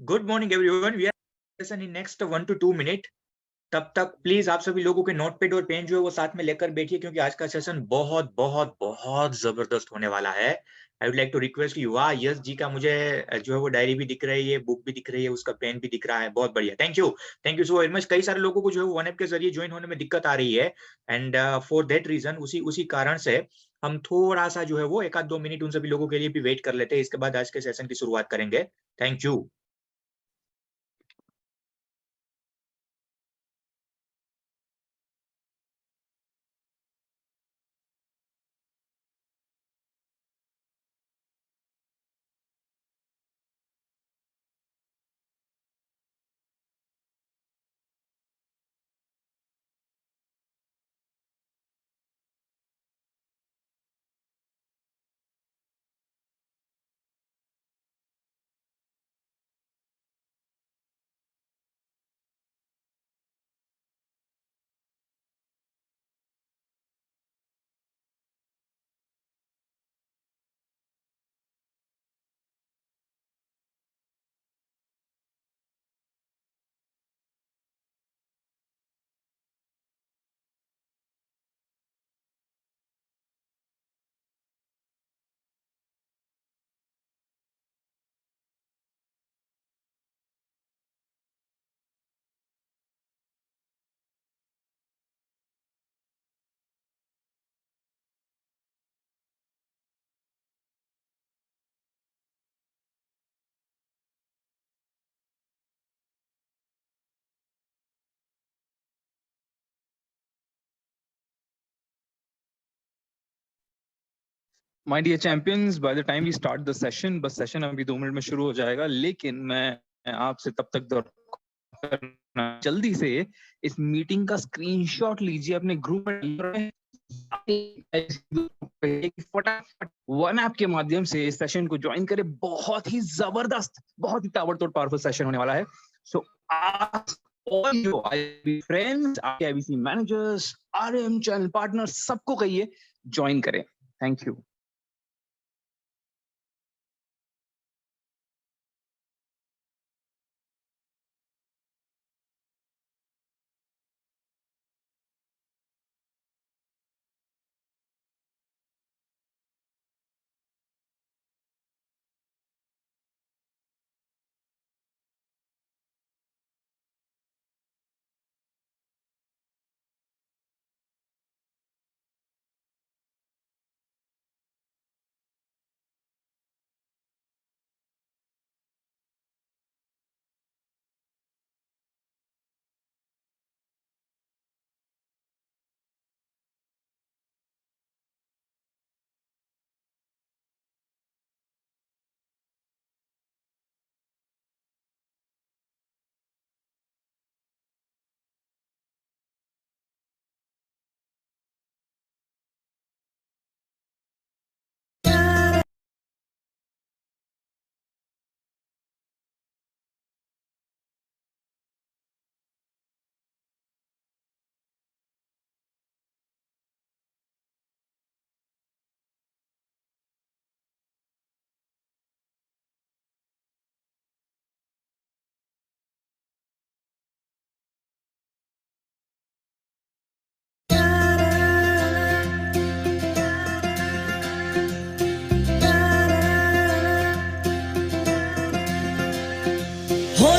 Good morning everyone. We are session in next 1 to 2 minute. तब तक please आप सभी लोगों के नोटपैड और पेन जो है वो साथ में लेकर बैठिए, क्योंकि आज का सेशन बहुत बहुत बहुत जबरदस्त होने वाला है। I would like to request you. वाह, यस जी का मुझे जो है वो डायरी भी दिख रही है, बुक भी दिख रही है, उसका पेन भी दिख रहा है। बहुत बढ़िया, thank you so very much. कई सारे लोगों को जो है वन ऐप के जरिए ज्वाइन होने में दिक्कत आ रही है, एंड फॉर दैट रीजन उसी उसी कारण से हम थोड़ा सा जो है वो 1 आध 2 मिनट उन सभी लोगों के लिए भी वेट कर लेते हैं। इसके बाद आज के सेशन की शुरुआत करेंगे। Thank you. My dear champions, by the time we start the session, बस सेशन अभी 2 मिनट में शुरू हो जाएगा, लेकिन मैं आपसे तब तक जल्दी से इस मीटिंग का स्क्रीनशॉट लीजिए अपने ग्रुप में। फटाफट वन ऐप के माध्यम से इस सेशन को ज्वाइन करें। बहुत ही जबरदस्त, बहुत ही ताबड़तोड़ पावरफुल सेशन होने वाला है। So all your IB friends, IBC managers, RM channel partners, सबको कहिए ज्वाइन करें। Thank you.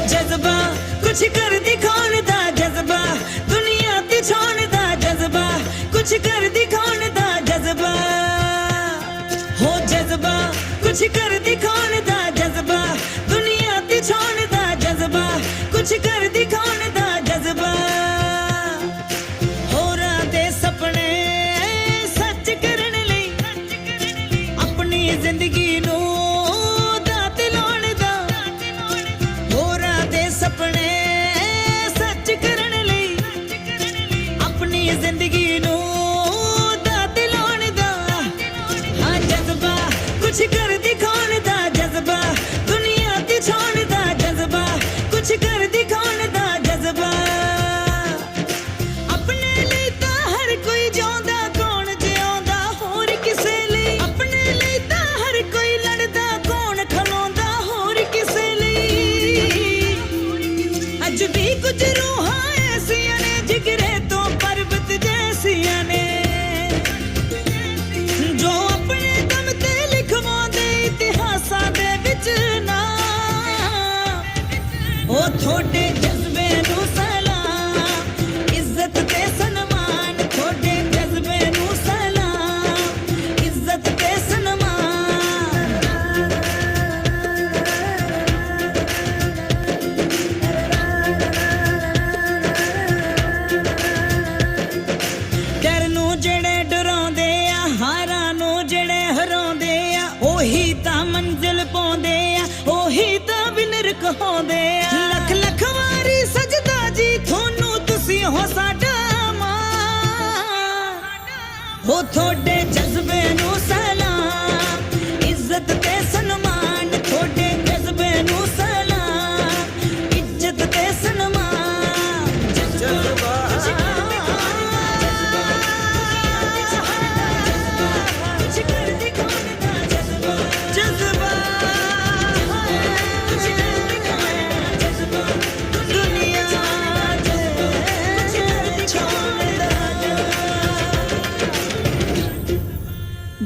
जज्बा कुछ कर दिखाने दा, जज्बा दुनिया ते छोड़ने दा, जज्बा कुछ कर दिखाने दा, जज्बा हो जज्बा कुछ कर दिखाने दा, जज्बा दुनिया ते छोड़ने दा, जज्बा कुछ कर दिखाने दा, जज्बा होरां दे सपने सच करने लई अपनी जिंदगी नू सपने सच करने लई अपनी जिंदगी नू दा दिलाने दा। हाँ जज्बा कुछ कर दिखाने होंदे आ लख लख वारी सजदा जी थोनू तुसी हो साडा मां हो थोड़े जज्बे नू सलाम इज्जत ते सन्मान थोड़े जज्बे नू सलाम इज्जत ते सन्मान जज्बा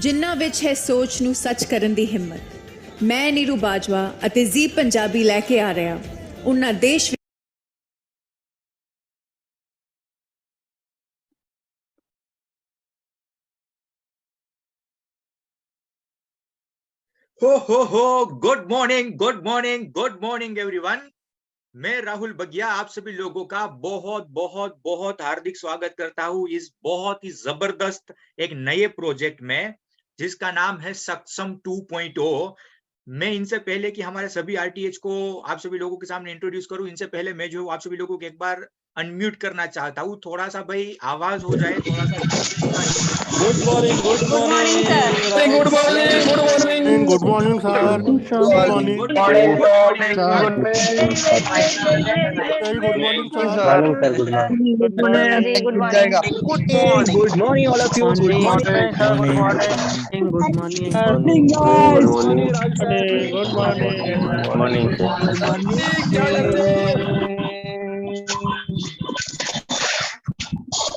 ਜਿਨ੍ਹਾਂ ਵਿੱਚ ਹੈ ਸੋਚ ਨੂੰ ਸੱਚ ਕਰਨ ਦੀ ਹਿੰਮਤ। ਮੈਂ ਨੀਰੂ ਬਾਜਵਾ ਅਤੇ ਜ਼ੀ ਪੰਜਾਬੀ ਲੈ ਕੇ ਆ ਰਿਹਾ ਉਹਨਾਂ ਦੇਸ਼ हो गुड मॉर्निंग एवरीवन। मैं राहुल बगिया आप सभी लोगों का बहुत बहुत बहुत हार्दिक स्वागत करता हूं इस बहुत ही जबरदस्त एक नए प्रोजेक्ट में जिसका नाम है सक्षम 2.0। मैं इनसे पहले कि हमारे सभी आरटीएच को आप सभी लोगों के सामने इंट्रोड्यूस करूं, इनसे पहले मैं जो आप सभी लोगों को एक बार अनम्यूट करना चाहता हूं। थोड़ा सा भाई आवाज हो जाए, थोड़ा सा। Good morning sir. Good morning sir. Good morning good morning all of you. Good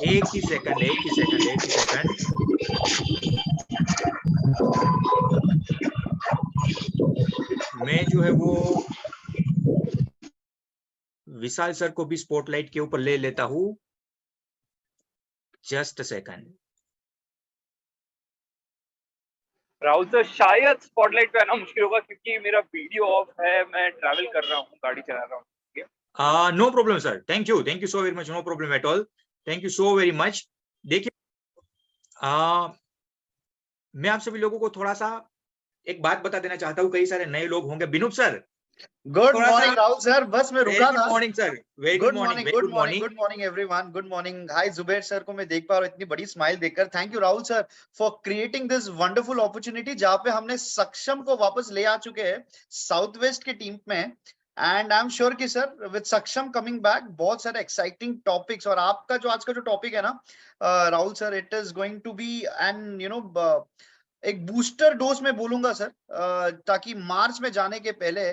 एक ही सेकंड। मैं जो है वो विशाल सर को भी स्पॉटलाइट के ऊपर ले लेता हूं। Just a second. Rahul sir शायद स्पॉटलाइट पे आना मुश्किल होगा क्योंकि मेरा वीडियो ऑफ है, मैं ट्रैवल कर रहा हूँ, गाड़ी चला रहा हूँ। No problem sir, thank you so very much, no problem at all, thank you so very much. देखिए मैं आप सभी लोगों को थोड़ा सा एक बात बता देना चाहता हूँ। कई सारे नए लोग होंगे। Binoop sir good morning Rahul sir, बस मैं रुका था। Good morning sir, very good morning, good morning everyone, good morning. Hi Zubair sir को मैं देख पा रहा हूँ इतनी बड़ी स्माइल देखकर। Thank you Rahul sir for creating this wonderful opportunity जहाँ पे हमने सक्षम को वापस ले आ चुके हैं साउथ वेस्ट की टीम में। एंड आई एम श्योर कि सर विद सक्षम कमिंग बैक बहुत सारे एक्साइटिंग टॉपिक्स, और आपका जो आज का जो टॉपिक है ना Rahul sir, it is going to be and you know एक बूस्टर डोज में बोलूंगा सर, ताकि मार्च में जाने के पहले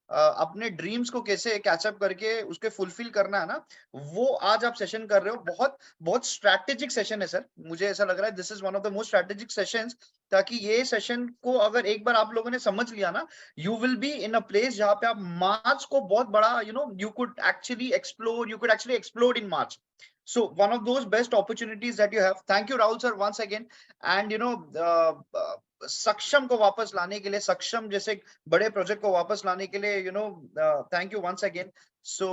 अपने ड्रीम्स को कैसे कैचअप करके उसके फुलफिल करना है ना, वो आज आप सेशन कर रहे हो। बहुत बहुत स्ट्रैटेजिक सेशन है सर, मुझे ऐसा लग रहा है this is one of the most strategic sessions, ताकि ये सेशन को अगर एक बार आप लोगों ने समझ लिया ना, you will be in a place जहाँ पे आप मार्च को बहुत बड़ा you know you could actually explore in March. So one of those best opportunities that you have. Thank you Rahul sir once again. And you know सक्षम को वापस लाने के लिए, सक्षम जैसे बड़े प्रोजेक्ट को वापस लाने के लिए, you know thank you once again. So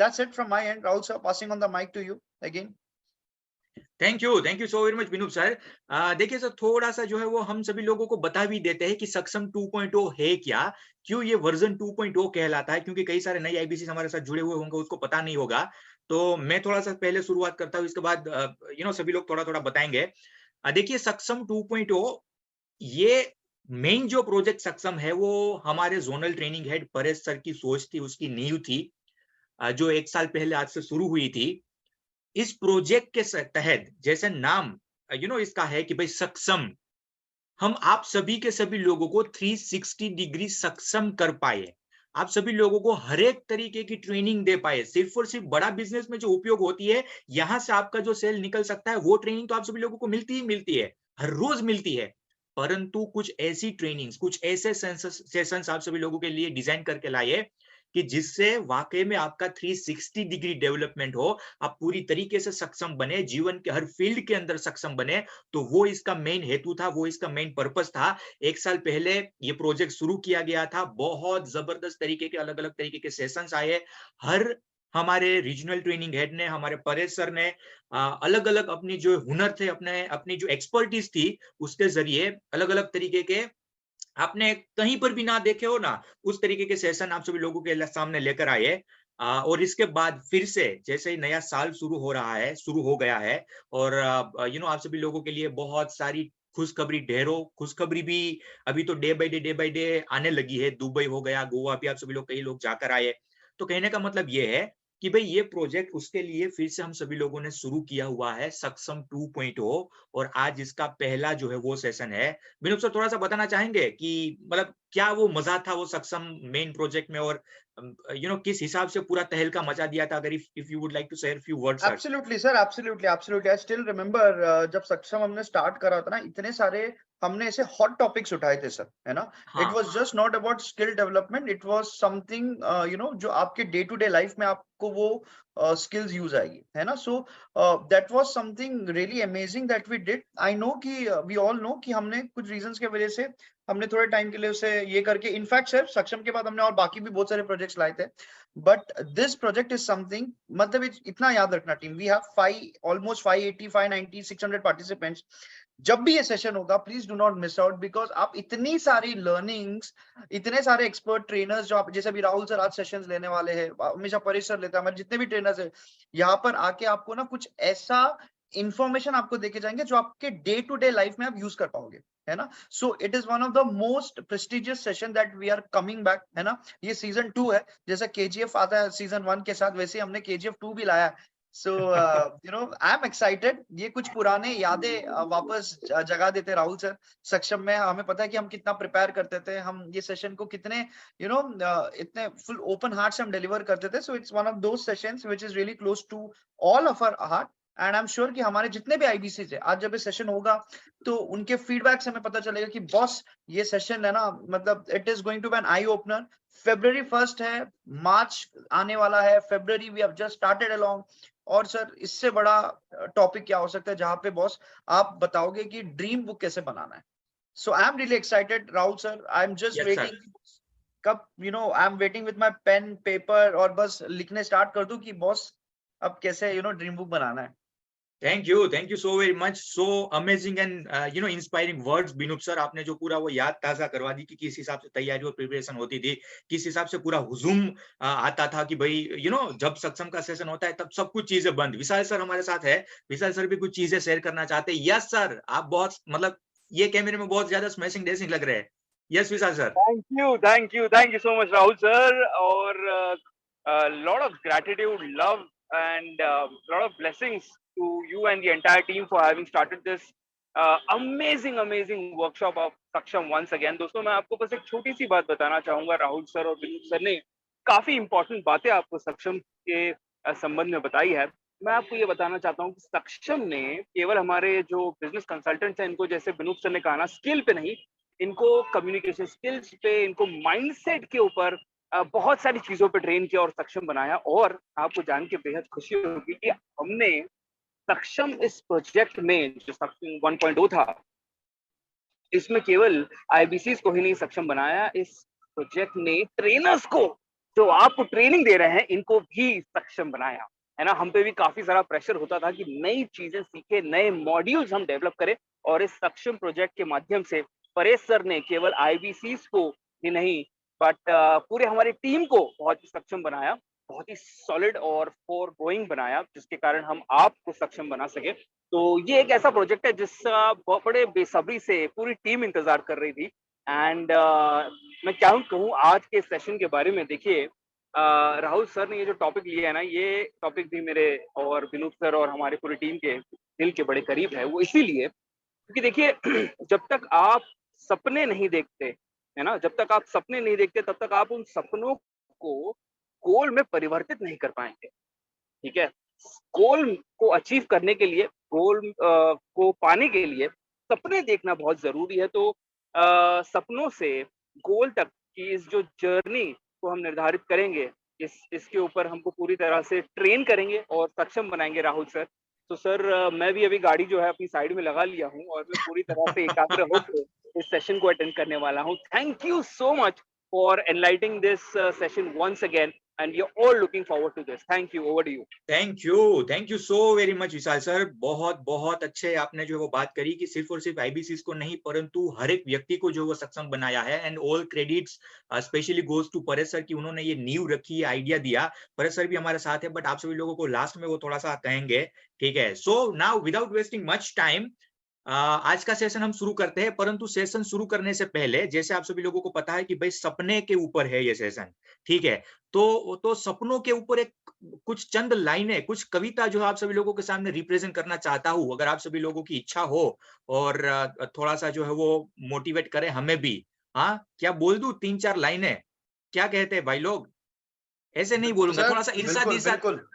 that's it from my end. Rahul sir, passing on the mic to you again. Thank you so very much Vinoop sir. देखिए सर, थोड़ा सा जो है वो हम सभी लोगों को बता भी देते हैं कि सक्षम 2.0 है क्या, क्यों ये वर्जन 2.0 कहलाता है, क्योंकि कई सारे नए आईबीसी हमारे साथ जुड़े हुए होंगे, उसको पता नहीं होगा। तो मैं थोड़ा सा पहले शुरुआत करता हूँ, इसके बाद यू नो सभी लोग थोड़ा थोड़ा बताएंगे। देखिए सक्षम 2.0 ये मेन जो प्रोजेक्ट सक्षम है वो हमारे zonal training head Paresh sir की सोच थी, उसकी नींव थी, जो 1 साल पहले आज से शुरू हुई थी। इस प्रोजेक्ट के तहत जैसे नाम यू नो इसका है कि भाई सक्षम, हम आप सभी के सभी लोगों को 360 डिग्री सक्षम कर पाए, आप सभी लोगों को हर एक तरीके की ट्रेनिंग दे पाए। सिर्फ और सिर्फ बड़ा बिजनेस में जो उपयोग होती है, यहां से आपका जो सेल निकल सकता है, वो ट्रेनिंग तो आप सभी लोगों को मिलती ही मिलती है, हर रोज मिलती है। परंतु कुछ ऐसी ट्रेनिंग्स, कुछ ऐसे सेशंस आप सभी लोगों के लिए डिजाइन करके लाए कि जिससे वाकई में आपका 360 डिग्री डेवलपमेंट हो, आप पूरी तरीके से सक्षम बने, जीवन के हर फील्ड के अंदर सक्षम बने। तो वो इसका मेन हेतु था, वो इसका मेन पर्पस था। 1 साल पहले ये प्रोजेक्ट शुरू किया गया था। बहुत जबरदस्त तरीके के अलग अलग तरीके के सेशंस आए। हर हमारे रीजनल ट्रेनिंग हेड ने, हमारे परेश सर ने अलग अलग अपनी जो हुनर थे, अपनी जो एक्सपर्टीज थी, उसके जरिए अलग अलग तरीके के आपने कहीं पर भी ना देखे हो ना, उस तरीके के सेशन आप सभी लोगों के सामने लेकर आए। और इसके बाद फिर से जैसे ही नया साल शुरू हो रहा है, शुरू हो गया है, और आप सभी लोगों के लिए बहुत सारी खुशखबरी, ढेरों खुशखबरी भी अभी तो डे बाय डे आने लगी है। दुबई हो गया, गोवा भी आप सभी लोग, कई लोग जाकर आए। तो कहने का मतलब ये है कि भई ये प्रोजेक्ट उसके लिए फिर से हम सभी लोगों ने शुरू किया हुआ है, सक्षम 2.0, और आज इसका पहला जो है वो सेशन है। विनोद सर, थोड़ा-सा बताना चाहेंगे कि मतलब क्या वो मज़ा था वो सक्षम मेन प्रोजेक्ट में, और किस हिसाब से पूरा तहलका मचा दिया था? अगर if you would like to share few words sir. Absolutely sir, absolutely, absolutely. I still remember जब सक्षम हमने स्टार्ट करा था ना, इतने सारे हमने ऐसे हॉट टॉपिक्स उठाए थे सर, है ना? इट हाँ, was just not about skill development, it was something जो आपके डे टू डे लाइफ में आपको वो स्किल्स यूज आएगी, है ना? So that was something really amazing that we did. I know कि वी ऑल नो कि हमने कुछ रीजंस की वजह से हमने थोड़े टाइम के लिए उसे ये करके, इनफैक्ट सर सक्षम के बाद हमने और बाकी भी बहुत सारे प्रोजेक्ट्स लाए थे, but this project is something, मतलब इतना याद रखना team, we have 5 almost 580 590 600 participants. जब भी ये सेशन होगा please do not miss out, because आप इतनी सारी लर्निंग्स, इतने सारे एक्सपर्ट ट्रेनर्स जो आप, जैसे अभी राहुल सर आज सेशंस लेने वाले हैं, हमेशा परेश सर लेते हैं, हमारे जितने भी ट्रेनर्स हैं यहाँ पर आके आपको ना कुछ ऐसा इंफॉर्मेशन आपको देके जाएंगे जो आपके डे टू डे लाइफ में आप यूज कर पाओगे, है ना? So it is one of the most prestigious session that we are coming back, है ना? ये सीजन 2 है, जैसा केजीएफ आता है सीजन 1 के साथ, वैसे हमने केजीएफ 2 भी लाया है। So I am excited. ये कुछ पुराने यादें वापस जगा देते राहुल सर सक्षम में। हमें पता है कि हम कितना प्रिपेयर करते थे, हम ये सेशन को कितने इतने फुल ओपन हार्ट से हम डिलीवर करते थे। So it's one of those sessions which is really close to all of our heart, and I am sure कि हमारे जितने भी आईबीसीज है, आज जब ये सेशन होगा तो उनके फीडबैक से हमें पता चलेगा कि बॉस ये सेशन है ना, मतलब it is going to be an eye opener. February 1st है, मार्च आने वाला है, February we have just started along, और सर इससे बड़ा टॉपिक क्या हो सकता है जहां पे बॉस आप बताओगे कि ड्रीम बुक कैसे बनाना है। So I am really excited Rahul sir, I am just yes sir. Waiting, कब I am waiting with my pen paper, और बस लिखने स्टार्ट कर दूं कि बॉस अब कैसे ड्रीम बुक बनाना है। Thank you so very much, so amazing and inspiring words Binoop sir. आपने जो पूरा वो याद ताजा करवा दी कि किस हिसाब से तैयारी और प्रिपरेशन होती थी, किस हिसाब से पूरा हुजूम आता था कि भाई जब सक्षम का सेशन होता है तब सब कुछ चीजें बंद। विशाल सर हमारे साथ है, विशाल सर भी कुछ चीजें शेयर करना चाहते हैं। यस सर, आप बहुत मतलब ये कैमरे में बहुत ज्यादा स्मैशिंग डेसिंग लग रहे हैं। Yes Vishal sir. Thank you so much Rahul sir, और lot of gratitude, love, and lot of blessings to you and the entire team for having started this amazing workshop of Saksham once again. दोस्तों, मैं आपको बस एक छोटी सी बात बताना चाहूंगा। राहुल सर और विनोद सर ने काफी इंपॉर्टेंट बातें आपको सक्षम के संबंध में बताई है। मैं आपको ये बताना चाहता हूँ कि सक्षम ने केवल हमारे जो बिजनेस कंसल्टेंट्स हैं, इनको जैसे विनोद सर ने कहा ना, स्किल पे नहीं, इनको कम्युनिकेशन स्किल्स पे, इनको माइंडसेट के ऊपर बहुत सारी चीजों पे ट्रेन किया और सक्षम बनाया। और आपको जान के बेहद खुशी होगी कि हमने सक्षम इस प्रोजेक्ट में, जो सक्षम 1.0 था, इसमें केवल आईबीसीज को ही नहीं सक्षम बनाया, इस प्रोजेक्ट ने ट्रेनर्स को, जो आपको ट्रेनिंग दे रहे हैं, इनको भी सक्षम बनाया, है ना? हम पे भी काफी सारा प्रेशर होता था कि नई चीजें सीखे, नए मॉड्यूल्स हम डेवलप करें, और इस सक्षम प्रोजेक्ट के माध्यम से परेश सर ने केवल आईबीसीज को ही नहीं, बट पूरे हमारी टीम को बहुत ही सक्षम बनाया, बहुत ही सॉलिड और फॉर गोइंग बनाया, जिसके कारण हम आपको सक्षम बना सके। तो ये एक ऐसा प्रोजेक्ट है जिसका बड़े बेसब्री से पूरी टीम इंतजार कर रही थी। एंड मैं क्या कहूँ आज के सेशन के बारे में। देखिए, राहुल सर ने ये जो टॉपिक लिया है ना, ये टॉपिक भी मेरे और विनोद सर और हमारी पूरी टीम के दिल के बड़े करीब है। वो इसीलिए क्योंकि देखिए, जब तक आप सपने नहीं देखते, है ना, जब तक आप सपने नहीं देखते, तब तक आप उन सपनों को गोल में परिवर्तित नहीं कर पाएंगे। ठीक है, गोल को अचीव करने के लिए, गोल को पाने के लिए सपने देखना बहुत जरूरी है। तो सपनों से गोल तक की इस जो जर्नी को हम निर्धारित करेंगे, इसके ऊपर हमको पूरी तरह से ट्रेन करेंगे और सक्षम बनाएंगे राहुल सर। तो सर, मैं भी अभी गाड़ी जो है अपनी साइड में लगा लिया हूँ, और मैं पूरी तरह से एकाग्र होकर इस सेशन को अटेंड करने वाला हूँ। Thank you so much for enlighting this session once again. and we are all looking forward to this. Thank you. Over to you. Thank you so very much Vishal sir. बहुत बहुत अच्छे आपने जो है वो बात करी कि सिर्फ और सिर्फ आईबीसीज को नहीं परंतु हर एक व्यक्ति को जो वो सक्षम बनाया है। And all credits specially goes to Paresh sir कि उन्होंने ये नींव रखी, आइडिया दिया। परेश सर भी हमारे साथ है, बट आप सभी लोगों को लास्ट में वो थोड़ा सा कहेंगे, ठीक है। So now without wasting much time आज का सेशन हम शुरू करते हैं। परंतु सेशन शुरू करने से पहले, जैसे आप सभी लोगों को पता है कि भाई सपने के ऊपर है ये सेशन, ठीक है। तो सपनों के ऊपर एक कुछ चंद लाइनें, कुछ कविता जो आप सभी लोगों के सामने रिप्रेजेंट करना चाहता हूं। अगर आप सभी लोगों की इच्छा हो और थोड़ा सा जो है वो मोटिवेट करें हमें भी। हाँ, क्या बोल दूं 3-4 लाइनें? क्या कहते हैं भाई लोग? ऐसे नहीं बोलूंगा, थोड़ा सा इरशाद इरशाद,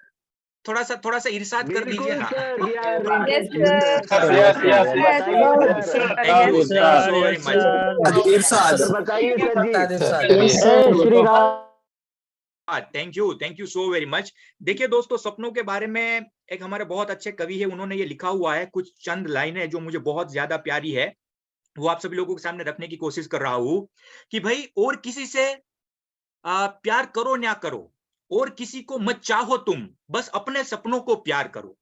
थोड़ा सा इरशाद कर दीजिए ना। Thank you so very much. देखिए दोस्तों, सपनों के बारे में एक हमारे बहुत अच्छे कवि है, उन्होंने ये लिखा हुआ है कुछ चंद लाइनें जो मुझे बहुत ज्यादा प्यारी है, वो आप सभी लोगों के सामने रखने की कोशिश कर रहा हूं कि भाई और किसी से प्यार करो ना करो, और किसी को मत चाहो तुम, बस अपने सपनों को प्यार करो।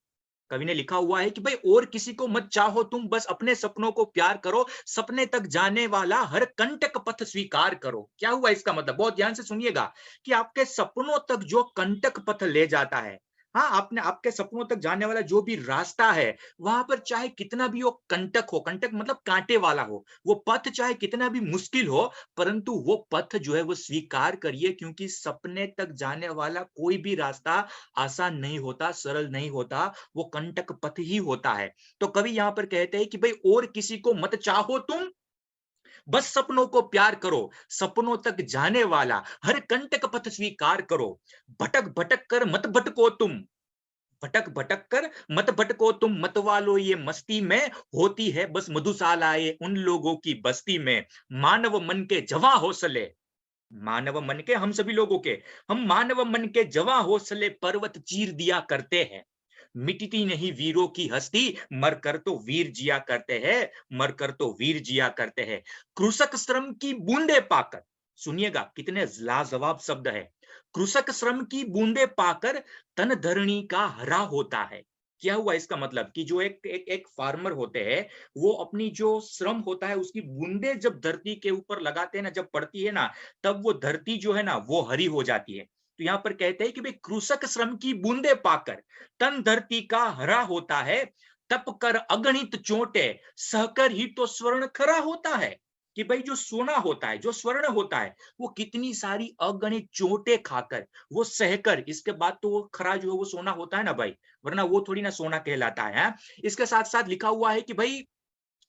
कवि ने लिखा हुआ है कि भाई और किसी को मत चाहो तुम, बस अपने सपनों को प्यार करो, सपने तक जाने वाला हर कंटक पथ स्वीकार करो। क्या हुआ इसका मतलब? बहुत ध्यान से सुनिएगा कि आपके सपनों तक जो कंटक पथ ले जाता है, हाँ, आपके सपनों तक जाने वाला जो भी रास्ता है, वहां पर चाहे कितना भी वो कंटक हो, कंटक मतलब कांटे वाला हो, वो पथ चाहे कितना भी मुश्किल हो, परंतु वो पथ जो है वो स्वीकार करिए, क्योंकि सपने तक जाने वाला कोई भी रास्ता आसान नहीं होता, सरल नहीं होता, वो कंटक पथ ही होता है। तो कवि यहां पर कहते हैं कि भाई और किसी को मत चाहो तुम, बस सपनों को प्यार करो, सपनों तक जाने वाला हर कंटक पथ स्वीकार करो, भटक भटक कर मत भटको तुम, भटक भटक कर मत भटको तुम, मत वालो ये मस्ती में, होती है बस मधुशालाएं उन लोगों की बस्ती में। मानव मन के जवां हौसले, मानव मन के, हम सभी लोगों के, हम मानव मन के जवां हौसले पर्वत चीर दिया करते हैं, मिटती नहीं वीरों की हस्ती, मरकर तो वीर जिया करते हैं, मरकर तो वीर जिया करते हैं। कृषक श्रम की बूंदे पाकर, सुनिएगा कितने लाजवाब शब्द है, कृषक श्रम की बूंदे पाकर तन धरणी का हरा होता है। क्या हुआ इसका मतलब? कि जो एक फार्मर होते हैं, वो अपनी जो श्रम होता है उसकी बूंदे जब धरती के ऊपर लगाते हैं ना, जब पड़ती है ना, तब वो धरती जो है ना वो हरी हो जाती है। तो यहाँ पर कहते हैं कि भाई कृषक श्रम की बूंदे पाकर तन धरती का हरा होता है, तप कर अगणित चोटे सहकर ही तो स्वर्ण खरा होता है। कि भाई जो सोना होता है, जो स्वर्ण होता है, वो कितनी सारी अगणित चोटें खाकर, वो सहकर, इसके बाद तो वो खरा जो है वो सोना होता है ना भाई, वरना वो थोड़ी ना सोना कहलाता है। इसके साथ साथ लिखा हुआ है कि भाई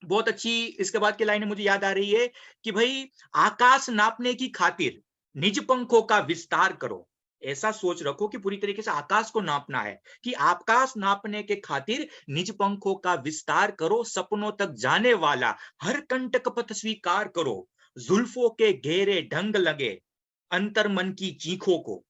बहुत अच्छी इसके बाद की लाइन मुझे याद आ रही है कि भाई आकाश नापने की खातिर निज पंखों का विस्तार करो। ऐसा सोच रखो कि पूरी तरीके से आकाश को नापना है, कि आकाश नापने के खातिर निज पंखों का विस्तार करो, सपनों तक जाने वाला हर कंटक पथ स्वीकार करो, जुल्फों के घेरे ढंग लगे अंतर मन की चीखों को,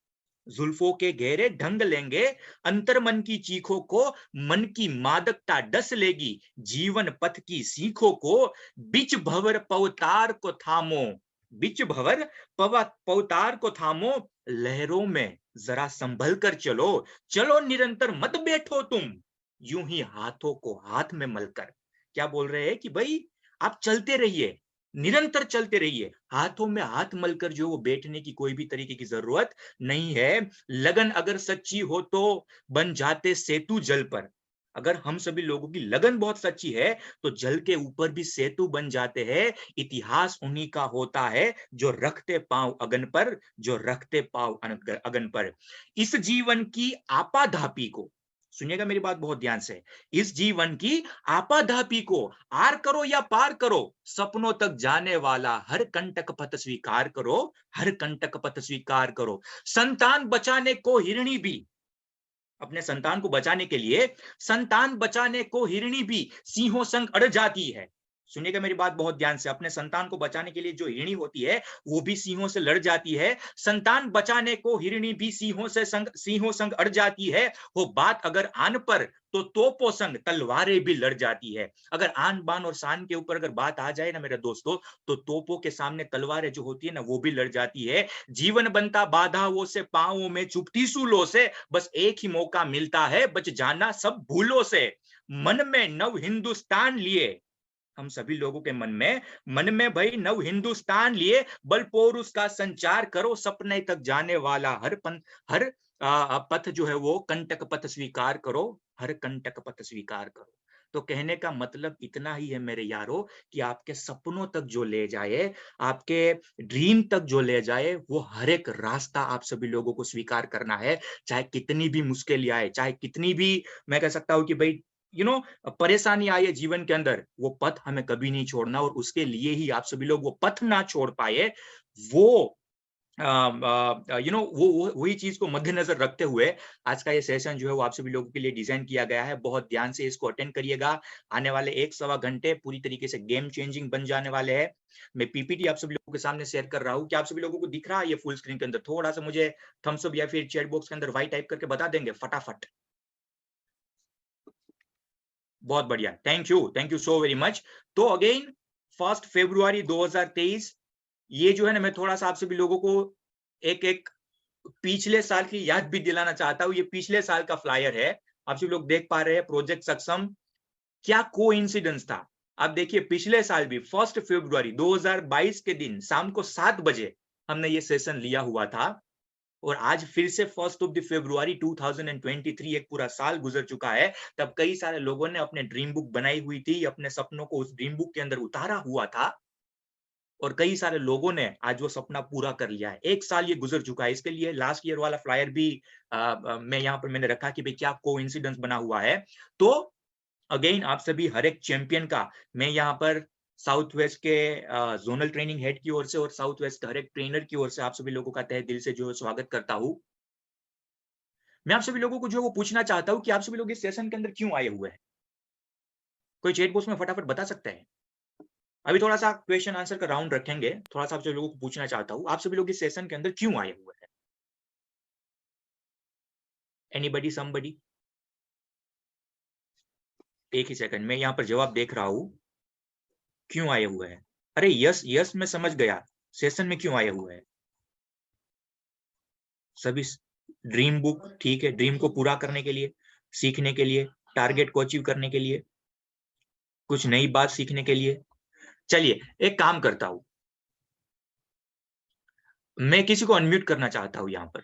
जुल्फों के घेरे ढंग लेंगे अंतर मन की चीखों को, मन की मादकता डस लेगी जीवन पथ की सीखों को, बिच भवर पवतार को थामो, बिच भवर पवतार को थामो, लहरों में जरा संभल कर चलो, चलो निरंतर मत बैठो तुम, यूं ही हाथों को हाथ में मलकर। क्या बोल रहे हैं कि भाई आप चलते रहिए, निरंतर चलते रहिए, हाथों में हाथ मलकर जो वो बैठने की कोई भी तरीके की जरूरत नहीं है। लगन अगर सच्ची हो तो बन जाते सेतु जल पर, अगर हम सभी लोगों की लगन बहुत सच्ची है तो जल के ऊपर भी सेतु बन जाते हैं। इतिहास उन्हीं का होता है जो रखते पांव अगन पर, जो रखते पांव अगन पर। इस जीवन की आपाधापी को, सुनिएगा मेरी बात बहुत ध्यान से, इस जीवन की आपाधापी को आर करो या पार करो, सपनों तक जाने वाला हर कंटक पथ स्वीकार करो, हर कंटक पथ स्वीकार करो। संतान बचाने को हिरणी भी, अपने संतान को बचाने के लिए, संतान बचाने को हिरणी भी सिंहों संग अड़ जाती है, सुनिएगा मेरी बात बहुत ध्यान से, अपने संतान को बचाने के लिए जो हिरणी होती है वो भी सिंहों से लड़ जाती है, संतान बचाने को हिरणी भी सिंहों संग अड़ जाती है। वो बात अगर आन पर तो तोपों संग तलवारें भी लड़ जाती है। अगर आन बान और शान के ऊपर अगर बात आ जाए ना मेरे दोस्तों, तो तोपों के सामने तलवारें जो होती है ना वो भी लड़ जाती है। जीवन बनता बाधाओं से, पांवों में चुभती सूलों से, बस एक ही मौका मिलता है बच जाना सब भूलों से। मन में नव हिंदुस्तान लिए, हम सभी लोगों के मन में भाई नव हिंदुस्तान लिए, बल पौरुष का संचार करो, सपने तक जाने वाला हर पथ जो है वो कंटक पथ स्वीकार करो, हर कंटक पथ स्वीकार करो। तो कहने का मतलब इतना ही है मेरे यारों कि आपके सपनों तक जो ले जाए, आपके ड्रीम तक जो ले जाए, वो हर एक रास्ता आप सभी लोगों को स्वीकार करना है, चाहे कितनी भी मुश्किल आए, चाहे कितनी भी, मैं कह सकता हूं कि भाई परेशानी आई जीवन के अंदर, वो पथ हमें कभी नहीं छोड़ना। और उसके लिए ही आप सभी लोग वो पथ ना छोड़ पाए, वो वही चीज को मद्देनजर रखते हुए आज का ये सेशन जो है वो आप सभी लोगों के लिए डिजाइन किया गया है। बहुत ध्यान से इसको अटेंड करिएगा। आने वाले 1-1.25 घंटे पूरी तरीके से गेम चेंजिंग बन जाने वाले हैं। मैं पीपीटी आप सभी लोगों के सामने शेयर कर रहा हूँ। क्या आप सभी लोगों को दिख रहा है ये फुल स्क्रीन के अंदर? थोड़ा सा मुझे थम्स अप या फिर चैट बॉक्स के अंदर वाई टाइप करके बता देंगे फटाफट। बहुत बढ़िया, thank you so very much. तो अगेन 1 फरवरी 2023, ये जो है ना, मैं थोड़ा सा आप सभी लोगों को एक पिछले साल की याद भी दिलाना चाहता हूँ। ये पिछले साल का फ्लायर है, आप सभी लोग देख पा रहे हैं, प्रोजेक्ट सक्षम। क्या कोइंसिडेंस था। आप देखिए पिछले साल भी 1 फरवरी 2022 के दिन शाम को 7 बजे हमने ये सेशन लिया हुआ था, और आज फिर से 1 फरवरी 2023, एक पूरा साल गुजर चुका है। तब कई सारे लोगों ने अपने ड्रीम बुक बनाई हुई थी, अपने सपनों को उस ड्रीम बुक के अंदर उतारा हुआ था, और कई सारे लोगों ने आज वो सपना पूरा कर लिया है। एक साल ये गुजर चुका है। इसके लिए लास्ट ईयर वाला फ्लायर भी मैं यहाँ पर मैंने रखा कि भाई क्या कोइंसिडेंस बना हुआ है। तो अगेन आप सभी हर एक चैंपियन का मैं यहाँ पर साउथ वेस्ट के जोनल ट्रेनिंग हेड की ओर से और साउथ वेस्ट हर एक ट्रेनर की ओर से आप सभी लोगों का तहे दिल से जो है स्वागत करता हूं। मैं आप सभी लोगों को जो वो पूछना चाहता हूं कि आप सभी लोग इस सेशन के अंदर क्यों आए हुए हैं? कोई चैट बॉक्स में फटाफट बता सकता है? अभी थोड़ा सा क्वेश्चन आंसर का राउंड रखेंगे। थोड़ा सा आप सभी लोगों को पूछना चाहता हूं, आप सभी लोग इस सेशन के अंदर क्यों आए हुए हैं? Anybody, somebody? एक ही सेकंड, मैं यहाँ पर जवाब देख रहा हूं। क्यों आए हुए हैं? अरे यस मैं समझ गया, सेशन में क्यों आए हुए हैं। सभी ड्रीम बुक, ठीक है, ड्रीम को पूरा करने के लिए, सीखने के लिए, टारगेट को अचीव करने के लिए, कुछ नई बात सीखने के लिए। चलिए एक काम करता हूं, मैं किसी को अनम्यूट करना चाहता हूं यहाँ पर।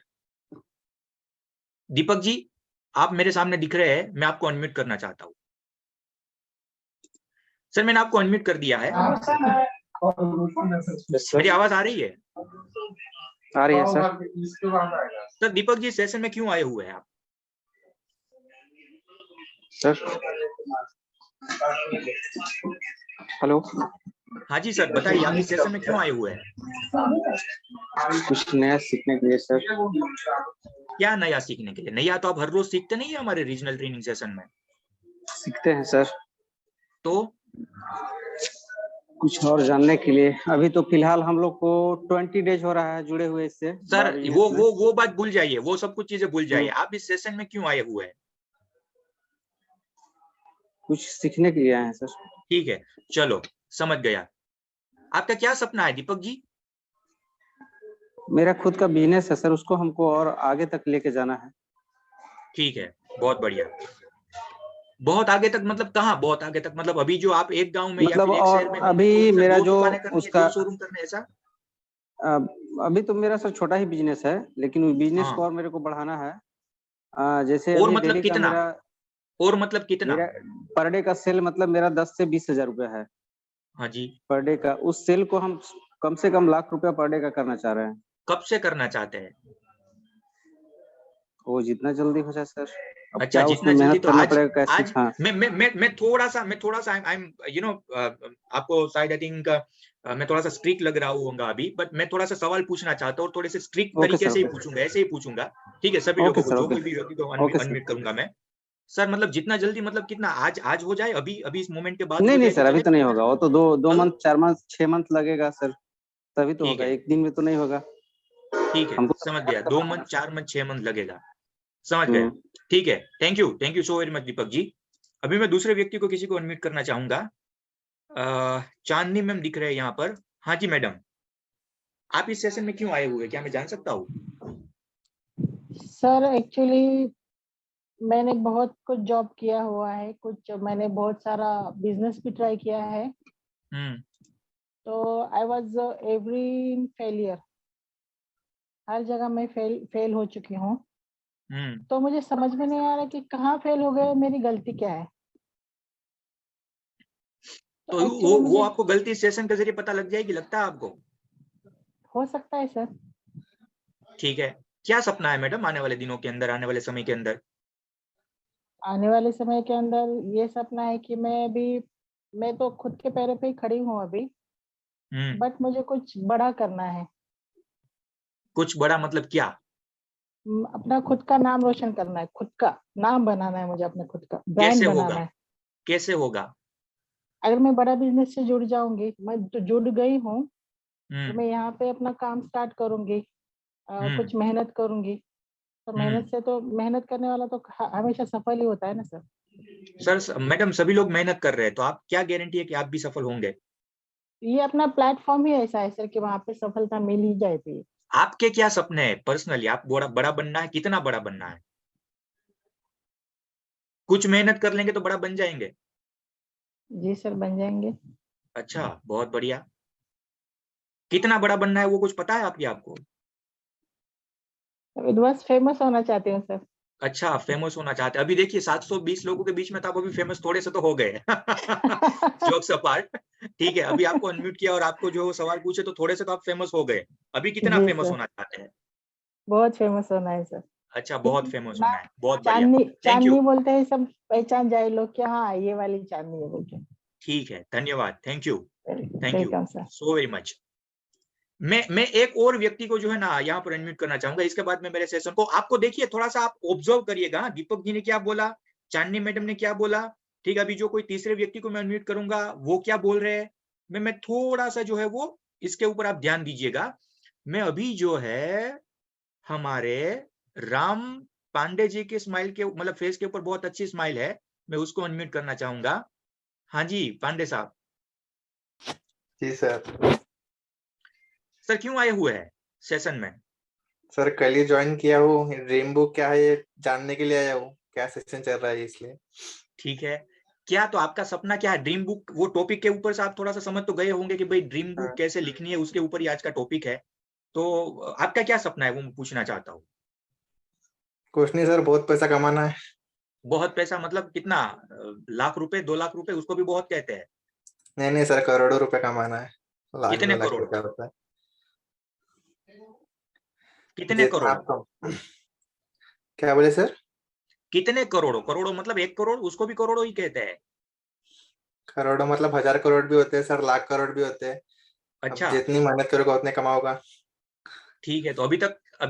दीपक जी, आप मेरे सामने दिख रहे हैं, मैं आपको अनम्यूट करना चाहता हूं। सर मैंने आपको अनम्यूट कर दिया है। मेरी आवाज आ रही है? आ रही है sir. Sir Deepak ji, session में क्यों आए हुए हैं आप? Sir hello. हाँ जी सर बताइए, आप इस सेशन में क्यों आए हुए हैं? कुछ नया सीखने के लिए सर। क्या नया सीखने के लिए? नया तो आप हर रोज सीखते नहीं है हमारे रीजनल ट्रेनिंग सेशन में। सीखते हैं सर। तो कुछ और जानने के लिए। अभी तो फिलहाल हम लोग को 20 डेज हो रहा है जुड़े हुए इससे। सर वो बात भूल जाइए, वो सब कुछ चीजें भूल जाइए। आप इस सेशन में क्यों आए हुए हैं? कुछ सीखने के लिए आए हैं सर। ठीक है, चलो समझ गया। आपका क्या सपना है दीपक जी? मेरा खुद का बिजनेस है सर, उसको हमको और आगे तक लेके जाना है। ठीक है, बहुत बढ़िया। बहुत आगे तक मतलब कहाँ बहुत आगे तक? मतलब अभी जो आप एक गांव में मतलब या फिर एक शहर में अभी मेरा जो उसका शोरूम करने ऐसा? अभी तो मेरा सर छोटा ही बिजनेस है, लेकिन उस बिजनेस को और मेरे को बढ़ाना है। जैसे और मतलब कितना? और मतलब कितना? मेरा पर डे का सेल मतलब मेरा 10 से 20 हजार रुपया है। हाँ जी। पर डे का, उस सेल को हम कम से कम लाख रुपया पर डे का करना चाह रहे हैं। कब से करना चाहते हैं? वो जितना जल्दी हो जाए सर। अच्छा, जितना जल्दी। तो आज हाँ। मैं थोड़ा सा आई एम आपको शायद आई थिंक मैं थोड़ा सा स्ट्रिक्ट लग रहा हूँगा अभी, बट मैं थोड़ा सा सवाल पूछना चाहता हूँ और थोड़े से स्ट्रिक्ट तरीके से ही पूछूंगा, ऐसे ही पूछूंगा। ठीक है, सभी लोगों को जो कोई भी व्यक्ति को अनम्यूट करूंगा मैं। सर मतलब जितना जल्दी, मतलब कितना आज हो जाए, अभी इस मोमेंट के बाद नहीं हो नहीं जाए सर, अभी तो नहीं होगा, वो तो दो कल? मंथ 4 मंथ 6 मंथ लगेगा सर, तभी तो ठीक होगा, है, एक दिन में तो नहीं होगा। ठीक है, हमको तो समझ मेहनत गया। 2 करना मंथ, होगा। 4 मंथ, 6 मंथ लगेगा, समझ गया। हम्म। ठीक है, thank you so very much Deepak ji. अभी मैं दूसरे व्यक्ति को किसी को अनम्यूट करना चाहूंगा। चांदनी मैम दिख रहे हैं यहाँ पर। हाँ जी मैडम, आप इस सेशन में क्यों आए हुए, क्या मैं जान सकता हूँ? सर एक्चुअली मैंने बहुत कुछ जॉब किया हुआ है, कुछ मैंने बहुत सारा बिजनेस भी ट्राई किया है, हम्म, तो आई वाज एवरी फेलियर, हर जगह मैं फेल हो चुकी हूँ। तो मुझे समझ में नहीं आ रहा कि कहाँ फेल हो गए, मेरी गलती क्या है। तो तो एक्चुअली वो मुझे आपको गलती सेशन के जरिए पता लग जाएगी, लगता है आपको? हो सकता है सर। ठीक है, क्या सपना है मैडम आने वाले दिनों के अंदर, आने वाले समय के अंदर? आने वाले समय के अंदर ये सपना है कि मैं तो खुद के पैरों पे ही खड़ी हूँ अभी, हम्म, बट मुझे कुछ बड़ा करना है। कुछ बड़ा मतलब क्या? अपना खुद का नाम रोशन करना है, खुद का नाम बनाना है मुझे, अपने खुद का ब्रांड कैसे बनाना होगा, है। कैसे होगा? अगर मैं बड़ा बिजनेस से जुड़ जाऊंगी, मैं तो जुड़ गई हूँ, तो हम्म, मैं यहाँ पे अपना काम स्टार्ट करूंगी, हम्म, कुछ मेहनत करूंगी। तो हम्म। मेहनत करने वाला तो हमेशा सफल ही होता है ना सर। मैडम सभी लोग मेहनत कर रहे हैं, तो आप क्या गारंटी है कि आप भी सफल होंगे? ये अपना प्लेटफॉर्म ही ऐसा है सर कि वहां पे सफलता मिल ही जाती है। आपके क्या सपने हैं पर्सनली? आप बड़ा बड़ा बनना है, कितना बड़ा बनना है? कुछ मेहनत कर लेंगे तो बड़ा बन जाएंगे। जी सर, बन जाएंगे। अच्छा, बहुत बढ़िया। कितना बड़ा बनना है वो कुछ पता है आपको? बस फेमस होना चाहती हूँ सर। अच्छा, फेमस होना चाहते हैं। अभी देखिए 720 लोगों के बीच में तो आप अभी फेमस थोड़े से तो हो गए। जोक्स अपार्ट, ठीक है, अभी आपको अनम्यूट किया और आपको जो सवाल पूछे तो थोड़े से तो आप फेमस हो गए। अभी कितना जी फेमस सर, होना चाहते हैं? बहुत फेमस होना है सर। अच्छा, बहुत फेमस ना, होना है, बहुत बढ़िया। चांदनी थैंक यू। चांदनी बोलते हैं सब, पहचान जाए लोग कि हाँ ये वाली चांदनी है बोल के। ठीक है, धन्यवाद, thank you welcome sir. So very much. मैं एक और व्यक्ति को जो है ना यहाँ पर अनम्यूट करना चाहूंगा, इसके बाद में मेरे सेशन को आपको देखिए थोड़ा सा आप ऑब्जर्व करिएगा। दीपक जी ने क्या बोला, चांदनी मैडम ने क्या बोला, ठीक है। अभी जो कोई तीसरे व्यक्ति को मैं अनम्यूट करूंगा वो क्या बोल रहे हैं, मैं थोड़ा सा जो है वो इसके ऊपर आप ध्यान दीजिएगा। मैं अभी जो है हमारे राम पांडे जी के स्माइल के मतलब फेस के ऊपर बहुत अच्छी स्माइल है, मैं उसको अनम्यूट करना चाहूंगा। हाँ जी पांडे साहब। जी सर। सर क्यों आए हुए हैं सेशन में? सर कल ही ज्वाइन किया हूँ, ड्रीम बुक क्या है ये जानने के लिए आया हूँ, क्या सेशन चल रहा है इसलिए। ठीक है, क्या तो आपका सपना क्या है? ड्रीम बुक वो टॉपिक के ऊपर से आप थोड़ा सा समझ तो गए होंगे कि भाई ड्रीम बुक हाँ। कैसे लिखनी है, उसके ऊपर ही आज का टॉपिक है। तो आपका क्या सपना है वो मैं पूछना चाहता हूँ। कुछ नहीं सर, बहुत पैसा कमाना है। बहुत पैसा मतलब कितना? लाख रुपए, 2 लाख रुपए, उसको भी बहुत कहते हैं। नहीं नहीं सर, करोड़ों रुपए कमाना है, लाख कितने 2 लाख करोड़? क्या होता है। कितने जितना करोड़? आपको, क्या बोले सर? कितने करोड़ों? करोड़ों मतलब 1 करोड़, उसको भी करोड़ों ही कहते हैं। करोड़ों मतलब 1000 करोड़ भी होते हैं सर, लाख करोड़ भी होते हैं। अब अच्छा, जितनी मेहनत करोगे उतने कमाओगा। ठीक है। तो अभी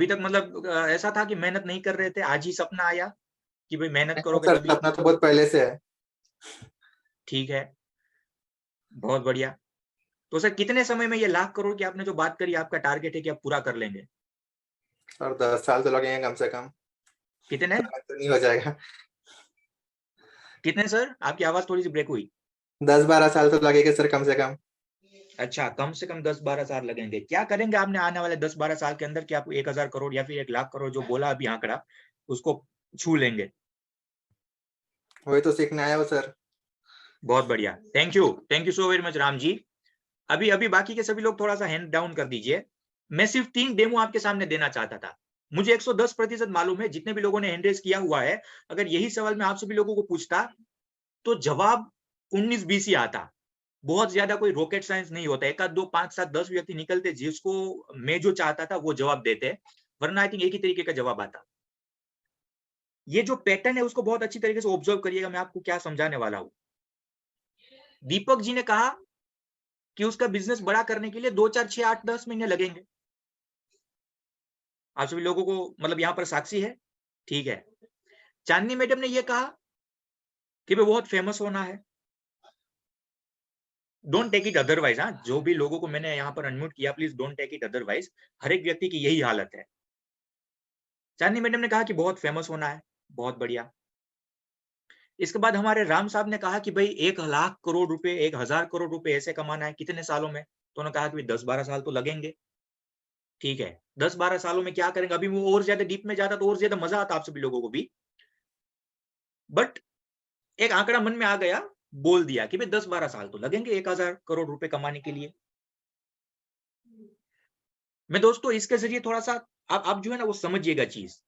तक मतलब ऐसा था कि मेहनत नहीं कर रहे थे, आज ही सपना आया कि भाई मेहनत नहीं करोगे सर, तभी? सपना तो बहुत पहले से है। ठीक है, बहुत बढ़िया। तो सर कितने समय में ये लाख करोड़ की आपने जो बात करी, आपका टारगेट है कि आप पूरा कर लेंगे? और 10 साल तो लगेंगे कम से कम, कितने? तो नहीं हो जाएगा। कितने सर? आपकी आवाज थोड़ी सी ब्रेक हुई। 10-12 साल तो लगेंगे सर कम से कम। अच्छा, कम से कम 10-12 साल लगेंगे। क्या करेंगे आपने आने वाले 10-12 साल के अंदर कि आप 1000 करोड़ या फिर 1 लाख करोड़ जो बोला अभी आंकड़ा, उसको छू लेंगे? वही तो सीखने आया हो सर। बहुत बढ़िया, thank you so very much Ram ji. अभी अभी बाकी के सभी लोग थोड़ा सा हैंड डाउन कर दीजिए। मैं सिर्फ 3 डेमो आपके सामने देना चाहता था। मुझे 110% मालूम है जितने भी लोगों ने हैंड रेज किया हुआ है, अगर यही सवाल मैं आप सभी लोगों को पूछता तो जवाब 19-20 ही आता। बहुत ज्यादा कोई रॉकेट साइंस नहीं होता। 1 आध 2 5 7 10 व्यक्ति निकलते जिसको मैं जो चाहता था वो जवाब देते, वरना आई थिंक एक ही तरीके का जवाब आता। ये जो पैटर्न है उसको बहुत अच्छी तरीके से ऑब्जर्व करिएगा, मैं आपको क्या समझाने वाला हूं। दीपक जी ने कहा कि उसका बिजनेस बड़ा करने के लिए 2 4 6 8 10 महीने लगेंगे। आप सभी लोगों को मतलब यहां पर साक्षी है, ठीक है। चांदनी मैडम ने यह कहा कि भाई बहुत फेमस होना है। Don't take it otherwise. हाँ, जो भी लोगों को मैंने यहाँ पर अनम्यूट किया, please don't take it otherwise. हर एक व्यक्ति की यही हालत है। चांदनी मैडम ने कहा कि बहुत फेमस होना है, बहुत बढ़िया। इसके बाद हमारे राम साहब ने कहा कि भाई 1,00,000 करोड़ रुपए, 1,000 करोड़ रुपए ऐसे कमाना है, कितने सालों में? तो उन्होंने कहा कि 10-12 साल तो लगेंगे। ठीक है, 10-12 सालों में क्या करेंगे? अभी वो और ज्यादा डीप में जाता तो और ज्यादा मजा आता आप सभी लोगों को भी। बट एक आंकड़ा मन में आ गया, बोल दिया कि भाई 10-12 साल तो लगेंगे 1,000 करोड़ रुपए कमाने के लिए। मैं दोस्तों इसके जरिए थोड़ा सा आप जो है ना वो समझिएगा चीज।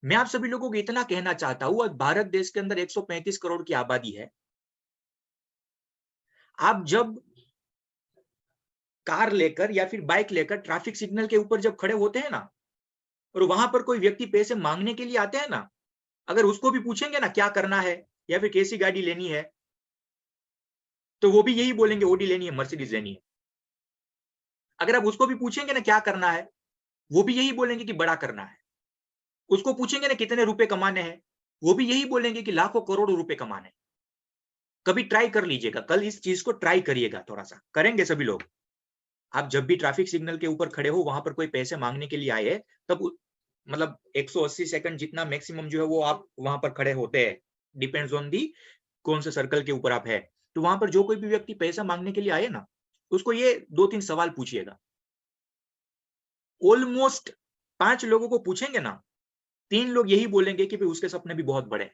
मैं आप सभी लोगों को इतना कहना चाहता हूं, भारत देश के अंदर 135 करोड़ की आबादी है। आप जब कार लेकर या फिर बाइक लेकर ट्रैफिक सिग्नल के ऊपर जब खड़े होते हैं ना, और वहां पर कोई व्यक्ति पैसे मांगने के लिए आते हैं ना, अगर उसको भी पूछेंगे ना क्या करना है या फिर कैसी गाड़ी लेनी है, तो वो भी यही बोलेंगे ओडी लेनी है, मर्सिडीज लेनी है। अगर आप उसको भी पूछेंगे ना क्या करना है, वो भी यही बोलेंगे कि बड़ा करना है। उसको पूछेंगे ना कितने रुपए कमाने हैं, वो भी यही बोलेंगे कि लाखों करोड़ों रुपए कमाने। कभी ट्राई कर लीजिएगा, कल इस चीज को ट्राई करिएगा, थोड़ा सा करेंगे सभी लोग। आप जब भी ट्रैफिक सिग्नल के ऊपर खड़े हो, वहां पर कोई पैसे मांगने के लिए आए, तब मतलब 180 सेकंड जितना मैक्सिमम जो है वो आप वहां पर खड़े होते हैं। डिपेंड्स ऑन दी कौन से सर्कल के ऊपर आप है। तो वहां पर जो कोई भी व्यक्ति पैसा मांगने के लिए आए ना, उसको ये 2-3 सवाल पूछिएगा। ऑलमोस्ट 5 लोगों को पूछेंगे ना, 3 लोग यही बोलेंगे कि भाई उसके सपने भी बहुत बड़े।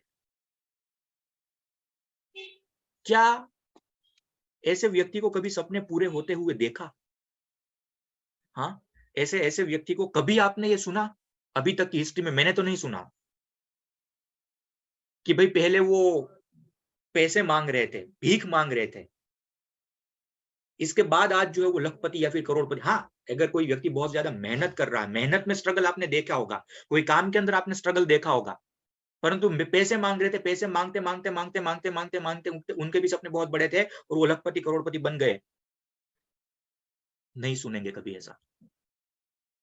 क्या ऐसे व्यक्ति को कभी सपने पूरे होते हुए देखा? हाँ, ऐसे व्यक्ति को कभी आपने ये सुना? अभी तक की हिस्ट्री में मैंने तो नहीं सुना कि भाई पहले वो पैसे मांग रहे थे, भीख मांग रहे थे, इसके बाद आज जो है वो लखपति या फिर करोड़पति। हाँ, अगर कोई व्यक्ति बहुत ज्यादा मेहनत कर रहा है, मेहनत में स्ट्रगल आपने देखा होगा, कोई काम के अंदर आपने स्ट्रगल देखा होगा, परंतु पैसे मांग रहे थे, पैसे मांगते मांगते मांगते मांगते मांगते मांगते उनके भी सपने बहुत बड़े थे और वो लखपति करोड़पति बन गए। नहीं सुनेंगे कभी ऐसा।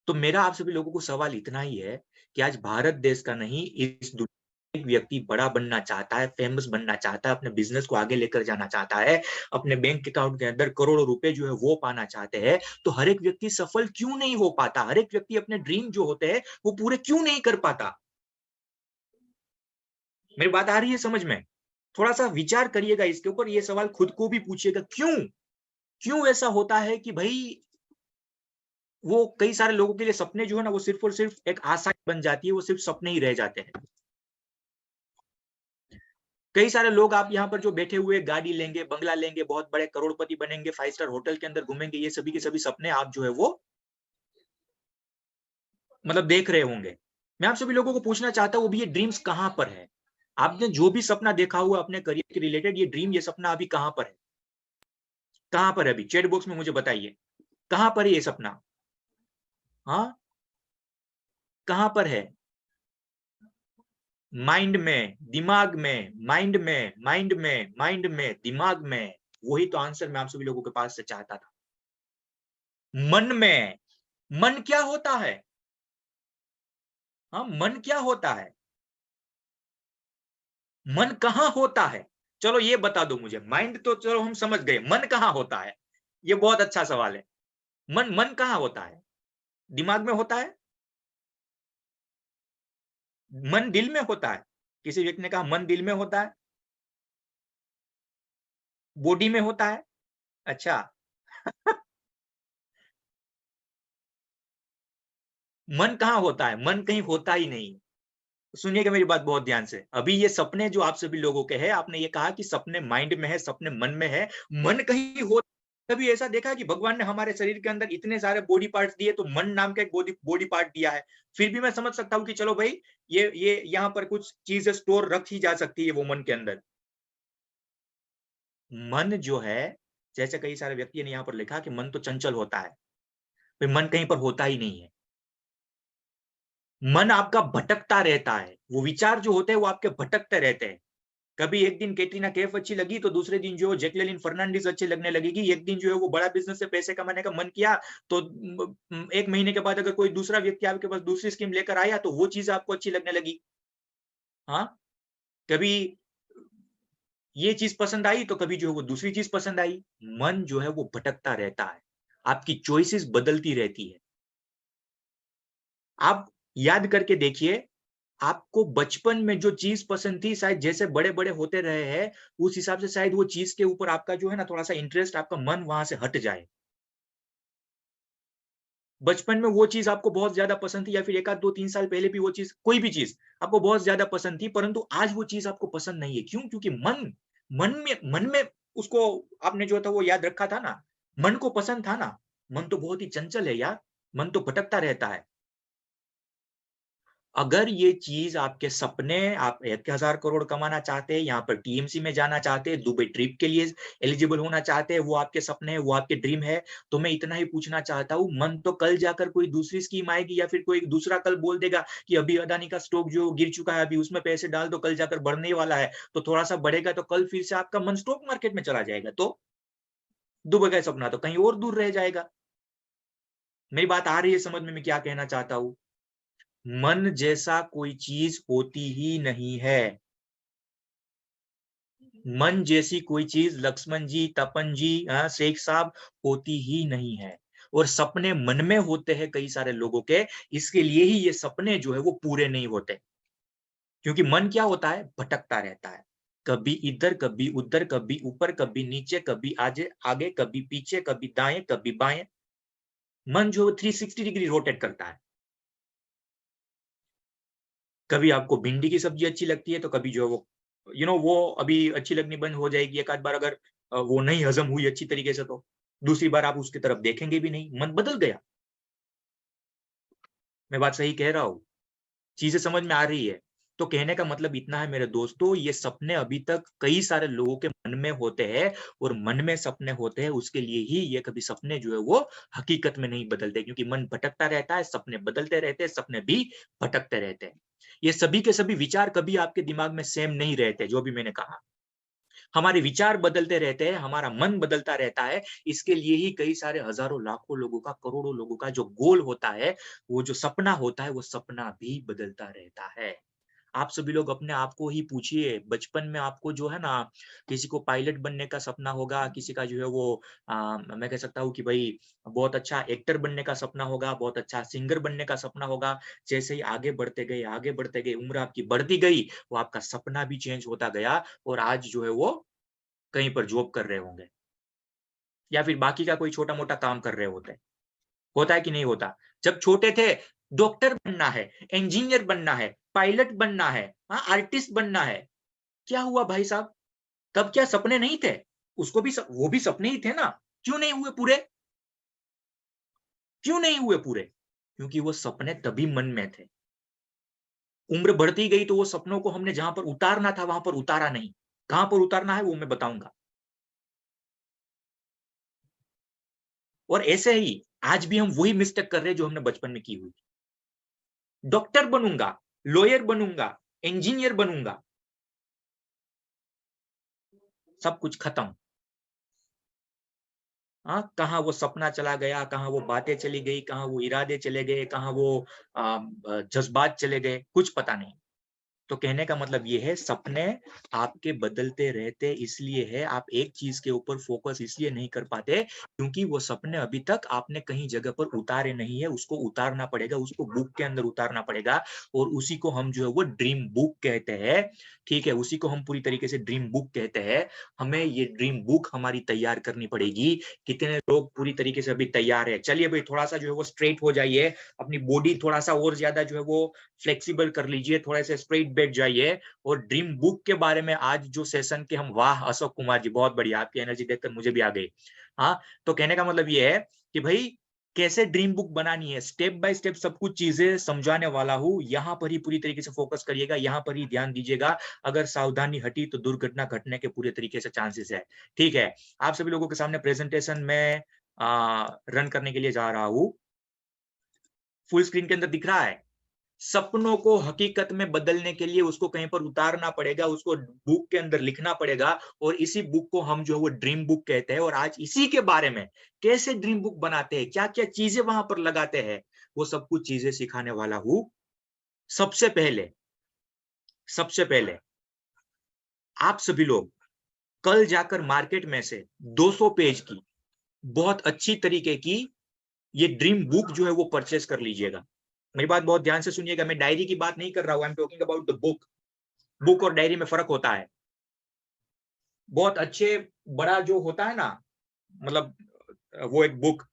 तो मेरा आप सभी लोगों को सवाल इतना ही है कि आज भारत देश का नहीं, इस दुनिया एक व्यक्ति बड़ा बनना चाहता है, फेमस बनना चाहता है, अपने बिजनेस को आगे लेकर जाना चाहता है, अपने बैंक अकाउंट के अंदर करोड़ों रुपए जो है वो पाना चाहते हैं, तो हर एक व्यक्ति सफल क्यों नहीं हो पाता? हर एक व्यक्ति अपने ड्रीम जो होते हैं वो पूरे क्यों नहीं कर पाता? मेरी बात आ रही है समझ में? थोड़ा सा विचार करिएगा इसके ऊपर, ये सवाल खुद को भी पूछिएगा, क्यों ऐसा होता है कि भाई वो कई सारे लोगों के लिए सपने जो है ना वो सिर्फ और सिर्फ एक आशा बन जाती है, वो सिर्फ सपने ही रह जाते हैं। कई सारे लोग आप यहाँ पर जो बैठे हुए गाड़ी लेंगे, बंगला लेंगे, बहुत बड़े करोड़पति बनेंगे, 5 स्टार होटल के अंदर घूमेंगे, ये सभी के सभी सपने आप जो है वो मतलब देख रहे होंगे। मैं आप सभी लोगों को पूछना चाहता हूँ, वो भी ये ड्रीम्स कहाँ पर है? आपने जो भी सपना देखा हुआ अपने करियर के रिलेटेड, ये ड्रीम, ये सपना अभी कहाँ पर है? कहाँ पर है अभी? चैट बॉक्स में मुझे बताइए, कहाँ पर है ये सपना? हाँ, कहाँ पर है? माइंड में, दिमाग में, माइंड में, माइंड में, माइंड में, दिमाग में। वही तो आंसर मैं आप सभी लोगों के पास से चाहता था। मन में। मन क्या होता है? हाँ, मन क्या होता है? मन कहाँ होता है? चलो ये बता दो मुझे। माइंड तो चलो हम समझ गए, मन कहाँ होता है? ये बहुत अच्छा सवाल है। मन कहाँ होता है? दिमाग में होता है? मन दिल में होता है? किसी व्यक्ति ने कहा मन दिल में होता है, बॉडी में होता है। अच्छा मन कहाँ होता है? मन कहीं होता ही नहीं। सुनिएगा मेरी बात बहुत ध्यान से। अभी ये सपने जो आप सभी लोगों के हैं, आपने ये कहा कि सपने माइंड में है, सपने मन में है, मन कहीं हो। कभी ऐसा देखा कि भगवान ने हमारे शरीर के अंदर इतने सारे बॉडी पार्ट्स दिए, तो मन नाम का एक बॉडी पार्ट दिया है। फिर भी मैं समझ सकता हूँ कि चलो भाई ये यहाँ पर कुछ चीजें स्टोर रखी जा सकती है वो मन के अंदर। मन जो है, जैसे कई सारे व्यक्ति ने यहाँ पर लिखा कि मन तो चंचल होता है, भाई मन कहीं पर होता ही नहीं है। मन आपका भटकता रहता है, वो विचार जो होते हैं वो आपके भटकते रहते हैं। कभी एक दिन कैटरीना कैफ अच्छी लगी, तो दूसरे दिन जो जैकलिन फर्नांडिस अच्छी लगने लगेगी। एक दिन जो है वो बड़ा बिजनेस से पैसे कमाने का मन किया, तो 1 महीने के बाद अगर कोई दूसरा व्यक्ति आपके पास दूसरी स्कीम लेकर आया, तो वो चीज आपको अच्छी लगने लगी। हाँ, कभी ये चीज पसंद आई तो कभी जो है वो दूसरी चीज पसंद आई। मन जो है वो भटकता रहता है, आपकी चॉइसेस बदलती रहती है। आप याद करके देखिए, आपको बचपन में जो चीज पसंद थी, शायद जैसे बड़े-बड़े होते रहे हैं, उस हिसाब से शायद वो चीज के ऊपर आपका जो है ना थोड़ा-सा इंटरेस्ट, आपका मन वहां से हट जाए। बचपन में वो चीज आपको बहुत ज्यादा पसंद थी, या फिर 1 आध 2 3 साल पहले भी वो चीज, कोई भी चीज आपको बहुत ज्यादा पसंद थी, परंतु आज वो चीज आपको पसंद नहीं है। क्यों? क्योंकि मन में उसको आपने जो था वो याद रखा था ना, मन को पसंद था ना। मन तो बहुत ही चंचल है यार, मन तो भटकता रहता है। अगर ये चीज आपके सपने, आप 1000 करोड़ कमाना चाहते हैं, यहाँ पर टीएमसी में जाना चाहते हैं, दुबई ट्रिप के लिए एलिजिबल होना चाहते हैं, वो आपके सपने हैं, वो आपके ड्रीम है, तो मैं इतना ही पूछना चाहता हूँ, मन तो कल जाकर कोई दूसरी स्कीम आएगी, या फिर कोई दूसरा कल बोल देगा कि अभी अदानी का स्टॉक जो गिर चुका है, अभी उसमें पैसे डाल दो, कल जाकर बढ़ने वाला है, तो थोड़ा सा बढ़ेगा, तो कल फिर से आपका मन स्टॉक मार्केट में चला जाएगा, तो दुबई का सपना तो कहीं और दूर रह जाएगा। मेरी बात आ रही है समझ में, मैं क्या कहना चाहता हूँ? मन जैसा कोई चीज होती ही नहीं है। मन जैसी कोई चीज लक्ष्मण जी, तपन जी, शेख साहब, होती ही नहीं है। और सपने मन में होते हैं कई सारे लोगों के, इसके लिए ही ये सपने जो है वो पूरे नहीं होते। क्योंकि मन क्या होता है? भटकता रहता है, कभी इधर, कभी उधर, कभी ऊपर, कभी नीचे, कभी आगे आगे, कभी पीछे, कभी दाएं, कभी बाएं। मन जो 360 डिग्री रोटेट करता है। कभी आपको भिंडी की सब्जी अच्छी लगती है, तो कभी जो वो वो अभी अच्छी लगनी बंद हो जाएगी एक आध बार, अगर वो नहीं हजम हुई अच्छी तरीके से, तो दूसरी बार आप उसकी तरफ देखेंगे भी नहीं, मन बदल गया। मैं बात सही कह रहा हूँ? चीजें समझ में आ रही है? तो कहने का मतलब इतना है मेरे दोस्तों, ये सपने अभी तक कई सारे लोगों के मन में होते हैं, और मन में सपने होते हैं, उसके लिए ही ये कभी सपने जो है वो हकीकत में नहीं बदलते, क्योंकि मन भटकता रहता है, सपने बदलते रहते हैं, सपने भी भटकते रहते हैं। ये सभी के सभी विचार कभी आपके दिमाग में सेम नहीं रहते, जो भी मैंने कहा। हमारे विचार बदलते रहते हैं, हमारा मन बदलता रहता है, इसके लिए ही कई सारे हजारों लाखों लोगों का, करोड़ों लोगों का जो गोल होता है, वो जो सपना होता है, वो सपना भी बदलता रहता है। आप सभी लोग अपने आप को ही पूछिए, बचपन में आपको जो है ना, किसी को पायलट बनने का सपना होगा, किसी का जो है वो मैं कह सकता हूँ कि भाई बहुत अच्छा एक्टर बनने का सपना होगा, बहुत अच्छा सिंगर बनने का सपना होगा। जैसे ही आगे बढ़ते गए, उम्र आपकी बढ़ती गई, वो आपका सपना भी चेंज होता गया, और आज जो है वो कहीं पर जॉब कर रहे होंगे, या फिर बाकी का कोई छोटा-मोटा काम कर रहे होते हैं। होता है कि नहीं होता? जब छोटे थे, डॉक्टर बनना है, इंजीनियर बनना है, पायलट बनना है, आर्टिस्ट बनना है। क्या हुआ भाई साहब? तब क्या सपने नहीं थे? उसको भी वो भी सपने ही थे ना? क्यों नहीं हुए पूरे? क्यों नहीं हुए पूरे? क्योंकि वो सपने तभी मन में थे। उम्र बढ़ती गई तो वो सपनों को हमने जहाँ पर उतारना था, वहाँ पर उतारा नहीं। कहाँ पर उतारना है वो मैं बताऊँगा। और ऐसे ही आज भी हम वही मिस्टेक कर रहे हैं जो हमने बचपन में की हुई। डॉक्टर बनूँगा, लॉयर बनूँगा, इंजीनियर बनूँगा। सब कुछ खत्म। कहाँ वो सपना चला गया, कहाँ वो बातें चली गई, कहाँ वो इरादे चले गए, कहाँ वो जज़्बात चले गए, कुछ पता नहीं। तो कहने का मतलब ये है, सपने आपके बदलते रहते इसलिए है, आप एक चीज़ के ऊपर फ़ोकस इसलिए नहीं कर पाते, क्योंकि वो सपने अभी तक आपने कहीं जगह पर उतारे नहीं है, उसको उतारना पड़ेगा, उसको बुक के अंदर उतारना पड़ेगा, और उसी को हम जो है वो ड्रीम बुक कहते हैं, ठीक है? उसी को हम पूरी तरीके से ड्रीम बुक कहते हैं। हमें ये ड्रीम बुक हमारी तैयार करनी पड़ेगी। कितने लोग पूरी तरीके से अभी तैयार हैं? चलिए भई थोड़ा-सा जो है वो स्ट्रेट हो जाइए, अपनी बॉडी थोड़ा-सा और ज़्यादा जो है वो फ्लेक्सिबल कर लीजिए, थोड़े से स्ट्रेट बैठ जाइए, और ड्रीम बुक के बारे में आज जो सेशन के हम, वाह! अशोक कुमार जी बहुत बढ़िया, आपकी एनर्जी देखकर मुझे भी आ गई। तो कहने का मतलब ये है कि भई कैसे ड्रीम बुक बनानी है, स्टेप बाय स्टेप सब कुछ चीज़ें समझाने वाला हूँ, यहाँ पर ही पूरी तरीके से फोकस करिएगा, यहाँ पर ही ध्यान दीजिएगा। अगर सावधानी हटी तो दुर्घटना घटने के पूरे तरीके से चांसेस है, ठीक है? आप सभी लोगों के सामने प्रेजेंटेशन में रन करने के लिए जा रहा हूँ। फुल स्क्रीन के अंदर दिख रहा है? सपनों को हकीकत में बदलने के लिए उसको कहीं पर उतारना पड़ेगा, उसको बुक के अंदर लिखना पड़ेगा, और इसी बुक को हम जो है वो ड्रीम बुक कहते हैं। और आज इसी के बारे में, कैसे ड्रीम बुक बनाते हैं, क्या-क्या चीजें वहां पर लगाते हैं, वो सब कुछ चीजें सिखाने वाला हूँ। सबसे पहले आप सभी लोग कल जाकर मार्केट में से 200 पेज की बहुत अच्छी तरीके की ये ड्रीम बुक जो है वो परचेस कर लीजिएगा। मेरी बात बहुत ध्यान से सुनिएगा, मैं डायरी की बात नहीं कर रहा हूं, I am talking about the book. Book और डायरी में फर्क होता है। बहुत अच्छे बड़ा जो होता है ना, मतलब वो एक बुक,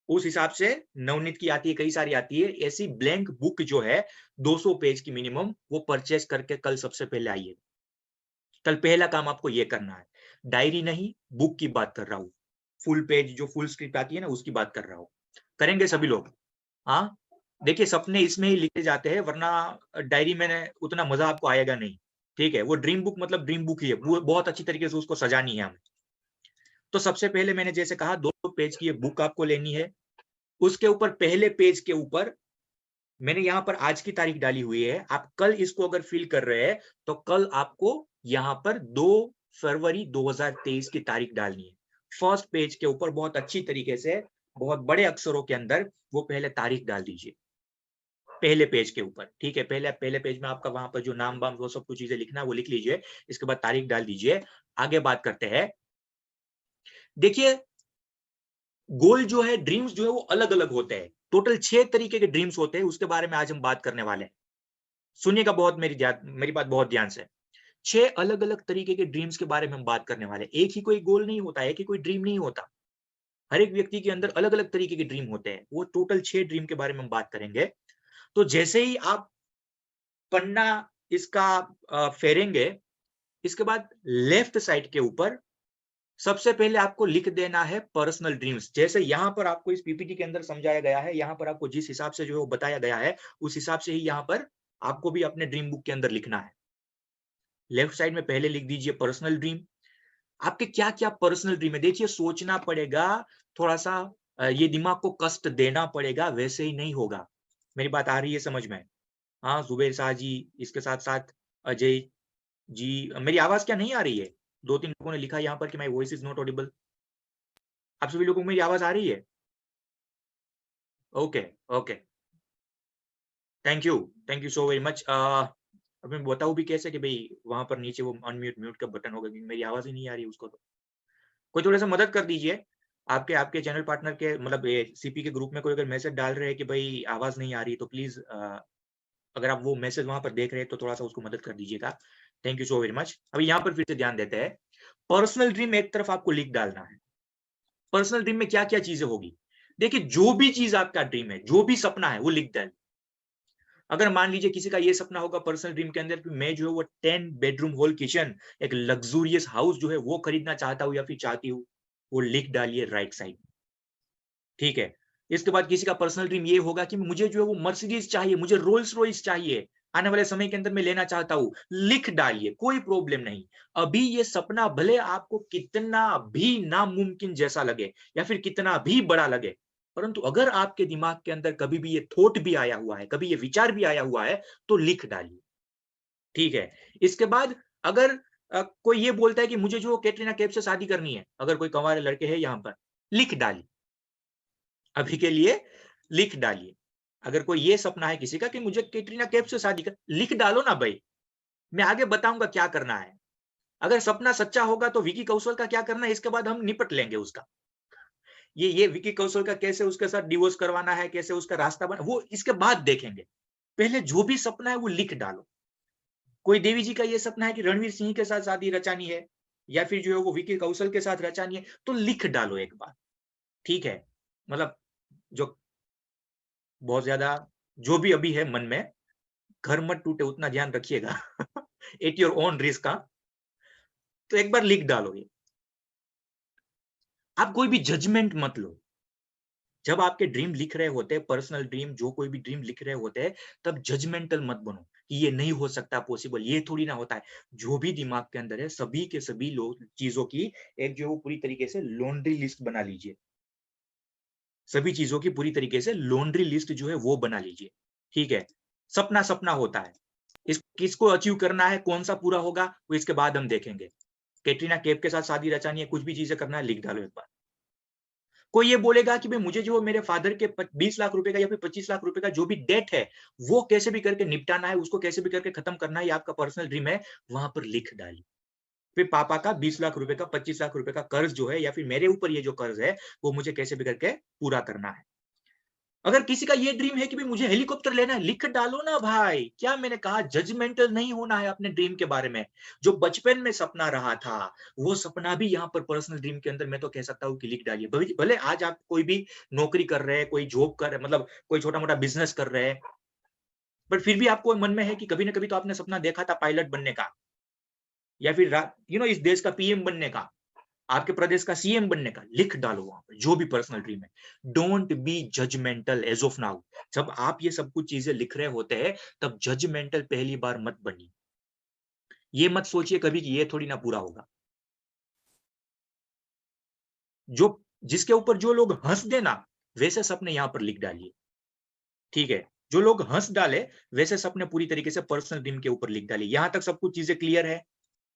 उस हिसाब से नवनीत की आती है, कई सारी आती है, ऐसी ब्लैंक बुक जो है 200 पेज की मिनिमम, वो परचेस करके कल सबसे पहले आइए। कल पहला काम आपको ये करना है, डायरी नहीं, बुक की बात कर रहा हूं, फुल पेज जो फुल स्क्रिप्ट आती है ना, उसकी बात कर रहा हूं। करेंगे सभी लोग? हाँ, देखिए सपने इसमें ही लिखे जाते हैं, वरना डायरी में उतना मजा आपको आएगा नहीं। ठीक है, वो ड्रीम बुक मतलब ड्रीम बुक ही है, वो बहुत अच्छी तरीके से उसको सजानी है हमें। तो सबसे पहले मैंने जैसे कहा 200 पेज की ये बुक आपको लेनी है। उसके ऊपर पहले पेज के ऊपर मैंने यहाँ पर आज की तारीख डाली हुई है। आप कल इसको अगर फिल कर रहे हैं तो कल आपको यहाँ पर 2 फरवरी 2023 की तारीख डालनी है। फर्स्ट पेज के ऊपर बहुत अच्छी तरीके से बहुत बड़े अक्षरों के अंदर वो पहले तारीख डाल दीजिए पहले पेज के ऊपर। ठीक है, पहले पेज में आपका वहां पर जो नाम वाम वो सब कुछ चीजें लिखना है वो लिख लीजिए। इसके बाद तारीख डाल दीजिए। आगे बात करते हैं। देखिए गोल जो है, ड्रीम्स जो है वो अलग अलग होते हैं। टोटल 6 तरीके के ड्रीम्स होते हैं, उसके बारे में आज हम बात करने वाले हैं। सुनिएगा बहुत मेरी बात बहुत ध्यान से। 6 अलग अलग तरीके के ड्रीम्स के बारे में हम बात करने वाले हैं। एक ही कोई गोल नहीं होता, एक ही कोई ड्रीम नहीं होता। हर एक व्यक्ति के अंदर अलग अलग तरीके के ड्रीम होते हैं। वो टोटल 6 ड्रीम के बारे में हम बात करेंगे। तो जैसे ही आप पन्ना इसका फेरेंगे, इसके बाद लेफ्ट साइड के ऊपर सबसे पहले आपको लिख देना है पर्सनल ड्रीम्स। जैसे यहाँ पर आपको इस पीपीटी के अंदर समझाया गया है, यहाँ पर आपको जिस हिसाब से जो है वो बताया गया है, उस हिसाब से ही यहाँ पर आपको भी अपने ड्रीम बुक के अंदर लिखना है। लेफ्ट साइड में पहले लिख दीजिए पर्सनल ड्रीम। आपके क्या क्या पर्सनल ड्रीम है, देखिए सोचना पड़ेगा, थोड़ा सा ये दिमाग को कष्ट देना पड़ेगा, वैसे ही नहीं होगा। मेरी बात आ रही है समझ में? हाँ, जुबेर शाह जी, इसके साथ साथ अजय जी, मेरी आवाज क्या नहीं आ रही है? 2-3 लोगों ने लिखा यहाँ पर कि my voice is not Audible. आप सभी लोगों को मेरी आवाज आ रही है? Okay, okay, thank you so very much. अब मैं बताऊं भी कैसे कि भाई वहां पर नीचे वो अनम्यूट म्यूट का बटन होगा, क्योंकि मेरी आवाज ही नहीं आ रही उसको। तो कोई थोड़ा सा मदद कर दीजिए। आपके चैनल पार्टनर के मतलब सीपी के ग्रुप में कोई अगर मैसेज डाल रहे हैं कि भाई आवाज नहीं आ रही, तो प्लीज अगर आप वो मैसेज वहां पर देख रहे हैं तो थोड़ा सा उसको मदद कर दीजिएगा। Thank you so very much. अभी यहाँ पर फिर से ध्यान देते हैं। पर्सनल ड्रीम एक तरफ आपको लिख डालना है। पर्सनल ड्रीम में क्या क्या चीजें होगी, देखिए जो भी चीज आपका ड्रीम है, जो भी सपना है वो लिख डालिए। अगर मान लीजिए किसी का ये सपना होगा पर्सनल ड्रीम के अंदर कि मैं जो है वो 10 बेडरूम होल किचन, एक लग्जूरियस हाउस जो है वो खरीदना चाहता हूं या फिर चाहती हूँ, वो लिख डालिए राइट साइड। ठीक है, इसके बाद किसी का पर्सनल ड्रीम ये होगा कि मुझे जो है वो मर्सिडीज चाहिए, मुझे रोल्स रॉयस चाहिए, आने वाले समय के अंदर मैं लेना चाहता हूं, लिख डालिए, कोई प्रॉब्लम नहीं। अभी ये सपना भले आपको कितना भी नामुमकिन जैसा लगे या फिर कितना भी बड़ा लगे, परंतु अगर आपके दिमाग के अंदर कभी भी ये थॉट भी आया हुआ है, कभी ये विचार भी आया हुआ है, तो लिख डालिए। ठीक है, इसके बाद अगर कोई ये बोलता है कि मुझे जो कैटरीना कैफ से शादी करनी है, अगर कोई कंवारे लड़के हैं यहाँ पर, लिख डालिए। अभी के लिए लिख डालिए। अगर कोई ये सपना है किसी का कि मुझे कैटरीना कैफ से शादी कर, लिख डालो ना भाई, मैं आगे बताऊंगा क्या करना है। अगर सपना सच्चा होगा तो विकी कौशल का क्या करना है, इसके बाद हम निपट लेंगे उसका। ये विकी कौशल का कैसे उसके साथ डिवोर्स करवाना है, कैसे उसका रास्ता बना, वो इसके बाद देखेंगे। पहले जो भी सपना है वो लिख डालो। कोई देवी जी का ये सपना है कि रणवीर सिंह के साथ शादी रचानी है या फिर जो है वो विकी कौशल के साथ रचानी है, तो लिख डालो एक बार। ठीक है, मतलब जो बहुत ज्यादा जो भी अभी है मन में, घर मत टूटे उतना ध्यान रखिएगा एट योर ओन रिस्क का। तो एक बार लिख डालो ये। आप कोई भी जजमेंट मत लो। जब आपके ड्रीम लिख रहे होते हैं, पर्सनल ड्रीम जो कोई भी ड्रीम लिख रहे होते हैं, तब जजमेंटल मत बनो कि ये नहीं हो सकता पॉसिबल, ये थोड़ी ना होता है। जो भी दिमाग के अंदर है सभी के सभी लोग चीजों की एक जो पूरी तरीके से लॉन्ड्री लिस्ट बना लीजिए। सभी चीजों की पूरी तरीके से लॉन्ड्री लिस्ट जो है वो बना लीजिए। ठीक है, सपना सपना होता है, इस किसको अचीव करना है, कौन सा पूरा होगा वो इसके बाद हम देखेंगे। कैटरीना कैफ के साथ शादी रचानी है, कुछ भी चीजें करना है, लिख डालो एक बार। कोई ये बोलेगा कि भाई मुझे जो मेरे फादर के 20 लाख रुपए का या फिर 25 लाख रुपए का जो भी डेट है वो कैसे भी करके निपटाना है, उसको कैसे भी करके खत्म करना है, ये आपका पर्सनल ड्रीम है, वहां पर लिख डालिए। फिर पापा का 20 लाख रुपए का 25 लाख रुपए का कर्ज जो है या फिर मेरे ऊपर ये जो कर्ज है वो मुझे कैसे भी करके पूरा करना है। अगर किसी का ये ड्रीम है कि भाई मुझे हेलीकॉप्टर लेना है, लिख डालो ना भाई। क्या मैंने कहा, जजमेंटल नहीं होना है अपने ड्रीम के बारे में। जो बचपन में सपना रहा था वो सपना भी यहाँ पर पर्सनल ड्रीम के अंदर मैं तो कह सकता हूँ कि लिख डालिए। भले आज आप कोई भी नौकरी कर रहे हैं, कोई जॉब कर रहे हैं, मतलब कोई छोटा मोटा बिजनेस कर रहे हैं, बट फिर भी आपको मन में है कि कभी ना कभी तो आपने सपना देखा था पायलट बनने का, या फिर इस देश का पीएम बनने का, आपके प्रदेश का सीएम बनने का। लिख डालो वहां पर जो भी पर्सनल ड्रीम है। Don't be judgemental as of now. जब आप ये सब कुछ चीजें लिख रहे होते हैं तब जजमेंटल पहली बार मत बनिए। ये मत सोचिए कभी कि ये थोड़ी ना पूरा होगा। जिसके ऊपर जो लोग हंस देना वैसे सपने यहां पर लिख डालिए, ठीक है। जो लोग हंस डाले वैसे सपने पूरी तरीके से पर्सनल ड्रीम के ऊपर लिख डालिए। यहां तक सब कुछ चीजें क्लियर है।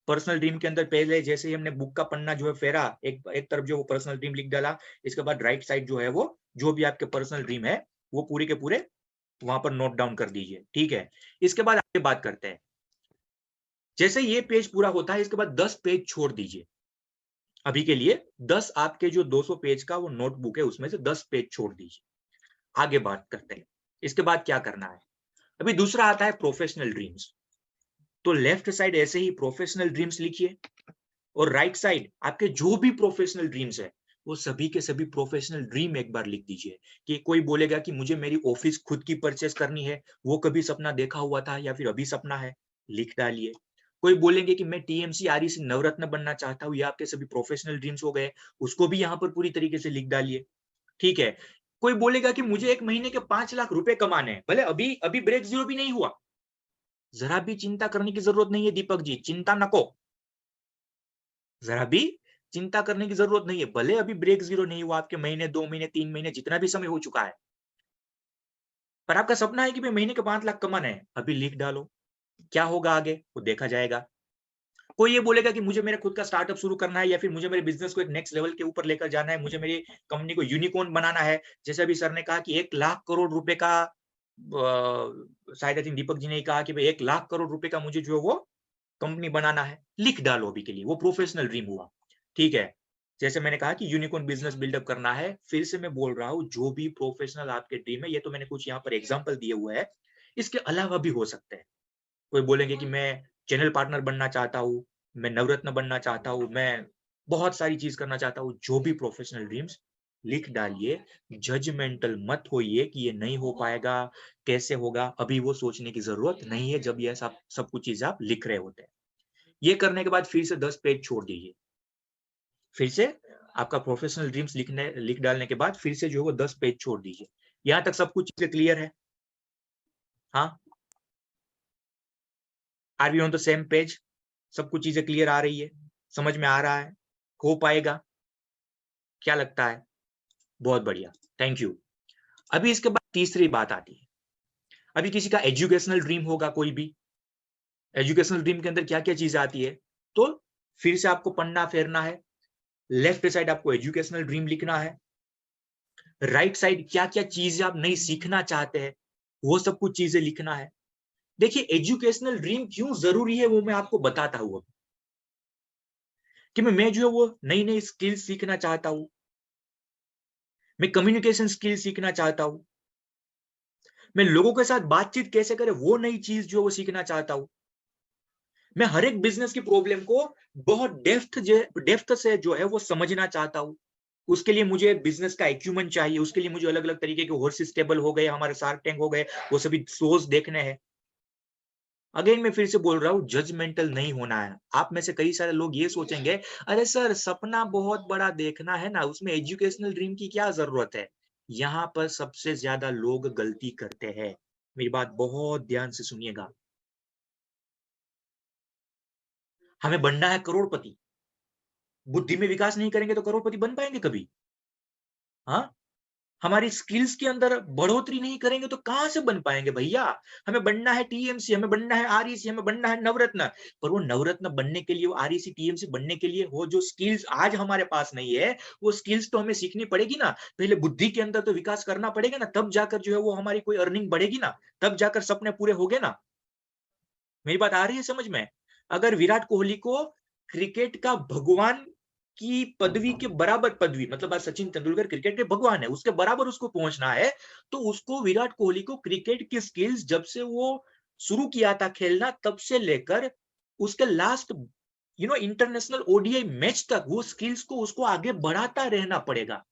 पर्सनल ड्रीम के अंदर पहले जैसे ही हमने बुक का पन्ना जो है फेरा, एक तरफ जो वो पर्सनल ड्रीम लिख डाला, इसके बाद राइट साइड जो है वो जो भी आपके पर्सनल ड्रीम है वो पूरे के पूरे वहां पर नोट डाउन कर दीजिए, ठीक है। इसके बाद आगे बात करते हैं। जैसे ये पेज पूरा होता है इसके बाद 10 पेज छोड़ दीजिए। अभी के लिए 10 आपके जो 200 पेज का वो नोटबुक है उसमें से 10 पेज छोड़ दीजिए। आगे बात करते हैं इसके बाद क्या करना है। अभी दूसरा आता है प्रोफेशनल ड्रीम्स। तो लेफ्ट साइड ऐसे ही प्रोफेशनल ड्रीम्स लिखिए और राइट साइड आपके जो भी प्रोफेशनल ड्रीम्स है वो सभी के सभी प्रोफेशनल ड्रीम एक बार लिख दीजिए। कि कोई बोलेगा कि मुझे मेरी ऑफिस खुद की परचेस करनी है, वो कभी सपना देखा हुआ था या फिर अभी सपना है, लिख डालिए। कोई बोलेंगे कि मैं टीएमसी आरईसी नवरत्न बनना चाहता हूँ, ये आपके सभी प्रोफेशनल ड्रीम्स हो गए, उसको भी यहाँ पर पूरी तरीके से लिख डालिए, ठीक है। कोई बोलेगा कि मुझे 1 महीने के 5 लाख रुपए कमाने हैं, भले अभी ब्रेक जीरो भी नहीं हुआ, जरा भी चिंता करने की जरूरत नहीं है दीपक जी, चिंता नको, जरा भी चिंता करने की जरूरत नहीं है। भले अभी ब्रेक जीरो नहीं हुआ, आपके महीने 2 महीने 3 महीने जितना भी समय हो चुका है, पर आपका सपना है कि मैं महीने के 5 लाख कमाना है, अभी लिख डालो। क्या होगा आगे वो देखा जाएगा। कोई ये बोलेगा कि मुझे मेरा खुद का स्टार्टअप शुरू करना है या फिर मुझे मेरे बिजनेस को एक नेक्स्ट लेवल के ऊपर लेकर जाना है, मुझे मेरी कंपनी को यूनिकॉर्न बनाना है। जैसे अभी सर ने कहा कि 1 लाख करोड़ रुपए का, शायद आई थिंक दीपक जी ने कहा कि भाई 1 लाख करोड़ रुपए का मुझे जो है वो कंपनी बनाना है, लिख डालो अभी के लिए, वो प्रोफेशनल ड्रीम हुआ, ठीक है। जैसे मैंने कहा कि यूनिकॉर्न बिजनेस बिल्डअप करना है, फिर से मैं बोल रहा हूँ जो भी प्रोफेशनल आपके ड्रीम है, ये तो मैंने कुछ यहाँ पर एग्जाम्पल दिए हुए हैं, इसके अलावा भी हो सकते हैं। कोई बोलेंगे कि मैं चैनल पार्टनर बनना चाहता हूँ, मैं नवरत्न बनना चाहता हूँ, मैं बहुत सारी चीज करना चाहता हूँ, जो भी प्रोफेशनल ड्रीम्स लिख डालिए। जजमेंटल मत होइए कि ये नहीं हो पाएगा, कैसे होगा, अभी वो सोचने की जरूरत नहीं है जब ये सब कुछ चीजें आप लिख रहे होते हैं। ये करने के बाद फिर से 10 पेज छोड़ दीजिए। फिर से आपका प्रोफेशनल ड्रीम्स लिख डालने के बाद फिर से जो है वो 10 पेज छोड़ दीजिए। यहां तक सब कुछ चीजें क्लियर है? हाँ, are we on the same page? सब कुछ चीजें क्लियर आ रही है, समझ में आ रहा है, हो पाएगा? क्या लगता है? बहुत बढ़िया, थैंक यू। अभी इसके बाद तीसरी बात आती है। अभी किसी का एजुकेशनल ड्रीम होगा, कोई भी एजुकेशनल ड्रीम के अंदर क्या क्या चीजें आती है, तो फिर से आपको पन्ना फेरना है। लेफ्ट साइड आपको एजुकेशनल ड्रीम लिखना है, राइट साइड क्या क्या चीजें आप नहीं सीखना चाहते हैं वो सब कुछ चीजें लिखना है। देखिए एजुकेशनल ड्रीम क्यों जरूरी है वो मैं आपको बताता हूं कि मैं जो है वो नई नई स्किल सीखना चाहता हूं, मैं कम्युनिकेशन स्किल सीखना चाहता हूं, मैं लोगों के साथ बातचीत कैसे करें वो नई चीज जो वो सीखना चाहता हूं, मैं हर एक बिजनेस की प्रॉब्लम को बहुत डेप्थ से जो है वो समझना चाहता हूं। उसके लिए मुझे बिजनेस का एक्यूमेंट चाहिए, उसके लिए मुझे अलग अलग तरीके के हॉर्सेस टेबल हो गए, हमारे शार्क टैंक हो गए, वो सभी शोज देखने हैं। अगेन मैं फिर से बोल रहा हूं, जजमेंटल नहीं होना है। आप में से कई सारे लोग ये सोचेंगे, अरे सर सपना बहुत बड़ा देखना है ना, उसमें एजुकेशनल ड्रीम की क्या जरूरत है। यहाँ पर सबसे ज्यादा लोग गलती करते हैं, मेरी बात बहुत ध्यान से सुनिएगा। हमें बनना है करोड़पति, बुद्धि में विकास नहीं करेंगे तो करोड़पति बन पाएंगे कभी? हाँ, हमारी स्किल्स के अंदर बढ़ोतरी नहीं करेंगे तो कहां से बन पाएंगे भैया? हमें बनना है टीएमसी, हमें बनना है आरईसी, हमें बनना है नवरत्न, पर वो नवरत्न बनने के लिए, वो आरईसी टीएमसी बनने के लिए वो जो स्किल्स आज हमारे पास नहीं है, वो स्किल्स तो हमें सीखनी पड़ेगी ना। पहले बुद्धि के अंदर तो विकास करना पड़ेगा ना, तब जाकर जो है वो हमारी कोई अर्निंग बढ़ेगी ना, तब जाकर सपने पूरे होंगे ना। मेरी बात आ रही है समझ में? अगर विराट कोहली को क्रिकेट का भगवान की पदवी के बराबर पदवी, मतलब आज सचिन तेंदुलकर क्रिकेट के भगवान है, उसके बराबर उसको पहुंचना है, तो उसको विराट कोहली को क्रिकेट की स्किल्स जब से वो शुरू किया था खेलना तब से लेकर उसके लास्ट इंटरनेशनल ओडीआई मैच तक वो स्किल्स को उसको आगे बढ़ाता रहना पड़ेगा।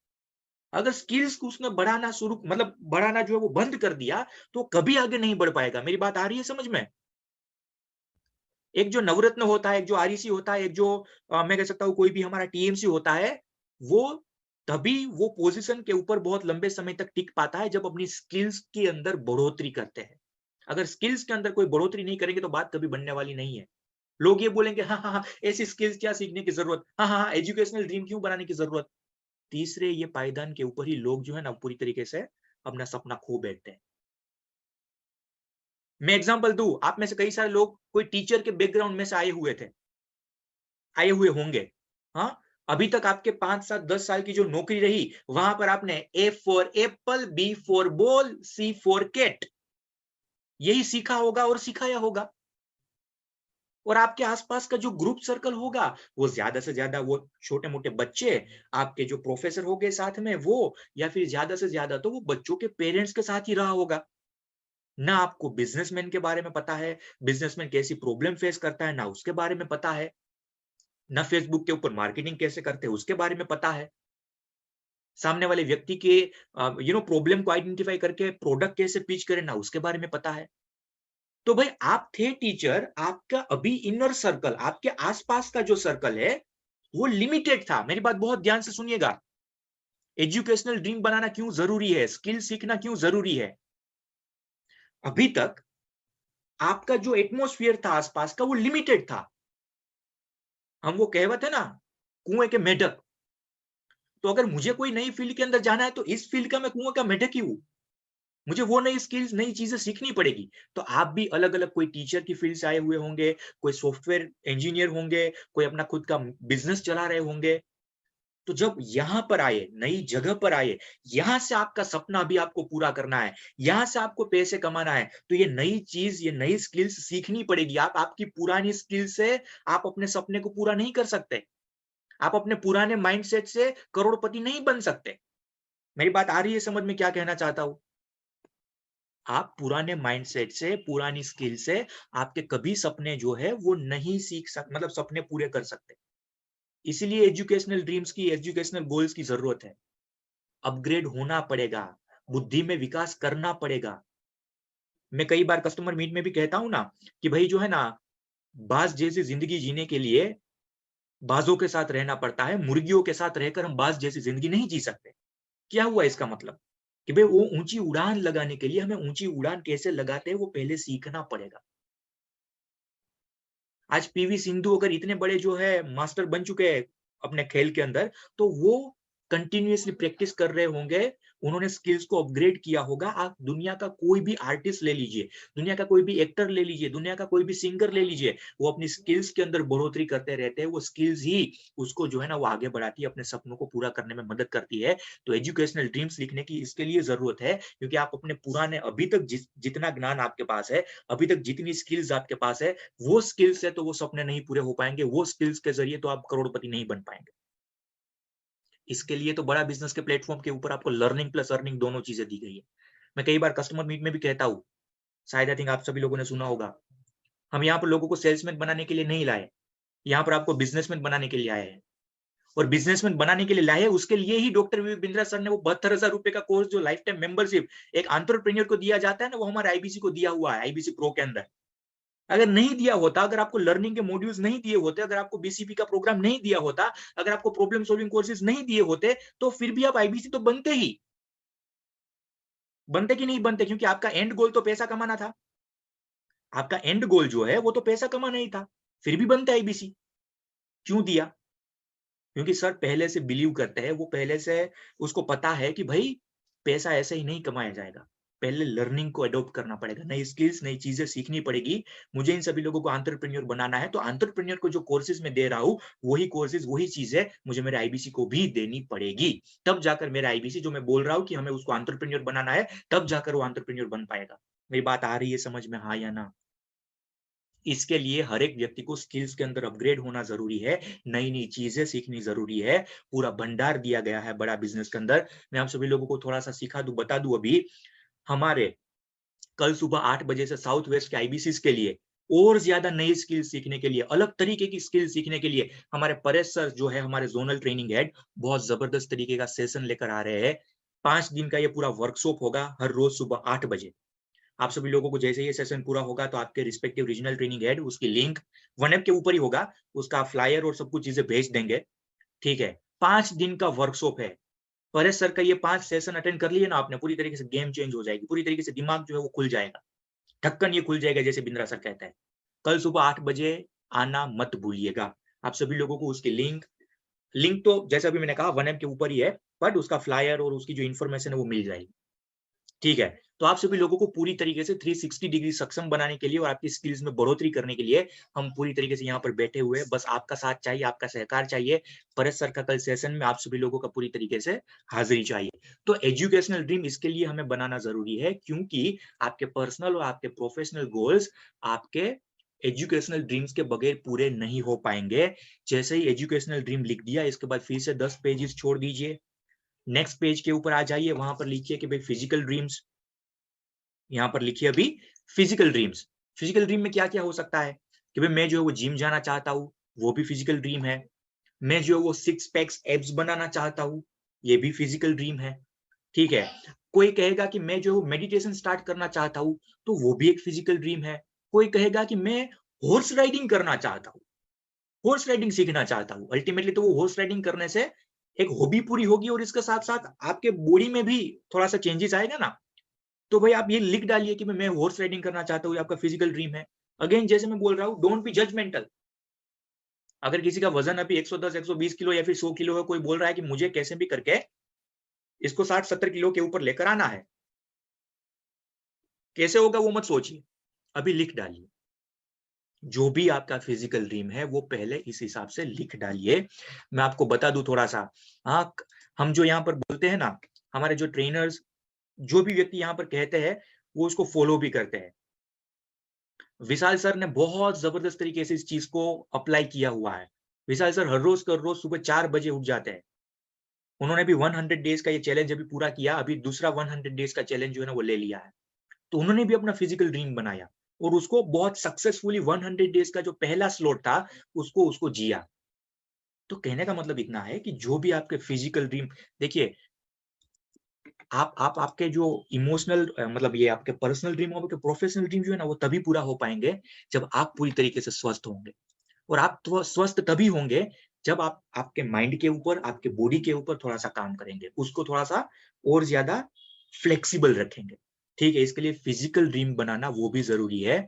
अगर स्किल्स को उसने बढ़ाना शुरू मतलब बढ़ाना जो है वो बंद कर दिया तो कभी आगे नहीं बढ़ पाएगा। मेरी बात आ रही है समझ में? एक जो नवरत्न होता है, एक जो आरईसी होता है, एक जो मैं कह सकता हूँ कोई भी हमारा टीएमसी होता है, वो तभी वो पोजीशन के ऊपर बहुत लंबे समय तक टिक पाता है जब अपनी स्किल्स के अंदर बढ़ोतरी करते हैं। अगर स्किल्स के अंदर कोई बढ़ोतरी नहीं करेंगे तो बात कभी बनने वाली नहीं है। लोग ये बोलेंगे हाँ हाँ हाँ ऐसी स्किल्स क्या सीखने की जरूरत, हाँ हाँ एजुकेशनल ड्रीम क्यों बनाने की जरूरत। तीसरे ये पायदान के ऊपर ही लोग जो है ना पूरी तरीके से अपना सपना खो बैठते हैं। मैं एग्जांपल दूं, आप में से कई सारे लोग कोई टीचर के बैकग्राउंड में से आए हुए होंगे। हाँ, अभी तक आपके 5, 7, 10 साल की जो नौकरी रही वहां पर आपने A for apple, B for ball, C for cat यही सीखा होगा और सिखाया होगा। और आपके आसपास का जो ग्रुप सर्कल होगा वो ज्यादा से ज्यादा वो छोटे मोटे बच्चे, आपके जो प्रोफेसर हो गए साथ में वो, या फिर ज्यादा से ज्यादा तो वो बच्चों के पेरेंट्स के साथ ही रहा होगा। ना आपको बिजनेसमैन के बारे में पता है, बिजनेसमैन कैसी प्रॉब्लम फेस करता है ना उसके बारे में पता है, ना फेसबुक के ऊपर मार्केटिंग कैसे करते हैं उसके बारे में पता है, सामने वाले व्यक्ति के प्रॉब्लम को आइडेंटिफाई करके प्रोडक्ट कैसे पिच करें ना उसके बारे में पता है। तो भाई आप थे टीचर, आपका अभी इनर सर्कल, आपके आसपास का जो सर्कल है वो लिमिटेड था। मेरी बात बहुत ध्यान से सुनिएगा। एजुकेशनल ड्रीम बनाना क्यों जरूरी है, स्किल सीखना क्यों जरूरी है। अभी तक आपका जो एटमॉस्फेयर था आसपास का वो लिमिटेड था। हम वो कहावत है ना, कुएं के मेढक। तो अगर मुझे कोई नई फील्ड के अंदर जाना है तो इस फील्ड का मैं कुएं का मेढक ही हूं। मुझे वो नई स्किल्स नई चीजें सीखनी पड़ेगी। तो आप भी अलग अलग कोई टीचर की फील्ड से आए हुए होंगे, कोई सॉफ्टवेयर इंजीनियर होंगे, कोई अपना खुद का बिजनेस चला रहे होंगे। तो जब यहां पर आए, नई जगह पर आए, यहां से आपका सपना भी आपको पूरा करना है, यहां से आपको पैसे कमाना है, तो ये नई चीज, ये नई स्किल्स सीखनी पड़ेगी। आप आपकी पुरानी स्किल से आप अपने सपने को पूरा नहीं कर सकते। आप अपने पुराने माइंडसेट से करोड़पति नहीं बन सकते। मेरी बात आ रही है समझ में क्या कहना चाहता हूं? आप पुराने माइंडसेट से, पुरानी स्किल से आपके कभी सपने जो है वो नहीं सीख सकते, मतलब सपने पूरे कर सकते। इसीलिए एजुकेशनल ड्रीम्स की, एजुकेशनल गोल्स की जरूरत है। अपग्रेड होना पड़ेगा, बुद्धि में विकास करना पड़ेगा। मैं कई बार कस्टमर मीट में भी कहता हूं ना कि भाई जो है ना, बाज जैसी जिंदगी जीने के लिए बाजों के साथ रहना पड़ता है, मुर्गियों के साथ रहकर हम बाज जैसी जिंदगी नहीं जी सकते। क्या हुआ इसका मतलब? कि भाई वो ऊंची उड़ान लगाने के लिए हमें ऊंची उड़ान कैसे लगाते हैं वो पहले सीखना पड़ेगा। आज पीवी सिंधु अगर इतने बड़े जो है मास्टर बन चुके हैं अपने खेल के अंदर, तो वो कंटिन्यूअसली प्रैक्टिस कर रहे होंगे, उन्होंने स्किल्स को अपग्रेड किया होगा। आप दुनिया का कोई भी आर्टिस्ट ले लीजिए, दुनिया का कोई भी एक्टर ले लीजिए, दुनिया का कोई भी सिंगर ले लीजिए, वो अपनी स्किल्स के अंदर बढ़ोतरी करते रहते हैं। वो स्किल्स ही उसको जो है ना वो आगे बढ़ाती है, अपने सपनों को पूरा करने में मदद करती है। तो एजुकेशनल ड्रीम्स लिखने की इसके लिए जरूरत है, क्योंकि आप अपने पुराने अभी तक जितना ज्ञान आपके पास है, अभी तक जितनी स्किल्स आपके पास है, वो स्किल्स है तो वो सपने नहीं पूरे हो पाएंगे। वो स्किल्स के जरिए तो आप करोड़पति नहीं बन पाएंगे। इसके लिए तो बड़ा बिजनेस के प्लेटफॉर्म के ऊपर आपको लर्निंग प्लस अर्निंग दोनों चीजें दी गई है। मैं कई बार कस्टमर मीट में भी कहता हूँ, शायद आई थिंक आप सभी लोगों ने सुना होगा, हम यहाँ पर लोगों को सेल्समैन बनाने के लिए नहीं लाए, यहाँ पर आपको बिजनेसमैन बनाने के लिए आए हैं। और बिजनेसमैन बनाने के लिए लाए, उसके लिए ही डॉक्टर विवेक बिंद्रा सर ने वो 72,000 रुपए का कोर्स जो लाइफ टाइम मेंबरशिप एक एंटरप्रेन्योर को दिया जाता है ना, वो हमारे आईबीसी को दिया हुआ है, आईबीसी प्रो के अंदर। अगर नहीं दिया होता, अगर आपको लर्निंग के मॉड्यूल्स नहीं दिए होते, अगर आपको बीसीपी का प्रोग्राम नहीं दिया होता, अगर आपको प्रॉब्लम सॉल्विंग कोर्सेज नहीं दिए होते, तो फिर भी आप आईबीसी तो बनते ही। बनते कि नहीं बनते? क्योंकि आपका एंड गोल तो पैसा कमाना था। आपका एंड गोल जो है वो तो पैसा कमाना ही था, फिर भी बनते आईबीसी। क्यों दिया? क्योंकि सर पहले से बिलीव करते हैं, वो पहले से उसको पता है कि भाई पैसा ऐसे ही नहीं कमाया जाएगा, पहले लर्निंग को अडॉप्ट करना पड़ेगा, नई स्किल्स नई चीजें सीखनी पड़ेगी। मुझे इन सभी लोगों को एंटरप्रेन्योर बनाना है, तो एंटरप्रेन्योर को जो कोर्सेज में दे रहा हूँ वही कोर्सेज वही चीजें मुझे मेरे आईबीसी को भी देनी पड़ेगी। तब जाकर मेरा आईबीसी जो मैं बोल रहा हूँ कि हमें उसको एंटरप्रेन्योर बनाना है, तब जाकर वो एंटरप्रेन्योर बन पाएगा। मेरी बात आ रही है समझ में, हाँ या ना? इसके लिए हर एक व्यक्ति को स्किल्स के अंदर अपग्रेड होना जरूरी है, नई नई चीजें सीखनी जरूरी है। पूरा भंडार दिया गया है बड़ा बिजनेस के अंदर। मैं आप सभी लोगों को थोड़ा सा सिखा दूं, बता दूं। अभी हमारे कल सुबह 8 बजे से साउथ वेस्ट के आईबीसीज के लिए और ज्यादा नई स्किल सीखने के लिए, अलग तरीके की स्किल सीखने के लिए हमारे परेश सर जो है हमारे जोनल ट्रेनिंग हेड, बहुत जबरदस्त तरीके का सेशन लेकर आ रहे हैं। 5 दिन का ये पूरा वर्कशॉप होगा हर रोज सुबह 8 बजे। आप सभी लोगों को जैसे ये सेशन पूरा होगा तो आपके रिस्पेक्टिव रीजनल ट्रेनिंग हेड उसकी लिंक वन ऐप के ऊपर ही होगा, उसका फ्लायर और सब कुछ चीजें भेज देंगे। ठीक है, 5 दिन का वर्कशॉप है। परेश सर का ये 5 सेशन अटेंड कर लिए ना आपने, पूरी तरीके से गेम चेंज हो जाएगी, पूरी तरीके से दिमाग जो है वो खुल जाएगा, ढक्कन ये खुल जाएगा, जैसे बिंद्रा सर कहता है। कल सुबह 8 बजे आना मत भूलिएगा। आप सभी लोगों को उसकी लिंक तो जैसा अभी मैंने कहा वन ऐप के ऊपर ही है, बट उसका फ्लायर और उसकी जो इन्फॉर्मेशन है वो मिल जाएगी। ठीक है, तो आप सभी लोगों को पूरी तरीके से 360 डिग्री सक्षम बनाने के लिए और आपकी स्किल्स में बढ़ोतरी करने के लिए हम पूरी तरीके से यहाँ पर बैठे हुए हैं। बस आपका साथ चाहिए, आपका सहकार चाहिए। परेश सर का कल सेशन में आप सभी लोगों का पूरी तरीके से हाजिरी चाहिए। तो एजुकेशनल ड्रीम इसके लिए हमें बनाना जरूरी है, क्योंकि आपके पर्सनल और आपके प्रोफेशनल गोल्स आपके एजुकेशनल ड्रीम्स के बगैर पूरे नहीं हो पाएंगे। जैसे ही एजुकेशनल ड्रीम लिख दिया, इसके बाद फिर से 10 पेजेस छोड़ दीजिए, नेक्स्ट पेज के ऊपर आ जाइए, वहां पर लिखिए कि भाई फिजिकल ड्रीम्स। यहाँ पर लिखिए अभी फिजिकल ड्रीम्स। फिजिकल ड्रीम में क्या क्या हो सकता है कि भाई मैं जो है वो जिम जाना चाहता हूँ, वो भी फिजिकल ड्रीम है। मैं जो है वो 6 पैक्स एब्स बनाना चाहता हूँ, ये भी फिजिकल ड्रीम है। ठीक है, कोई कहेगा कि मैं जो मेडिटेशन स्टार्ट करना चाहता हूँ, तो वो भी एक फिजिकल ड्रीम है। कोई कहेगा कि मैं हॉर्स राइडिंग करना चाहता हूँ, हॉर्स राइडिंग सीखना चाहता हूँ। अल्टीमेटली तो वो हॉर्स राइडिंग करने से एक हॉबी पूरी होगी और इसके साथ साथ आपके बॉडी में भी थोड़ा सा चेंजेस आएगा ना। तो भाई आप ये लिख डालिए कि मैं हॉर्स राइडिंग करना चाहता हूँ, आपका फिजिकल ड्रीम है। अगेन जैसे मैं बोल रहा हूँ, डोंट बी जजमेंटल। अगर किसी का वजन अभी 110 120 किलो या फिर 100 किलो है, कोई बोल रहा है कि मुझे कैसे भी करके इसको 60 70 किलो के ऊपर लेकर आना है, कैसे होगा वो मत सोचिए, अभी लिख डालिए। जो भी आपका फिजिकल ड्रीम है वो पहले इस हिसाब से लिख डालिए। मैं आपको बता दूं थोड़ा सा, हाँ, हम जो यहाँ पर बोलते हैं ना, हमारे जो ट्रेनर्स, जो भी व्यक्ति यहाँ पर कहते हैं वो उसको फॉलो भी करते हैं। विशाल सर ने बहुत जबरदस्त तरीके से इस चीज को अप्लाई किया हुआ है। विशाल सर हर रोज सुबह 4 बजे उठ जाते हैं। उन्होंने भी 100 डेज का ये चैलेंज अभी पूरा किया, अभी दूसरा 100 डेज का चैलेंज जो है ना वो ले लिया है। तो उन्होंने भी अपना फिजिकल ड्रीम बनाया और उसको बहुत सक्सेसफुली 100 डेज का जो पहला स्लॉट था उसको जिया। तो कहने का मतलब इतना है कि जो भी आपके फिजिकल ड्रीम, देखिए आप आपके जो इमोशनल मतलब ये आपके पर्सनल ड्रीम और आपके प्रोफेशनल ड्रीम जो है ना वो तभी पूरा हो पाएंगे जब आप पूरी तरीके से स्वस्थ होंगे। और आप तो स्वस्थ तभी होंगे जब आप आपके माइंड के ऊपर, आपके बॉडी के ऊपर थोड़ा सा काम करेंगे, उसको थोड़ा सा और ज्यादा फ्लेक्सिबल रखेंगे। ठीक है, इसके लिए फिजिकल ड्रीम बनाना वो भी जरूरी है।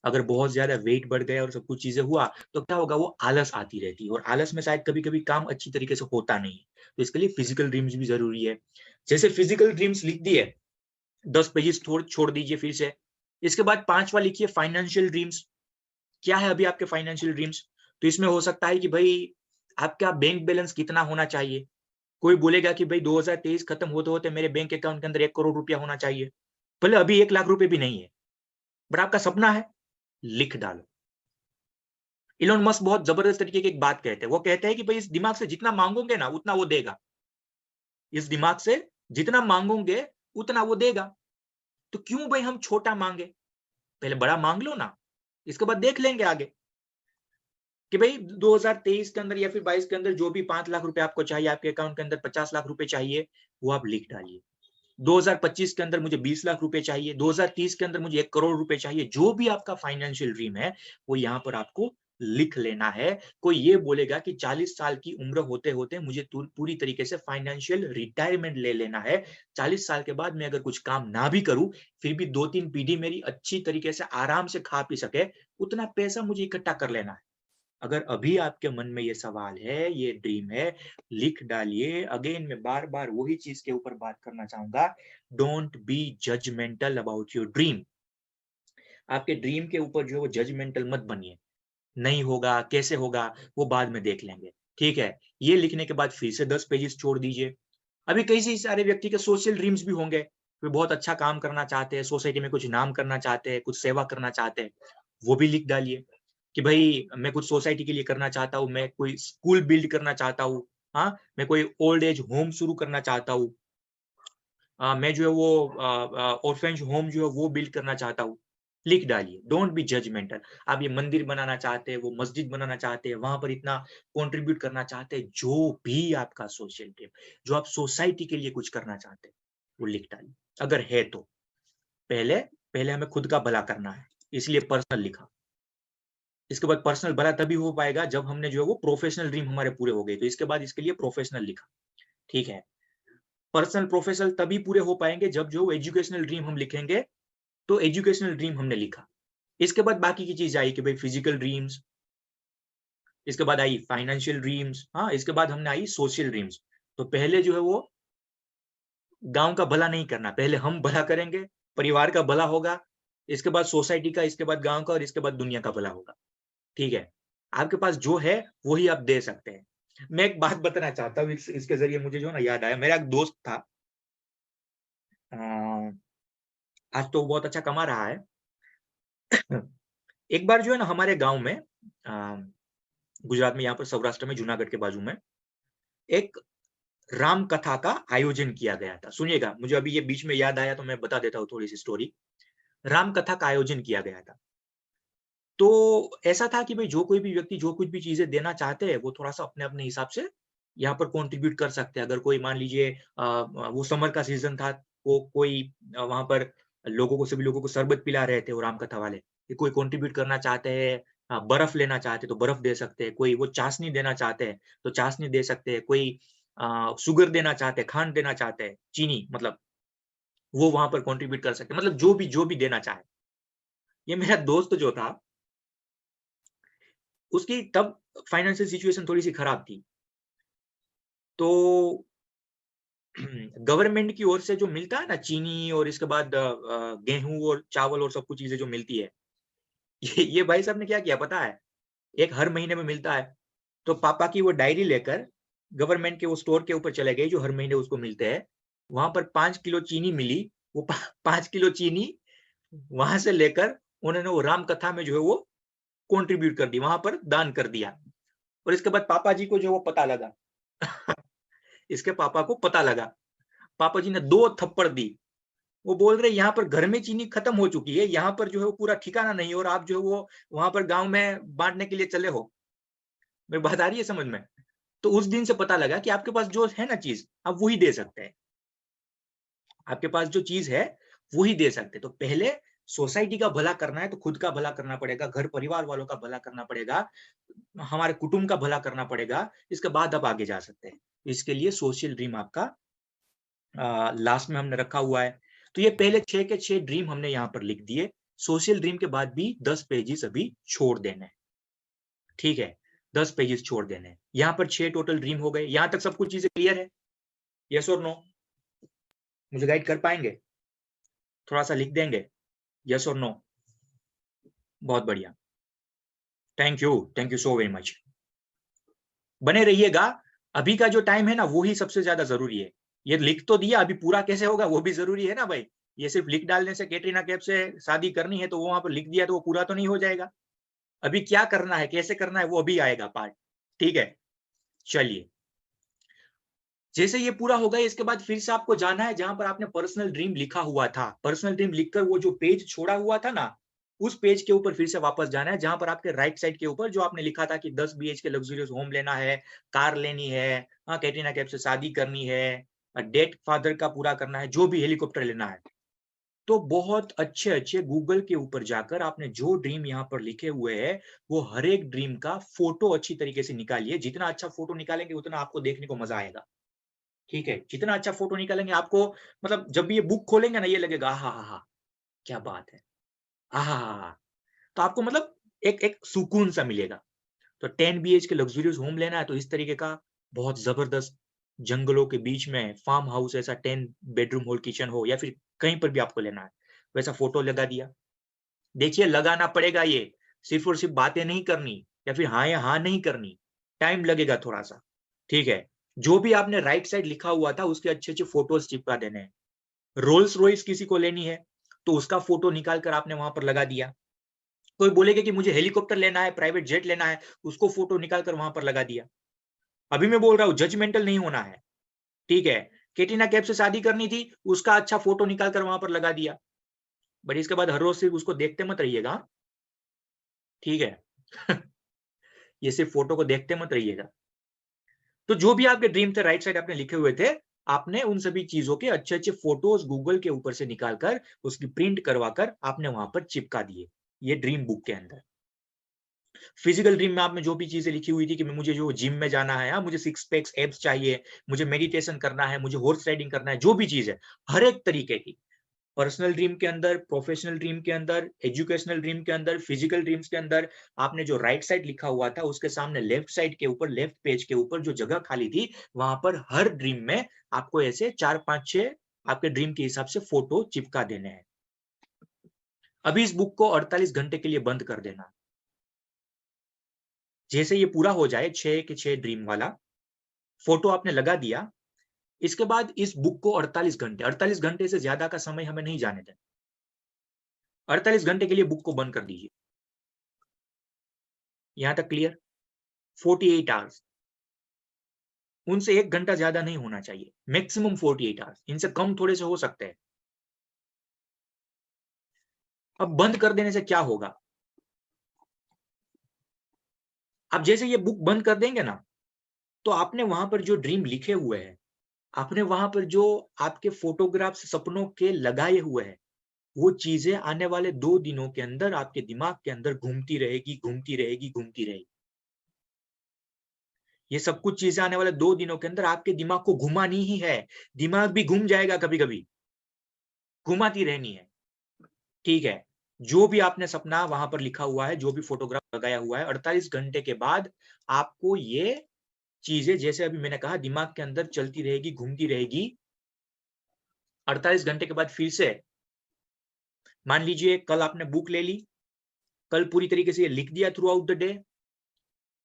अगर बहुत ज्यादा वेट बढ़ गया और सब कुछ चीजें हुआ तो क्या होगा, वो आलस आती रहती है और आलस में शायद कभी कभी काम अच्छी तरीके से होता नहीं। तो इसके लिए फिजिकल ड्रीम्स भी जरूरी है। जैसे फिजिकल ड्रीम्स लिख दिए, 10 पेजेस छोड़ दीजिए फिर से। इसके बाद 5वां लिखिए फाइनेंशियल ड्रीम्स। क्या है अभी आपके फाइनेंशियल ड्रीम्स? तो इसमें हो सकता है कि भाई आपका बैंक बैलेंस कितना होना चाहिए। कोई बोलेगा कि भाई 2023 खत्म होते होते मेरे बैंक अकाउंट के अंदर 1 करोड़ रुपया होना चाहिए। भले अभी 1 लाख रुपए भी नहीं है, बट आपका सपना है, लिख डालो। इलोन मस्क बहुत जबरदस्त तरीके की एक बात कहते हैं। वो कहते हैं कि भाई इस दिमाग से जितना मांगोगे ना उतना वो देगा। इस दिमाग से जितना मांगोगे उतना वो देगा। तो क्यों भाई हम छोटा मांगे, पहले बड़ा मांग लो ना, इसके बाद देख लेंगे आगे कि भाई 2023 के अंदर या फिर 22 के अंदर जो भी 5 लाख रुपए आपको चाहिए, आपके अकाउंट के अंदर 50 लाख रुपए चाहिए, वो आप लिख डालिए। 2025 के अंदर मुझे 20 लाख रुपए चाहिए, 2030 के अंदर मुझे 1 करोड़ रुपए चाहिए। जो भी आपका फाइनेंशियल ड्रीम है वो यहाँ पर आपको लिख लेना है। कोई ये बोलेगा कि 40 साल की उम्र होते होते मुझे पूरी तरीके से फाइनेंशियल रिटायरमेंट ले लेना है, 40 साल के बाद मैं अगर कुछ काम ना भी करूं फिर भी 2-3 पीढ़ी मेरी अच्छी तरीके से आराम से खा पी सके, उतना पैसा मुझे इकट्ठा कर लेना है। अगर अभी आपके मन में ये सवाल है, ये ड्रीम है, लिख डालिए। अगेन मैं बार बार वही चीज के ऊपर बात करना चाहूंगा, don't be judgemental about your dream. आपके ड्रीम के ऊपर जो है वो जजमेंटल मत बनिए, नहीं होगा, कैसे होगा, वो बाद में देख लेंगे। ठीक है, ये लिखने के बाद फिर से 10 पेजेस छोड़ दीजिए। अभी कई सारे व्यक्ति के सोशल ड्रीम्स भी होंगे, वे बहुत अच्छा काम करना चाहते हैं, सोसाइटी में कुछ नाम करना चाहते हैं, कुछ सेवा करना चाहते हैं। वो भी लिख डालिए कि भाई मैं कुछ सोसाइटी के लिए करना चाहता हूँ, मैं कोई स्कूल बिल्ड करना चाहता हूँ, हाँ, मैं कोई ओल्ड एज होम शुरू करना चाहता हूँ, मैं जो है वो ऑर्फेंज होम जो है वो बिल्ड करना चाहता हूँ। लिख डालिए, डोंट बी जजमेंटल। आप ये मंदिर बनाना चाहते हैं, वो मस्जिद बनाना चाहते हैं, वहां पर इतना कंट्रीब्यूट करना चाहते हैं, जो भी आपका सोशल ड्रीम, जो आप सोसाइटी के लिए कुछ करना चाहते हैं, वो लिख डालिए अगर है तो। पहले पहले हमें खुद का भला करना है, इसलिए पर्सनल लिखा। इसके बाद पर्सनल भला तभी हो पाएगा जब हमने जो है वो प्रोफेशनल ड्रीम हमारे पूरे हो गए, तो इसके बाद इसके लिए प्रोफेशनल लिखा। ठीक है, पर्सनल प्रोफेशनल तभी पूरे हो पाएंगे जब जो एजुकेशनल ड्रीम हम लिखेंगे, तो एजुकेशनल ड्रीम हमने लिखा। इसके बाद बाकी की चीज आई कि भाई फिजिकल ड्रीम्स, इसके बाद आई फाइनेंशियल ड्रीम्स, हाँ, इसके बाद हमने आई सोशल ड्रीम्स। तो पहले जो है वो गांव का भला नहीं करना, पहले हम भला करेंगे, परिवार का भला होगा, इसके बाद सोसाइटी का, इसके बाद गांव का, और इसके बाद दुनिया का भला होगा। ठीक है, आपके पास जो है वही आप दे सकते हैं। मैं एक बात बताना चाहता हूँ, इसके जरिए मुझे जो ना याद आया, मेरा एक दोस्त था, आज तो बहुत अच्छा कमा रहा है। एक बार जो है ना हमारे गांव में, गुजरात में, यहाँ पर सौराष्ट्र में, जूनागढ़ के बाजू में, एक राम कथा का आयोजन किया गया था। सुनिएगा, मुझे अभी ये बीच में याद आया तो मैं बता देता हूँ थोड़ी सी स्टोरी। राम कथा का आयोजन किया गया था। तो ऐसा था कि भाई जो कोई भी व्यक्ति जो कुछ भी चीजें देना चाहते हैं, वो थोड़ा सा अपने अपने हिसाब से यहाँ पर कंट्रीब्यूट कर सकते हैं। अगर कोई मान लीजिए वो समर का सीजन था, वो कोई वहां पर लोगों को, सभी लोगों को शरबत पिला रहे थे वो राम कथा वाले, कि कोई कंट्रीब्यूट करना चाहते हैं, बर्फ लेना चाहते तो बर्फ दे सकते हैं, कोई वो चाशनी देना चाहते हैं तो चाशनी दे सकते हैं, कोई शुगर देना चाहते हैं, खांड देना चाहते हैं, चीनी, मतलब वो वहां पर कंट्रीब्यूट कर सकते हैं, मतलब जो भी देना चाहे। ये मेरा दोस्त जो था, उसकी तब फाइनेंशियल सिचुएशन थोड़ी सी खराब थी, तो गवर्नमेंट की ओर से जो मिलता है ना चीनी, और इसके बाद गेहूं और चावल और सब कुछ चीजें जो मिलती है, ये भाई साहब ने क्या किया पता है, एक हर महीने में मिलता है, तो पापा की वो डायरी लेकर गवर्नमेंट के वो स्टोर के ऊपर चले गए जो हर महीने उसको मिलते हैं, वहां पर 5 किलो चीनी मिली, वो 5 किलो चीनी वहां से लेकर उन्होंने वो राम कथा में जो है वो कंट्रीब्यूट कर दी, वहां पर दान कर दिया। और इसके बाद पापा जी को जो वो पता लगा इसके पापा को पता लगा, पापा जी ने 2 थप्पड़ दी। वो बोल रहे यहाँ पर घर में चीनी खत्म हो चुकी है, यहाँ पर जो है वो पूरा ठिकाना नहीं है, और आप जो है वो वहां पर गांव में बांटने के लिए चले हो। मेरी बात आ रही है समझ में? तो उस दिन से पता लगा कि आपके पास जो है ना चीज, आप वही दे सकते हैं, आपके पास जो चीज है वही दे सकते हैं। तो पहले सोसाइटी का भला करना है तो खुद का भला करना पड़ेगा, घर परिवार वालों का भला करना पड़ेगा, हमारे कुटुंब का भला करना पड़ेगा, इसके बाद आप आगे जा सकते हैं। इसके लिए सोशल ड्रीम आपका लास्ट में हमने रखा हुआ है। तो ये पहले 6 के 6 ड्रीम हमने यहाँ पर लिख दिए। सोशल ड्रीम के बाद भी 10 पेजेस अभी छोड़ देने हैं, ठीक है, 10 पेजेस छोड़ देने हैं। यहाँ पर 6 टोटल ड्रीम हो गए। यहाँ तक सब कुछ चीजें क्लियर है? यस और नो? मुझे गाइड कर पाएंगे? थोड़ा सा लिख देंगे यस और नो? बहुत बढ़िया, thank you so very much. बने रहिएगा, अभी का जो टाइम है ना वो ही सबसे ज्यादा जरूरी है। ये लिख तो दिया, अभी पूरा कैसे होगा वो भी जरूरी है ना भाई। ये सिर्फ लिख डालने से, कैटरीना कैफ से शादी करनी है तो वो वहां पर लिख दिया तो वो पूरा तो नहीं हो जाएगा। अभी क्या करना है, कैसे करना है, वो अभी आएगा पार्ट, ठीक है। चलिए, जैसे ये पूरा होगा इसके बाद फिर से आपको जाना है जहां पर आपने पर्सनल ड्रीम लिखा हुआ था। पर्सनल ड्रीम लिखकर वो जो पेज छोड़ा हुआ था ना, उस पेज के ऊपर फिर से वापस जाना है, जहां पर आपके राइट साइड के ऊपर जो आपने लिखा था कि 10 BHK लग्जरियस होम लेना है, कार लेनी है, हाँ, कैटरीना कैफ से शादी करनी है, डेट फादर का पूरा करना है, जो भी हेलीकॉप्टर लेना है। तो बहुत अच्छे अच्छे गूगल के ऊपर जाकर आपने जो ड्रीम यहाँ पर लिखे हुए हैं, वो हर एक ड्रीम का फोटो अच्छी तरीके से निकालिए। जितना अच्छा फोटो निकालेंगे उतना आपको देखने को मजा आएगा, ठीक है। जितना अच्छा फोटो निकालेंगे आपको, मतलब जब भी ये बुक खोलेंगे ना, ये लगेगा हा हा हा क्या बात है, हा। तो आपको मतलब एक सुकून सा मिलेगा। तो 10 BHK लग्जरियस होम लेना है तो इस तरीके का बहुत जबरदस्त जंगलों के बीच में फार्म हाउस, ऐसा 10 बेडरूम हॉल किचन हो, या फिर कहीं पर भी आपको लेना है, वैसा फोटो लगा दिया। देखिए, लगाना पड़ेगा, ये सिर्फ और सिर्फ बातें नहीं करनी या फिर हाँ या हाँ नहीं करनी, टाइम लगेगा थोड़ा सा, ठीक है। जो भी आपने राइट साइड लिखा हुआ था उसके अच्छे अच्छे फोटोज चिपका देने हैं। रोल्स रॉयस किसी को लेनी है तो उसका फोटो निकाल कर आपने वहां पर लगा दिया, कोई बोलेगा कि मुझे हेलीकॉप्टर लेना है, प्राइवेट जेट लेना है, उसको फोटो निकाल कर वहां पर लगा दिया। अभी मैं बोल रहा हूं जजमेंटल नहीं होना है, ठीक है। कैटरीना कैफ से शादी करनी थी, उसका अच्छा फोटो निकाल कर वहां पर लगा दिया, बट इसके बाद हर रोज सिर्फ उसको देखते मत रहिएगा, ठीक है। ये सिर्फ फोटो को देखते मत रहिएगा। तो जो भी आपके ड्रीम थे राइट साइड आपने लिखे हुए थे, आपने उन सभी चीजों के अच्छे अच्छे फोटोज गूगल के ऊपर से निकालकर उसकी प्रिंट करवाकर आपने वहां पर चिपका दिए, ये ड्रीम बुक के अंदर। फिजिकल ड्रीम में आपने जो भी चीजें लिखी हुई थी कि मुझे जो जिम में जाना है, मुझे 6 पैक्स एब्स चाहिए, मुझे मेडिटेशन करना है, मुझे हॉर्स राइडिंग करना है, जो भी चीज है हर एक तरीके की, पर्सनल ड्रीम के अंदर, प्रोफेशनल ड्रीम के अंदर, एजुकेशनल ड्रीम के अंदर, फिजिकल ड्रीम्स के अंदर, आपने जो राइट साइड लिखा हुआ था उसके सामने लेफ्ट साइड के ऊपर, लेफ्ट पेज के ऊपर जो जगह खाली थी, वहां पर हर ड्रीम में आपको ऐसे 4, 5, 6 आपके ड्रीम के हिसाब से फोटो चिपका देने हैं। अभी इस बुक को 48 घंटे के लिए बंद कर देना। जैसे ये पूरा हो जाए 6 के 6 ड्रीम वाला फोटो आपने लगा दिया, इसके बाद इस बुक को 48 घंटे से ज्यादा का समय हमें नहीं जाने देना। 48 घंटे के लिए बुक को बंद कर दीजिए। यहां तक क्लियर? 48 आवर्स, उनसे 1 घंटा ज्यादा नहीं होना चाहिए, मैक्सिमम 48 आवर्स, इनसे कम थोड़े से हो सकते हैं। अब बंद कर देने से क्या होगा? अब जैसे ये बुक बंद कर देंगे ना, तो आपने वहां पर जो ड्रीम लिखे हुए हैं, आपने वहां पर जो आपके फोटोग्राफ्स सपनों के लगाए हुए हैं, वो चीजें आने वाले 2 दिनों के अंदर आपके दिमाग के अंदर घूमती रहेगी, घूमती रहेगी, घूमती रहेगी। ये सब कुछ चीजें आने वाले 2 दिनों के अंदर आपके दिमाग को घुमानी ही है। दिमाग भी घूम जाएगा कभी कभी, घुमाती रहनी है, ठीक है। जो भी आपने सपना वहां पर लिखा हुआ है, जो भी फोटोग्राफ लगाया हुआ है, 48 घंटे के बाद आपको ये चीजें, जैसे अभी मैंने कहा, दिमाग के अंदर चलती रहेगी, घूमती रहेगी। 48 घंटे के बाद फिर से, मान लीजिए कल आपने बुक ले ली, कल पूरी तरीके से ये लिख दिया थ्रू आउट द डे,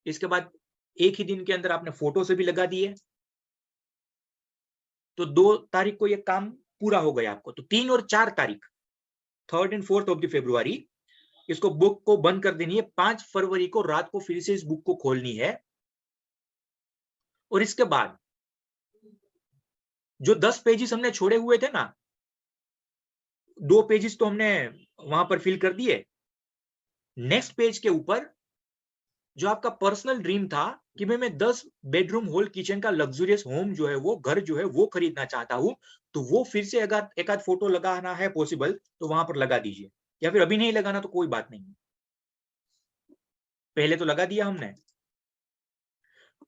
इसके बाद एक ही दिन के अंदर आपने फोटो से भी लगा दिए, तो 2 तारीख को ये काम पूरा हो गया आपको। तो 3 और 4 तारीख, 3rd and 4th of the फरवरी, इसको बुक को बंद कर देनी है। 5 फरवरी को रात को फिर से इस बुक को खोलनी है, और इसके बाद जो 10 पेजेस हमने छोड़े हुए थे ना, 2 पेजेस तो हमने वहां पर फिल कर दिए। नेक्स्ट पेज के ऊपर जो आपका पर्सनल ड्रीम था कि मैं 10 बेडरूम होल किचन का लग्जरियस होम जो है, वो घर जो है वो खरीदना चाहता हूं, तो वो फिर से अगर एक आध फोटो लगाना है पॉसिबल तो वहां पर लगा दीजिए, या फिर अभी नहीं लगाना तो कोई बात नहीं, पहले तो लगा दिया हमने।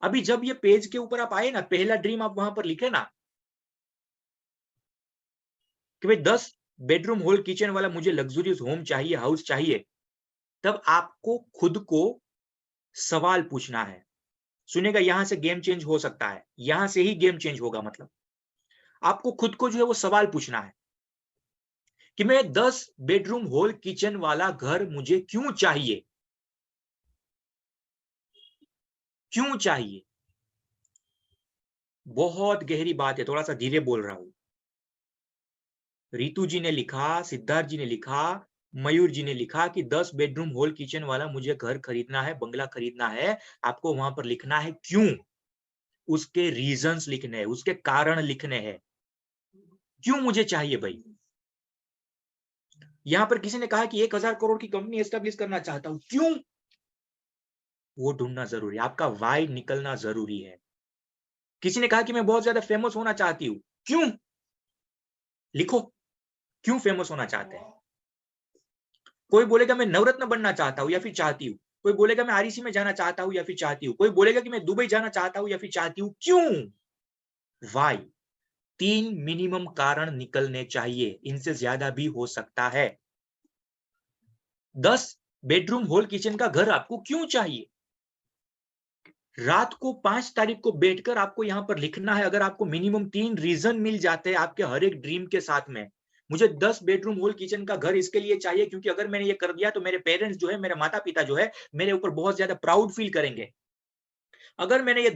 अभी जब ये पेज के ऊपर आप आए ना, पहला ड्रीम आप वहां पर लिखे ना कि भाई 10 बेडरूम होल किचन वाला मुझे लग्जरियस होम चाहिए, हाउस चाहिए, तब आपको खुद को सवाल पूछना है। सुनेगा, यहां से गेम चेंज हो सकता है, यहां से ही गेम चेंज होगा। मतलब आपको खुद को जो है वो सवाल पूछना है कि मैं 10 बेडरूम होल किचन वाला घर मुझे क्यों चाहिए, क्यों चाहिए। बहुत गहरी बात है, थोड़ा सा धीरे बोल रहा हूं। रितु जी ने लिखा, सिद्धार्थ जी ने लिखा, मयूर जी ने लिखा कि 10 बेडरूम होल किचन वाला मुझे घर खरीदना है, बंगला खरीदना है। आपको वहां पर लिखना है क्यों, उसके रीजंस लिखने हैं, उसके कारण लिखने हैं, क्यों मुझे चाहिए भाई। यहां पर किसी ने कहा कि 1000 करोड़ की कंपनी एस्टेब्लिश करना चाहता हूं, क्यों, वो ढूंढना जरूरी है, आपका वाई निकलना जरूरी है। किसी ने कहा कि मैं बहुत ज्यादा फेमस होना चाहती हूं, क्यों, लिखो क्यों फेमस होना चाहते हैं। कोई बोलेगा मैं नवरत्न बनना चाहता हूं या फिर चाहती हूं, कोई बोलेगा मैं आरईसी में जाना चाहता हूं या फिर चाहती हूं, कोई बोलेगा कि मैं दुबई जाना चाहता हूं या फिर चाहती हूं, क्यों, वाई। 3 मिनिमम कारण निकलने चाहिए, इनसे ज्यादा भी हो सकता है। 10 बेडरूम होल किचन का घर आपको क्यों चाहिए, रात को 5 तारीख को बैठकर आपको यहां पर लिखना है। अगर आपको मिनिमम 3 रीजन मिल जाते हैं आपके हर एक ड्रीम के साथ में, मुझे 10 बेडरूम होल किचन का घर इसके लिए चाहिए क्योंकि अगर मैंने ये कर दिया तो मेरे पेरेंट्स जो है, मेरे माता पिता जो है, मेरे ऊपर बहुत ज्यादा प्राउड फील करेंगे, अगर मैंने ये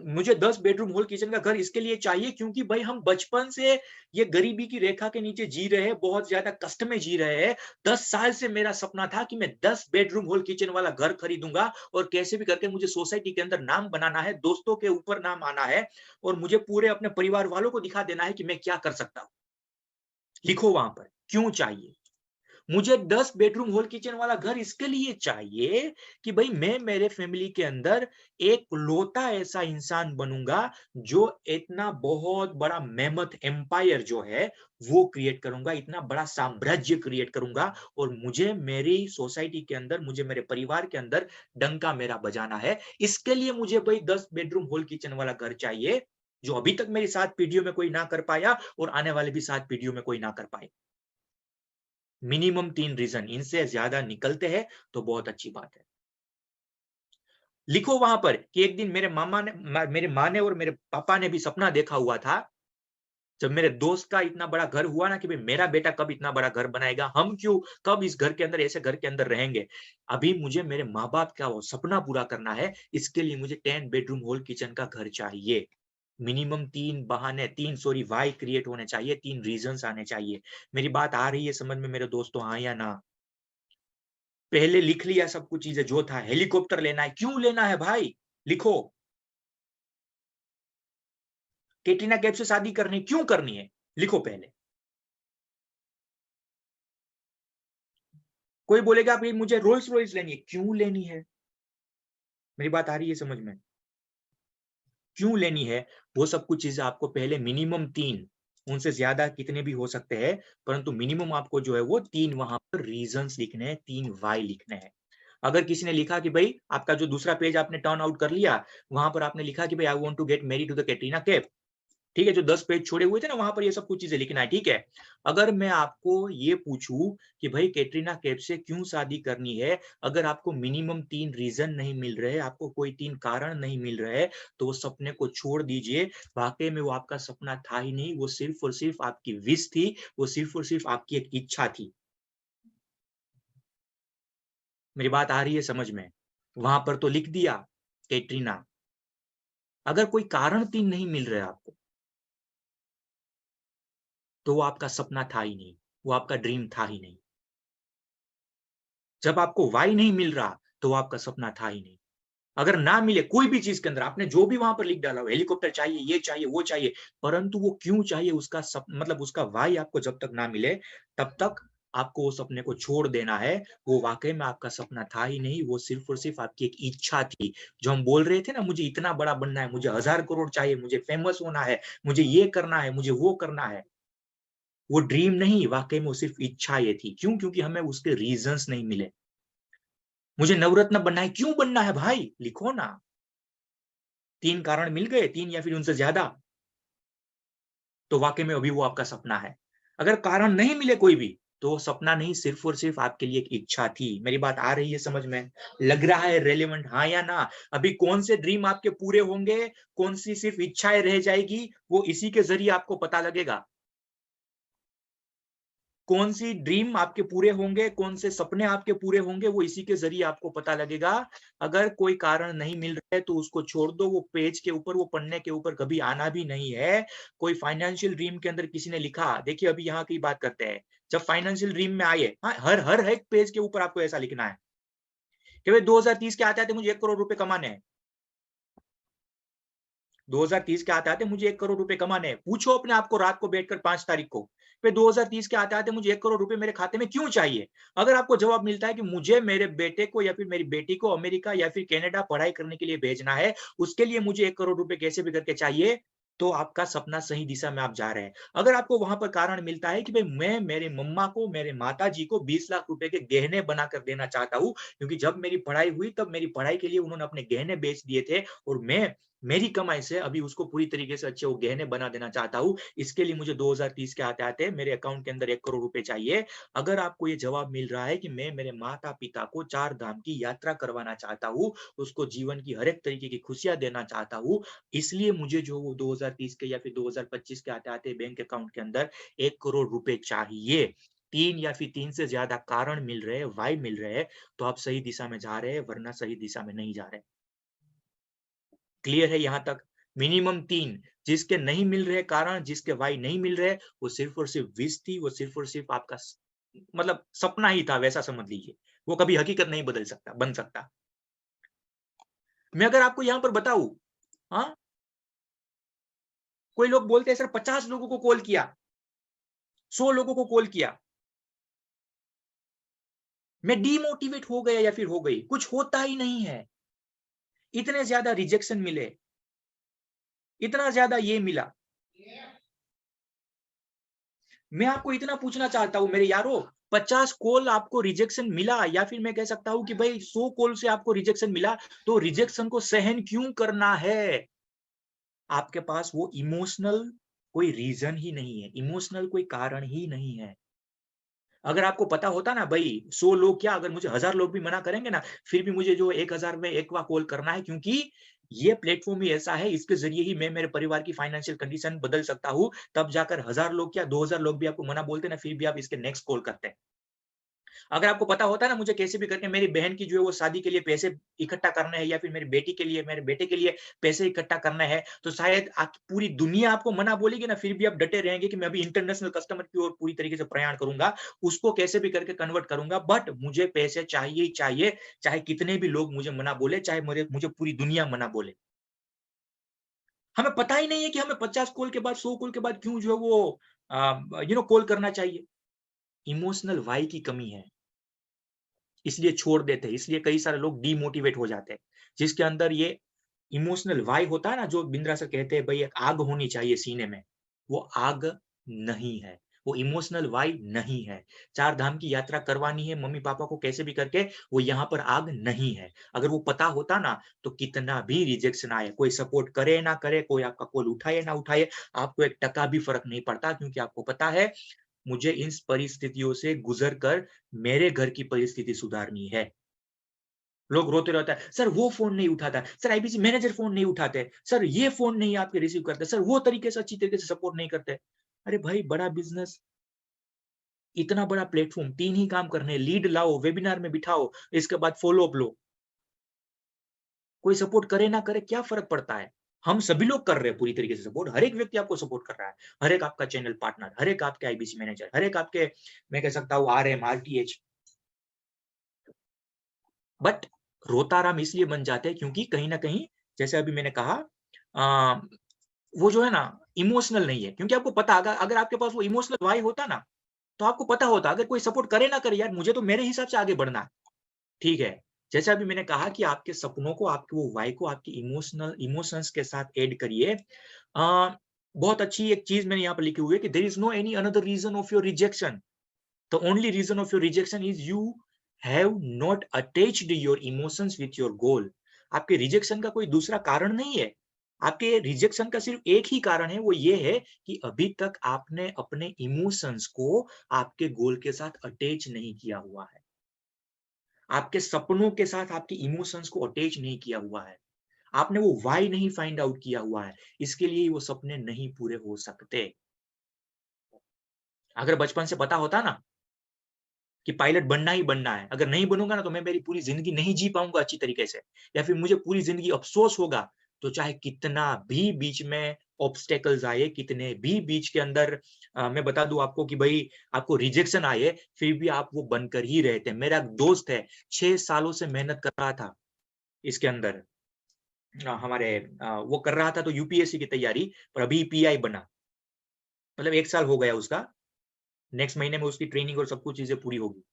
मुझे 10 बेडरूम हॉल किचन का घर इसके लिए चाहिए क्योंकि भाई हम बचपन से ये गरीबी की रेखा के नीचे जी रहे हैं, बहुत ज्यादा कष्ट में जी रहे हैं। 10 साल से मेरा सपना था कि मैं 10 बेडरूम हॉल किचन वाला घर खरीदूंगा और कैसे भी करके मुझे सोसाइटी के अंदर नाम बनाना है, दोस्तों के ऊपर नाम आना है और मुझे पूरे अपने परिवार वालों को दिखा देना है कि मैं क्या कर सकता हूं। लिखो वहां पर क्यों चाहिए। मुझे 10 बेडरूम हॉल किचन वाला घर इसके लिए चाहिए कि भाई मैं मेरे फैमिली के अंदर एक लौता ऐसा इंसान बनूंगा जो इतना बहुत बड़ा मेहमत एम्पायर जो है वो क्रिएट करूंगा, इतना बड़ा साम्राज्य क्रिएट करूंगा और मुझे मेरी सोसाइटी के अंदर, मुझे मेरे परिवार के अंदर डंका मेरा बजाना है। इसके लिए मुझे भाई 10 बेडरूम हॉल किचन वाला घर चाहिए जो अभी तक मेरी 7 पीढ़ियों में कोई ना कर पाया और आने वाले भी 7 पीढ़ियों में कोई ना कर पाए। मिनिमम 3 रीजन, इनसे ज्यादा निकलते हैं तो बहुत अच्छी बात है। लिखो वहां पर कि एक दिन मेरे मेरे माँ ने और मेरे पापा ने भी सपना देखा हुआ था जब मेरे दोस्त का इतना बड़ा घर हुआ ना कि भाई मेरा बेटा कब इतना बड़ा घर बनाएगा, हम क्यों कब इस घर के अंदर ऐसे घर के अंदर रहेंगे। अभी मुझे मेरे माँ बाप का वो सपना पूरा करना है, इसके लिए मुझे 10 बेडरूम हॉल किचन का घर चाहिए। मिनिमम 3 बहाने, 3 सॉरी व्हाई क्रिएट होने चाहिए, 3 रीजंस आने चाहिए। मेरी बात आ रही है समझ में मेरे दोस्तों, हाँ या ना? पहले लिख लिया सब कुछ चीजें जो था। हेलीकॉप्टर लेना है, क्यों लेना है भाई? लिखो। कैटरीना कैफ से शादी करनी, क्यों करनी है? लिखो पहले। कोई बोलेगा भाई मुझे रोल्स रॉयस लेनी है, क्यों लेनी है? मेरी बात आ रही है समझ में? क्यों लेनी है? वो सब कुछ चीजें आपको पहले मिनिमम 3, उनसे ज्यादा कितने भी हो सकते हैं, परंतु मिनिमम आपको जो है वो 3 वहां पर रीजंस लिखने हैं, 3 व्हाई लिखने हैं। अगर किसी ने लिखा कि भाई आपका जो दूसरा पेज आपने टर्न आउट कर लिया, वहां पर आपने लिखा कि भाई I want to get married to the Katrina Kaif, ठीक है, जो 10 पेज छोड़े हुए थे ना वहां पर ये सब कुछ चीजें लिखना है, ठीक है। अगर मैं आपको ये पूछूं कि भाई कैटरीना कैफ से क्यों शादी करनी है, अगर आपको मिनिमम 3 रीजन नहीं मिल रहे, आपको कोई 3 कारण नहीं मिल रहे, तो वो सपने को छोड़ दीजिए। वाकई में वो आपका सपना था ही नहीं, वो सिर्फ और सिर्फ आपकी विश थी, वो सिर्फ और सिर्फ आपकी एक इच्छा थी। मेरी बात आ रही है समझ में? वहां पर तो लिख दिया कैटरीना। अगर कोई कारण 3 नहीं मिल रहे आपको, तो वो आपका सपना था ही नहीं, वो आपका ड्रीम था ही नहीं। जब आपको वाई नहीं मिल रहा, तो वो आपका सपना था ही नहीं। अगर ना मिले कोई भी चीज के अंदर, आपने जो भी वहां पर लिख डाला हो, हेलीकॉप्टर चाहिए, ये चाहिए, वो चाहिए, परंतु वो क्यों चाहिए उसका मतलब उसका वाई आपको जब तक ना मिले, तब तक आपको वो सपने को छोड़ देना है। वो वाकई में आपका सपना था ही नहीं, वो सिर्फ और सिर्फ आपकी एक इच्छा थी। जो हम बोल रहे थे ना, मुझे इतना बड़ा बनना है, मुझे 1000 करोड़ चाहिए, मुझे फेमस होना है, मुझे ये करना है, मुझे वो करना है। वो ड्रीम नहीं, वाकई में वो सिर्फ इच्छा ये थी। क्यों? क्योंकि हमें उसके रीजंस नहीं मिले। मुझे नवरत्न बनना है, क्यों बनना है भाई? लिखो ना। 3 कारण मिल गए, 3 या फिर उनसे ज्यादा, तो वाकई में अभी वो आपका सपना है। अगर कारण नहीं मिले कोई भी, तो वो सपना नहीं, सिर्फ और सिर्फ आपके लिए एक इच्छा थी। मेरी बात आ रही है समझ में? लग रहा है रेलेवेंट, हाँ या ना? अभी कौन से ड्रीम आपके पूरे होंगे, कौन सी सिर्फ इच्छाएं रह जाएगी, वो इसी के जरिए आपको पता लगेगा। कौन सी ड्रीम आपके पूरे होंगे, कौन से सपने आपके पूरे होंगे, वो इसी के जरिए आपको पता लगेगा। अगर कोई कारण नहीं मिल रहा है तो उसको छोड़ दो, वो पेज के ऊपर, वो पन्ने के ऊपर कभी आना भी नहीं है। कोई फाइनेंशियल ड्रीम के अंदर किसी ने लिखा, देखिए अभी यहाँ की बात करते हैं, जब फाइनेंशियल ड्रीम में आए, हाँ, हर हर एक पेज के ऊपर आपको ऐसा लिखना है कि भाई 2030 के आते-आते मुझे 1 करोड़ रुपए कमाने हैं। 2030 के आते-आते मुझे 1 करोड़ रुपए कमाने हैं। पूछो अपने आप को रात को बैठकर 5 तारीख को, पे 2030 के आते-आते मुझे 1 करोड़ रुपए मेरे खाते में क्यों चाहिए? अगर आपको जवाब मिलता है कि मुझे मेरे बेटे को या फिर मेरी बेटी को अमेरिका या फिर कनाडा पढ़ाई करने के लिए भेजना है, उसके लिए मुझे 1 करोड़ रुपए कैसे भी करके चाहिए, तो आपका सपना सही दिशा में आप जा रहे हैं। अगर आपको वहां पर कारण मिलता है कि भाई मैं मेरे मम्मा को, मेरे माताजी को 20 लाख रुपए के गहने बनाकर देना चाहता हूँ, क्योंकि जब मेरी पढ़ाई हुई तब मेरी पढ़ाई के लिए उन्होंने अपने गहने बेच दिए थे और मैं मेरी कमाई से अभी उसको पूरी तरीके से अच्छे वो गहने बना देना चाहता हूँ। इसके लिए मुझे 2030 के आते-आते मेरे अकाउंट के अंदर 1 करोड़ रुपए चाहिए। अगर आपको ये जवाब मिल रहा है कि मैं मेरे माता-पिता को 4 धाम की यात्रा करवाना चाहता हूँ, उसको जीवन की हर एक तरीके की खुशियाँ देना चाहता हूँ, इसलिए मुझे जो वो 2030 के या फिर 2025 के आते-आते बैंक अकाउंट के अंदर 1 करोड़ रुपए चाहिए। 3 या फिर 3 से ज्यादा कारण मिल रहे हैं, व्हाई मिल रहे हैं, तो आप सही दिशा में जा रहे हैं, वरना सही दिशा में नहीं जा रहे। क्लियर है यहाँ तक? मिनिमम 3 जिसके नहीं मिल रहे कारण, जिसके वाई नहीं मिल रहे, वो सिर्फ और सिर्फ विश थी, वो सिर्फ और सिर्फ आपका मतलब सपना ही था, वैसा समझ लीजिए। वो कभी हकीकत नहीं बन सकता। मैं अगर आपको यहाँ पर बताऊं, हाँ, कोई लोग बोलते हैं सर 50 लोगों को कॉल किया, 100 लोगों को कॉल किया, मैं डीमोटिवेट हो गया या फिर हो गई, कुछ होता ही नहीं है। इतने ज्यादा रिजेक्शन मिले, इतना ज्यादा ये मिला। मैं आपको इतना पूछना चाहता हूं मेरे यारो, 50 कॉल आपको रिजेक्शन मिला, या फिर मैं कह सकता हूं कि भाई 100 कॉल से आपको रिजेक्शन मिला, तो रिजेक्शन को सहन क्यों करना है? आपके पास वो इमोशनल कोई रीजन ही नहीं है, इमोशनल कोई कारण ही नहीं है। अगर आपको पता होता ना भाई 100 लोग क्या, अगर मुझे 1000 लोग भी मना करेंगे ना, फिर भी मुझे जो 1000 में 1वां कॉल करना है, क्योंकि ये प्लेटफॉर्म ही ऐसा है, इसके जरिए ही मैं मेरे परिवार की फाइनेंशियल कंडीशन बदल सकता हूं। तब जाकर 1000 लोग क्या 2000 लोग भी आपको मना बोलते ना, फिर भी आप इसके नेक्स्ट कॉल करते हैं। अगर आपको पता होता ना मुझे कैसे भी करके मेरी बहन की जो है वो शादी के लिए पैसे इकट्ठा करना है, या फिर मेरी बेटी के लिए, मेरे बेटे के लिए पैसे इकट्ठा करना है, तो शायद पूरी दुनिया आपको मना बोलेगी ना, फिर भी आप डटे रहेंगे कि मैं अभी इंटरनेशनल कस्टमर की ओर पूरी तरीके से प्रयाण करूंगा, उसको कैसे भी करके कन्वर्ट करूंगा, बट मुझे पैसे चाहिए ही चाहिए, चाहे कितने भी लोग मुझे मना बोले, चाहे मुझे पूरी दुनिया मना बोले। हमें पता ही नहीं है कि हमें 50 कॉल के बाद 100 कॉल के बाद क्यों जो है वो कॉल करना चाहिए। इमोशनल वाई की कमी है, इसलिए छोड़ देते हैं, इसलिए कई सारे लोग डीमोटिवेट हो जाते हैं। जिसके अंदर ये इमोशनल वाई होता है ना, जो बिंद्रा सर कहते हैं भाई एक आग होनी चाहिए सीने में, वो आग नहीं है, वो इमोशनल वाई नहीं है। 4 धाम की यात्रा करवानी है मम्मी पापा को कैसे भी करके, वो यहाँ पर आग नहीं है। अगर वो पता होता ना, तो कितना भी रिजेक्शन आए, कोई सपोर्ट करे ना करे, कोई आपका कॉल उठाए ना उठाए, आपको 1 टका भी फर्क नहीं पड़ता, क्योंकि आपको पता है मुझे इन परिस्थितियों से गुजर कर मेरे घर की परिस्थिति सुधारनी है। लोग रोते रहते हैं, सर वो फोन नहीं उठाता, सर आईबीसी मैनेजर फोन नहीं उठाते, सर ये फोन नहीं आपके रिसीव करते, सर वो तरीके से अच्छी तरीके से सपोर्ट नहीं करते। अरे भाई बड़ा बिजनेस, इतना बड़ा प्लेटफॉर्म, 3 ही काम करने, लीड लाओ, वेबिनार में बिठाओ, इसके बाद फॉलो अप लो। कोई सपोर्ट करे ना करे क्या फर्क पड़ता है? हम सभी लोग कर रहे हैं पूरी तरीके से सपोर्ट, हर एक व्यक्ति आपको सपोर्ट कर रहा है, हर एक आपका चैनल पार्टनर, हर एक आपके आईबीसी मैनेजर, हर एक आपके मैं कह सकता हूँ आरएम, आरटीएच। बट रोताराम इसलिए बन जाते हैं क्योंकि कहीं ना कहीं, जैसे अभी मैंने कहा, वो जो है ना इमोशनल नहीं है। क्योंकि आपको पता, अगर आपके पास वो इमोशनल वाई होता ना, तो आपको पता होता अगर कोई सपोर्ट करे ना करे यार, मुझे तो मेरे हिसाब से आगे बढ़ना है, ठीक है। जैसे अभी मैंने कहा कि आपके सपनों को, आपके वो वाई को आपकी इमोशंस के साथ ऐड करिए। बहुत अच्छी एक चीज मैंने यहाँ पर लिखी हुई है कि there is no any another reason of your rejection, the only reason of your rejection is you have not attached your emotions with your goal. आपके रिजेक्शन का कोई दूसरा कारण नहीं है, आपके रिजेक्शन का सिर्फ एक ही कारण है, वो ये है कि अभी तक आपने अपने इमोशंस को आपके गोल के साथ अटैच नहीं किया हुआ है, आपके सपनों के साथ आपके इमोशंस को अटैच नहीं किया हुआ है, आपने वो वाई नहीं फाइंड आउट किया हुआ है, इसके लिए वो सपने नहीं पूरे हो सकते। अगर बचपन से पता होता ना कि पायलट बनना ही बनना है, अगर नहीं बनूंगा ना तो मैं मेरी पूरी जिंदगी नहीं जी पाऊंगा अच्छी तरीके से, या फिर मुझे पूरी जिंदगी अफसोस होगा, तो चाहे कितना भी बीच में ऑब्स्टेकल्स आए, कितने भी बीच के अंदर मैं बता दूं आपको कि भाई आपको रिजेक्शन आए, फिर भी आप वो बनकर ही रहते हैं। मेरा दोस्त है 6 सालों से मेहनत कर रहा था इसके अंदर, वो कर रहा था तो यूपीएससी की तैयारी, पर अभी पीआई बना, मतलब 1 साल हो गया उसका, नेक्स्ट महीने में उसकी ट्रेनिंग और सब कुछ चीजें पूरी होगी।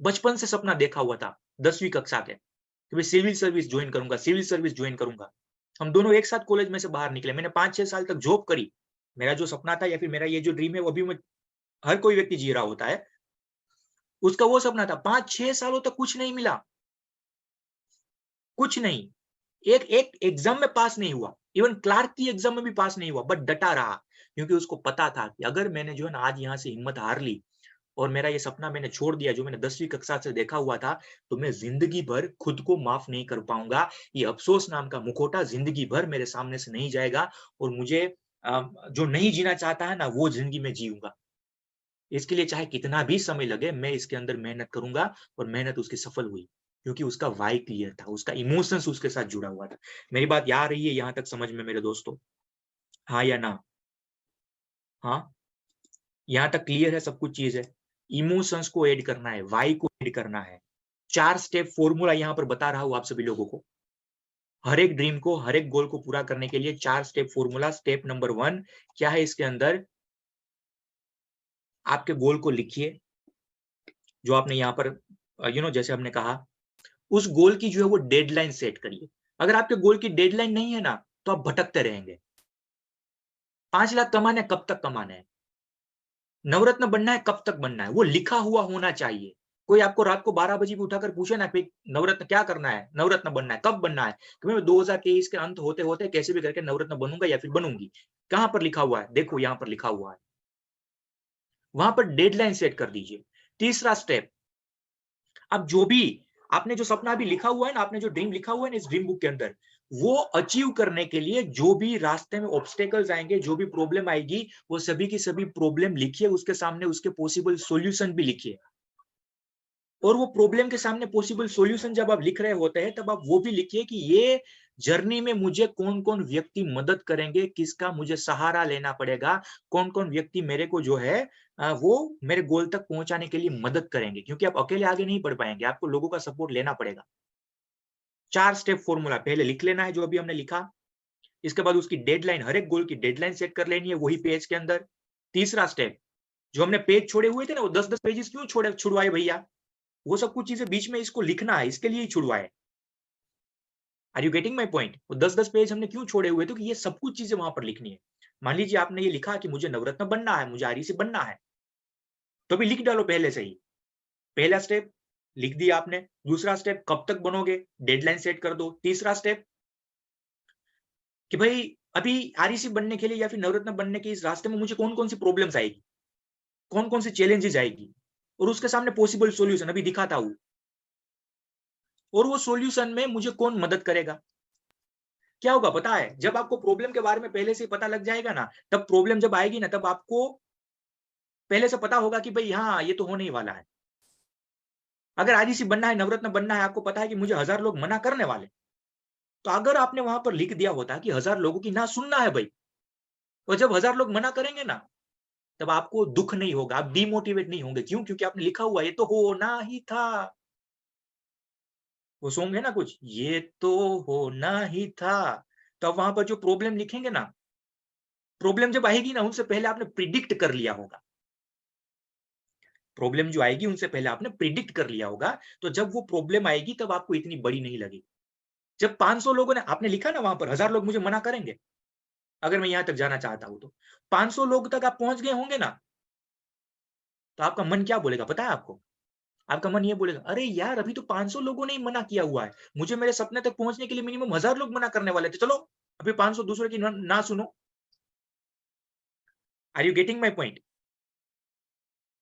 बचपन से सपना देखा हुआ था 10वीं कक्षा के कि मैं सिविल सर्विस ज्वाइन करूंगा, सिविल सर्विस ज्वाइन करूंगा। हम दोनों एक साथ कॉलेज में से बाहर निकले, मैंने 5-6 साल तक जॉब करी। मेरा जो सपना था या फिर मेरा ये जो ड्रीम है वो अभी हर कोई व्यक्ति जी रहा होता है, उसका वो सपना था। 5-6 सालों तक कुछ नहीं मिला, कुछ नहीं, एक एग्जाम में पास नहीं हुआ, इवन क्लार्क की एग्जाम में भी पास नहीं हुआ, बट डटा रहा, क्योंकि उसको पता था कि अगर मैंने जो है ना आज यहाँ से हिम्मत हार ली और मेरा ये सपना मैंने छोड़ दिया जो मैंने 10वीं कक्षा से देखा हुआ था, तो मैं जिंदगी भर खुद को माफ नहीं कर पाऊंगा। ये अफसोस नाम का मुखौटा जिंदगी भर मेरे सामने से नहीं जाएगा, और मुझे जो नहीं जीना चाहता है ना वो जिंदगी में जीऊंगा। इसके लिए चाहे कितना भी समय लगे, मैं इसके अंदर मेहनत करूंगा, और मेहनत उसकी सफल हुई। क्योंकि उसका वाई क्लियर था, उसका इमोशंस उसके साथ जुड़ा हुआ था। मेरी बात आ रही है यहां तक समझ में मेरे दोस्तों? हाँ या ना? हाँ, यहां तक क्लियर है, सब कुछ चीज है। इमोशंस को ऐड करना है, वाई को ऐड करना है। 4 स्टेप फॉर्मूला यहां पर बता रहा हूं आप सभी लोगों को। हर एक ड्रीम को, हर एक गोल को पूरा करने के लिए 4 स्टेप फॉर्मूला। स्टेप नंबर 1 क्या है इसके अंदर? आपके गोल को लिखिए, जो आपने यहाँ पर जैसे हमने कहा, उस गोल की जो है वो डेडलाइन सेट करिए। अगर आपके गोल की डेडलाइन नहीं है ना, तो आप भटकते रहेंगे। 5 लाख कमाने कब तक कमाना है? नवरत्न बनना है कब तक बनना है? वो लिखा हुआ होना चाहिए। कोई आपको रात को 12 बजे भी उठाकर पूछे ना कि नवरत्न क्या करना है? नवरत्न बनना है, कब बनना है? कि मैं 2023 के अंत होते-होते कैसे भी करके नवरत्न बनूंगा या फिर बनूंगी। कहां पर लिखा हुआ है? देखो यहां पर लिखा हुआ है। वहां पर डेडलाइन सेट कर दीजिए। तीसरा स्टेप, अब जो भी आपने जो सपना अभी लिखा हुआ है ना, आपने जो ड्रीम लिखा हुआ है ना इस ड्रीम बुक के अंदर, वो अचीव करने के लिए जो भी रास्ते में ऑब्स्टेकल्स आएंगे, जो भी प्रॉब्लम आएगी, वो सभी की सभी प्रॉब्लम लिखिए, उसके सामने उसके पॉसिबल सॉल्यूशन भी लिखिए। और वो प्रॉब्लम के सामने पॉसिबल सॉल्यूशन जब आप लिख रहे होते हैं, तब आप वो भी लिखिए कि ये जर्नी में मुझे कौन-कौन व्यक्ति मदद करेंगे, किसका मुझे सहारा लेना पड़ेगा, कौन-कौन व्यक्ति मेरे को जो है वो मेरे गोल तक पहुंचाने के लिए मदद करेंगे, क्योंकि आप अकेले आगे नहीं बढ़ पाएंगे, आपको लोगों का सपोर्ट लेना पड़ेगा। 4 स्टेप फॉर्मूला पहले लिख लेना है जो अभी हमने लिखा। इसके बाद उसकी डेडलाइन, हर एक गोल की डेडलाइन सेट कर लेनी है वही पेज के अंदर। तीसरा स्टेप, जो हमने पेज छोड़े हुए थे ना, वो 10-10 पेजेस क्यों छुड़वाए भैया? वो सब कुछ चीजें बीच में इसको लिखना है, इसके लिए ही छुड़वाए। Are you getting my point? वो 10-10 पेज हमने क्यों छोड़े हुए थे कि ये सब कुछ चीजें वहां पर लिखनी है। मान लीजिए आपने ये लिखा कि मुझे नवरत्न बनना है, मुझे आरईसी बनना है, तो भी लिख डालो पहले से ही। पहला स्टेप लिख दिया आपने। दूसरा स्टेप, कब तक बनोगे, डेडलाइन सेट कर दो। तीसरा स्टेप कि भाई अभी आरईसी बनने के लिए या फिर नवरत्न बनने के इस रास्ते में मुझे कौन कौन सी प्रॉब्लम्स आएगी, कौन कौन सी चैलेंजेस आएगी, और उसके सामने पॉसिबल सॉल्यूशन अभी दिखाता हूं। और वो सॉल्यूशन में मुझे कौन मदद करेगा। क्या होगा पता है? जब आपको प्रॉब्लम के बारे में पहले से पता लग जाएगा ना, तब प्रॉब्लम जब आएगी ना, तब आपको पहले से पता होगा कि भाई हाँ, ये तो होने ही वाला है। अगर आरईसी बनना है, नवरत्न बनना है, आपको पता है कि मुझे 1000 लोग मना करने वाले, तो अगर आपने वहां पर लिख दिया होता कि 1000 लोगों की ना सुनना है भाई, और जब 1000 लोग मना करेंगे ना, तब आपको दुख नहीं होगा, आप डिमोटिवेट नहीं होंगे। क्यों? क्योंकि आपने लिखा हुआ ये तो होना ही था। वो सॉन्ग है ना कुछ, ये तो होना ही था। तो अब वहां पर जो प्रॉब्लम लिखेंगे ना, प्रॉब्लम जब आएगी ना, उनसे पहले आपने प्रिडिक्ट कर लिया होगा। प्रॉब्लम जो आएगी उनसे पहले आपने प्रिडिक्ट कर लिया होगा, तो जब वो प्रॉब्लम आएगी तब आपको इतनी बड़ी नहीं लगेगी। जब 500 लोगों ने, आपने लिखा ना वहां पर 1000 लोग मुझे मना करेंगे, अगर मैं यहां तक जाना चाहता हूं, तो 500 लोग तक आप पहुंच गए होंगे ना, तो आपका मन क्या बोलेगा पता है आपको? आपका मन ये बोलेगा, अरे यार अभी तो 500 लोगों ने ही मना किया हुआ है, मुझे मेरे सपने तक पहुंचने के लिए मिनिमम 1000 लोग मना करने वाले थे, चलो अभी 500 दूसरे की ना सुनो। Are you getting my point?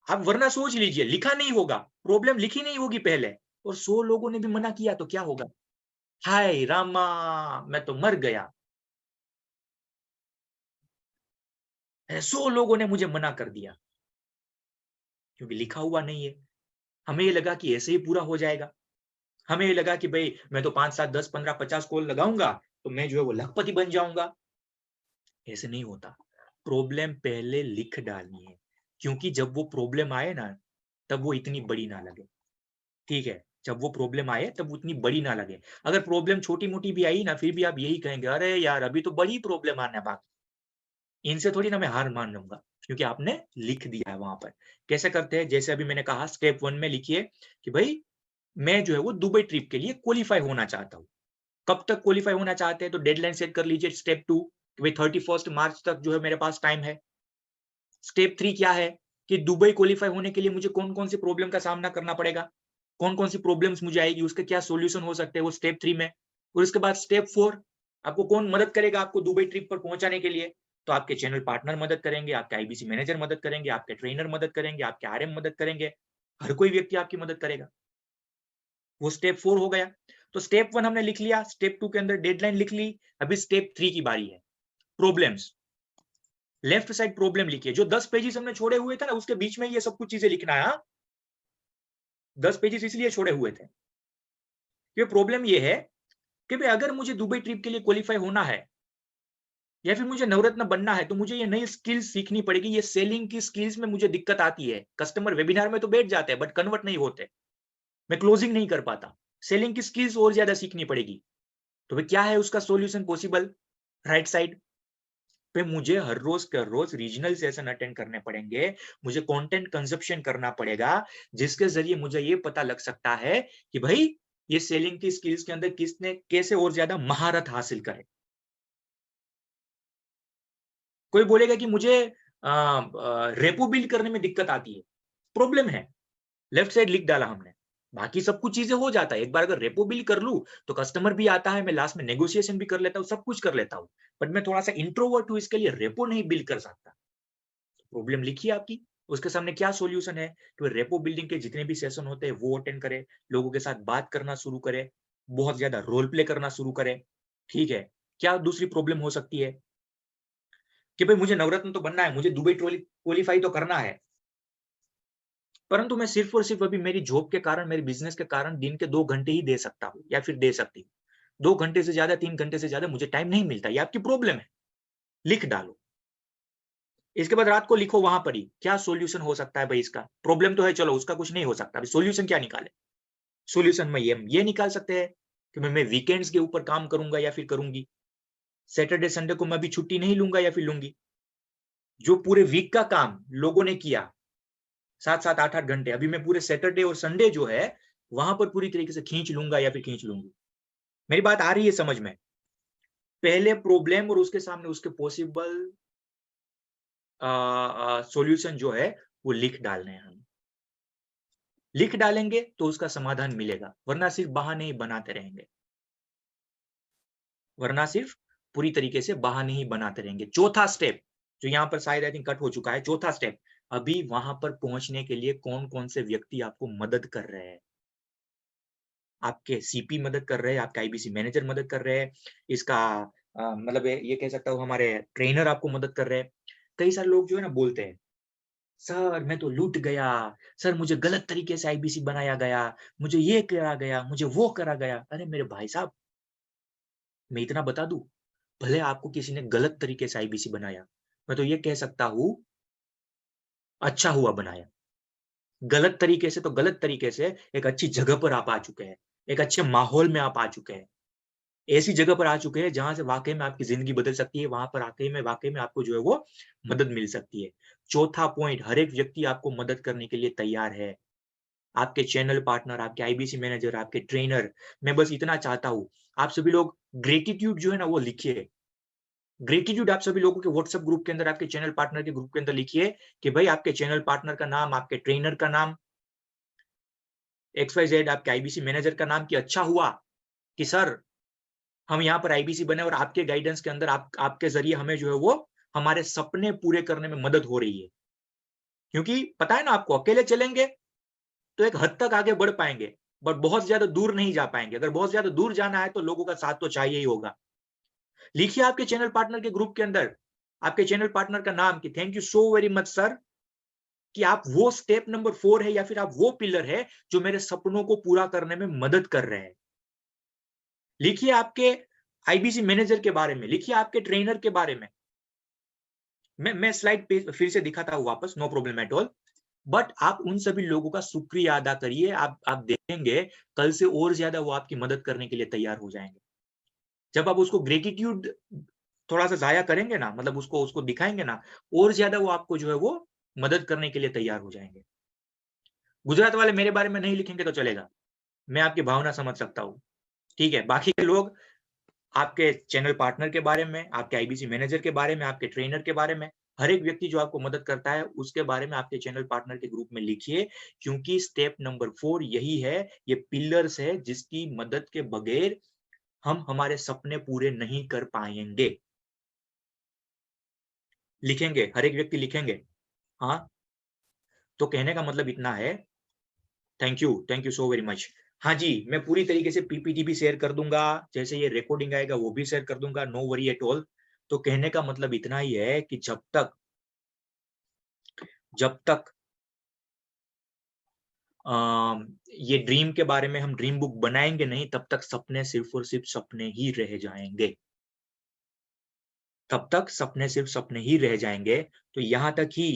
आप वरना सोच लीजिए, लिखा नहीं होगा, प्रॉब्लम लिखी नहीं होगी पहले, और 100 लोगों ने भी मना किया तो क्या होगा? हाय रामा, मैं तो मर गया, 100 लोगों ने मुझे मना कर दिया, क्योंकि लिखा हुआ नहीं है। हमें ये लगा कि ऐसे ही पूरा हो जाएगा। हमें ये लगा कि भाई मैं तो 5, 7, 10, 15, 50 कॉल लगाऊंगा, तो मैं जो है वो लखपति बन जाऊंगा। ऐसे नहीं होता। प्रॉब्लम पहले लिख डालनी है, क्योंकि जब वो प्रॉब्लम आए ना, तब वो इतनी बड़ी ना लगे। ठीक है? जब वो प्रॉब्लम आए तब उतनी बड़ी ना लगे। अगर प्रॉब्लम छोटी-मोटी भी आई ना, फिर भी आप यही कहेंगे, अरे यार अभी तो बड़ी प्रॉब्लम आने बाकी, इनसे थोड़ी ना मैं हार मान लूंगा, क्योंकि आपने लिख दिया है वहां पर। कैसे करते हैं? जैसे अभी मैंने कहा, स्टेप 1 में लिखिए कि भाई मैं जो है वो दुबई ट्रिप के लिए क्वालिफाई होना चाहता हूँ। कब तक क्वालिफाई होना चाहते हैं? तो डेडलाइन सेट कर लीजिए। स्टेप 2 कि भाई 31 मार्च तक जो है मेरे पास टाइम है। स्टेप 3 क्या है कि दुबई क्वालिफाई होने के लिए मुझे कौन-कौन सी प्रॉब्लम का सामना करना पड़ेगा? कौन-कौन सी प्रॉब्लम्स मुझे आएगी? उसके क्या सॉल्यूशन हो सकते हैं? वो स्टेप 3 में। और उसके बाद स्टेप 4, आपको कौन मदद करेगा आपको दुबई ट्रिप पर पहुंचाने के लिए? तो आपके चैनल पार्टनर मदद करेंगे, आपके आईबीसी मैनेजर मदद करेंगे, आपके ट्रेनर मदद करेंगे, आपके आरएम मदद करेंगे। हर कोई व्यक्ति आपकी मदद करेगा। वो स्टेप 4 हो गया। तो स्टेप 1 हमने लिख लिया, स्टेप 2 के अंदर डेडलाइन लिख ली। अभी स्टेप 3 की बारी है, प्रॉब्लम्स। लेफ्ट साइड प्रॉब्लम लिखिए। जो 10 पेजेस हमने छोड़े हुए थे ना, उसके बीच में ये सब कुछ चीजें लिखना है। 10 पेजेस इसलिए छोड़े हुए थे ये प्रॉब्लम ये है कि भाई अगर मुझे दुबई ट्रिप के लिए क्वालिफाई होना है या फिर मुझे नवरत्न बनना है तो मुझे ये नई स्किल्स सीखनी पड़ेगी। ये सेलिंग की स्किल्स में मुझे दिक्कत आती है। कस्टमर वेबिनार में तो बैठ जाते हैं बट कन्वर्ट नहीं होते, मैं क्लोजिंग नहीं कर पाता। सेलिंग की स्किल्स और ज्यादा सीखनी पड़ेगी। तो भाई क्या है उसका सॉल्यूशन पॉसिबल? राइट साइड पे मुझे हर रोज रीजनल सेशन अटेंड करने पड़ेंगे, मुझे कंटेंट कंजप्शन करना पड़ेगा, जिसके जरिए मुझे ये पता लग सकता है कि भाई ये सेलिंग की स्किल्स के अंदर किसने कैसे और ज्यादा महारत हासिल करे। कोई बोलेगा कि मुझे रेपो बिल्ड करने में दिक्कत आती है, प्रॉब्लम है, लेफ्ट साइड लिख डाला हमने, बाकी सब कुछ चीजें हो जाता है। एक बार अगर रेपो बिल्ड कर लूं तो कस्टमर भी आता है, मैं लास्ट में नेगोशिएशन भी कर लेता हूं, सब कुछ कर लेता हूं, बट मैं थोड़ा सा इंट्रोवर्ट हूं, इसके लिए रेपो नहीं बिल्ड कर सकता। प्रॉब्लम लिखिए आपकी, उसके सामने क्या सॉल्यूशन है तो रेपो बिल्डिंग के जितने भी सेशन होते हैं वो अटेंड करे, लोगों के साथ बात करना शुरू करे, बहुत ज्यादा रोल प्ले करना शुरू करे। ठीक है, क्या दूसरी प्रॉब्लम हो सकती है कि भाई मुझे नवरत्न तो बनना है, मुझे दुबई क्वालिफाई तो करना है, परंतु मैं सिर्फ और सिर्फ अभी मेरी जॉब के कारण, मेरे बिजनेस के कारण दिन के 2 घंटे ही दे सकता हूं या फिर दे सकती हूँ। 2 घंटे से ज्यादा, 3 घंटे से ज्यादा मुझे टाइम नहीं मिलता। ये आपकी प्रॉब्लम है, लिख डालो। इसके बाद रात को लिखो वहां पर ही क्या सॉल्यूशन हो सकता है भाई इसका। प्रॉब्लम तो है, चलो उसका कुछ नहीं हो सकता, अभी सॉल्यूशन क्या निकाले? सॉल्यूशन में ये निकाल सकते हैं कि मैं वीकेंड्स के ऊपर काम करूंगा या फिर करूंगी, सैटरडे संडे को मैं अभी छुट्टी नहीं लूंगा या फिर लूंगी। जो पूरे वीक का काम लोगों ने किया 7-7, 8-8 घंटे, अभी मैं पूरे सैटरडे और संडे जो है वहां पर पूरी तरीके से खींच लूंगा या फिर खींच लूंगी। मेरी बात आ रही है समझ में? पहले प्रॉब्लम और उसके सामने उसके पॉसिबल सॉल्यूशन जो है वो लिख डालने हैं। हम लिख डालेंगे तो उसका समाधान मिलेगा, वरना सिर्फ बहाने ही बनाते रहेंगे, वरना सिर्फ पूरी तरीके से बहाने ही बनाते रहेंगे। चौथा स्टेप जो यहाँ पर शायद आई थिंक कट हो चुका है, चौथा स्टेप, अभी वहां पर पहुंचने के लिए कौन कौन से व्यक्ति आपको मदद कर रहे हैं? आपके सीपी मदद कर रहे हैं, आपके आईबीसी मैनेजर मदद कर रहे हैं, इसका मतलब ये कह सकता हूँ हमारे ट्रेनर आपको मदद कर रहे हैं। कई सारे लोग जो है ना बोलते हैं, सर मैं तो लूट गया, सर मुझे गलत तरीके से आईबीसी बनाया गया, मुझे ये करा गया, मुझे वो करा गया। अरे मेरे भाई साहब, मैं इतना बता दूं, भले आपको किसी ने गलत तरीके से आईबीसी बनाया, मैं तो ये कह सकता हूं अच्छा हुआ बनाया। गलत तरीके से तो गलत तरीके से एक अच्छी जगह पर आप आ चुके हैं, एक अच्छे माहौल में आप आ चुके हैं, ऐसी जगह पर आ चुके हैं जहां से वाकई में आपकी जिंदगी बदल सकती है, वहां पर वाकई में आपको जो है वो मदद मिल सकती है। चौथा पॉइंट, हर एक व्यक्ति आपको मदद करने के लिए तैयार है। आपके चैनल पार्टनर, आपके आईबीसी मैनेजर, आपके ट्रेनर। मैं बस इतना चाहता हूं आप सभी लोग ग्रेटिट्यूड जो है ना वो लिखिए। ग्रेटिट्यूड आप सभी लोगों के व्हाट्सएप ग्रुप के अंदर, आपके चैनल पार्टनर के ग्रुप के अंदर लिखिए कि भाई आपके चैनल पार्टनर का नाम, आपके ट्रेनर का नाम, XYZ, आपके आईबीसी मैनेजर का नाम, कि अच्छा हुआ कि सर हम यहाँ पर आईबीसी बने और आपके गाइडेंस के अंदर आपके जरिए हमें जो है वो हमारे सपने पूरे करने में मदद हो रही है। क्योंकि पता है ना आपको, अकेले चलेंगे तो एक हद तक आगे बढ़ पाएंगे, बट बहुत ज्यादा दूर नहीं जा पाएंगे। अगर बहुत ज्यादा दूर जाना है तो लोगों का साथ तो चाहिए ही होगा। लिखिए आपके चैनल पार्टनर के ग्रुप के अंदर आपके चैनल पार्टनर का नाम, कि thank you so very much sir, कि आप वो स्टेप नंबर 4 है या फिर आप वो पिलर है जो मेरे सपनों को पूरा करने में मदद कर रहे हैं। लिखिए आपके आईबीसी मैनेजर के बारे में, लिखिए आपके ट्रेनर के बारे में। मैं स्लाइड पे फिर से दिखाता हूं वापस, no problem at all. But आप उन सभी लोगों का शुक्रिया अदा करिए। आप देखेंगे कल से और ज्यादा वो आपकी मदद करने के लिए तैयार हो जाएंगे। जब आप उसको ग्रेटिट्यूड थोड़ा सा जाया करेंगे ना, मतलब उसको दिखाएंगे ना, और ज्यादा वो आपको जो है वो मदद करने के लिए तैयार हो जाएंगे। गुजरात वाले मेरे बारे में नहीं लिखेंगे तो चलेगा, मैं आपकी भावना समझ सकता हूँ, ठीक है। बाकी के लोग आपके चैनल पार्टनर के बारे में, आपके आईबीसी मैनेजर के बारे में, आपके ट्रेनर के बारे में, हर एक व्यक्ति जो आपको मदद करता है उसके बारे में आपके चैनल पार्टनर के ग्रुप में लिखिए। क्योंकि स्टेप नंबर 4 यही है, ये पिलर्स है जिसकी मदद के बगैर हम हमारे सपने पूरे नहीं कर पाएंगे। लिखेंगे, हर एक व्यक्ति लिखेंगे। हाँ, तो कहने का मतलब इतना है, thank you so very much. हाँ जी, मैं पूरी तरीके से पीपीटी भी शेयर कर दूंगा, जैसे ये रिकॉर्डिंग आएगा वो भी शेयर कर दूंगा, नो वरी एट ऑल। तो कहने का मतलब इतना ही है कि जब तक ये ड्रीम के बारे में हम ड्रीम बुक बनाएंगे नहीं, तब तक सपने सिर्फ और सिर्फ सपने ही रह जाएंगे। तब तक सपने सिर्फ सपने ही रह जाएंगे। तो यहाँ तक ही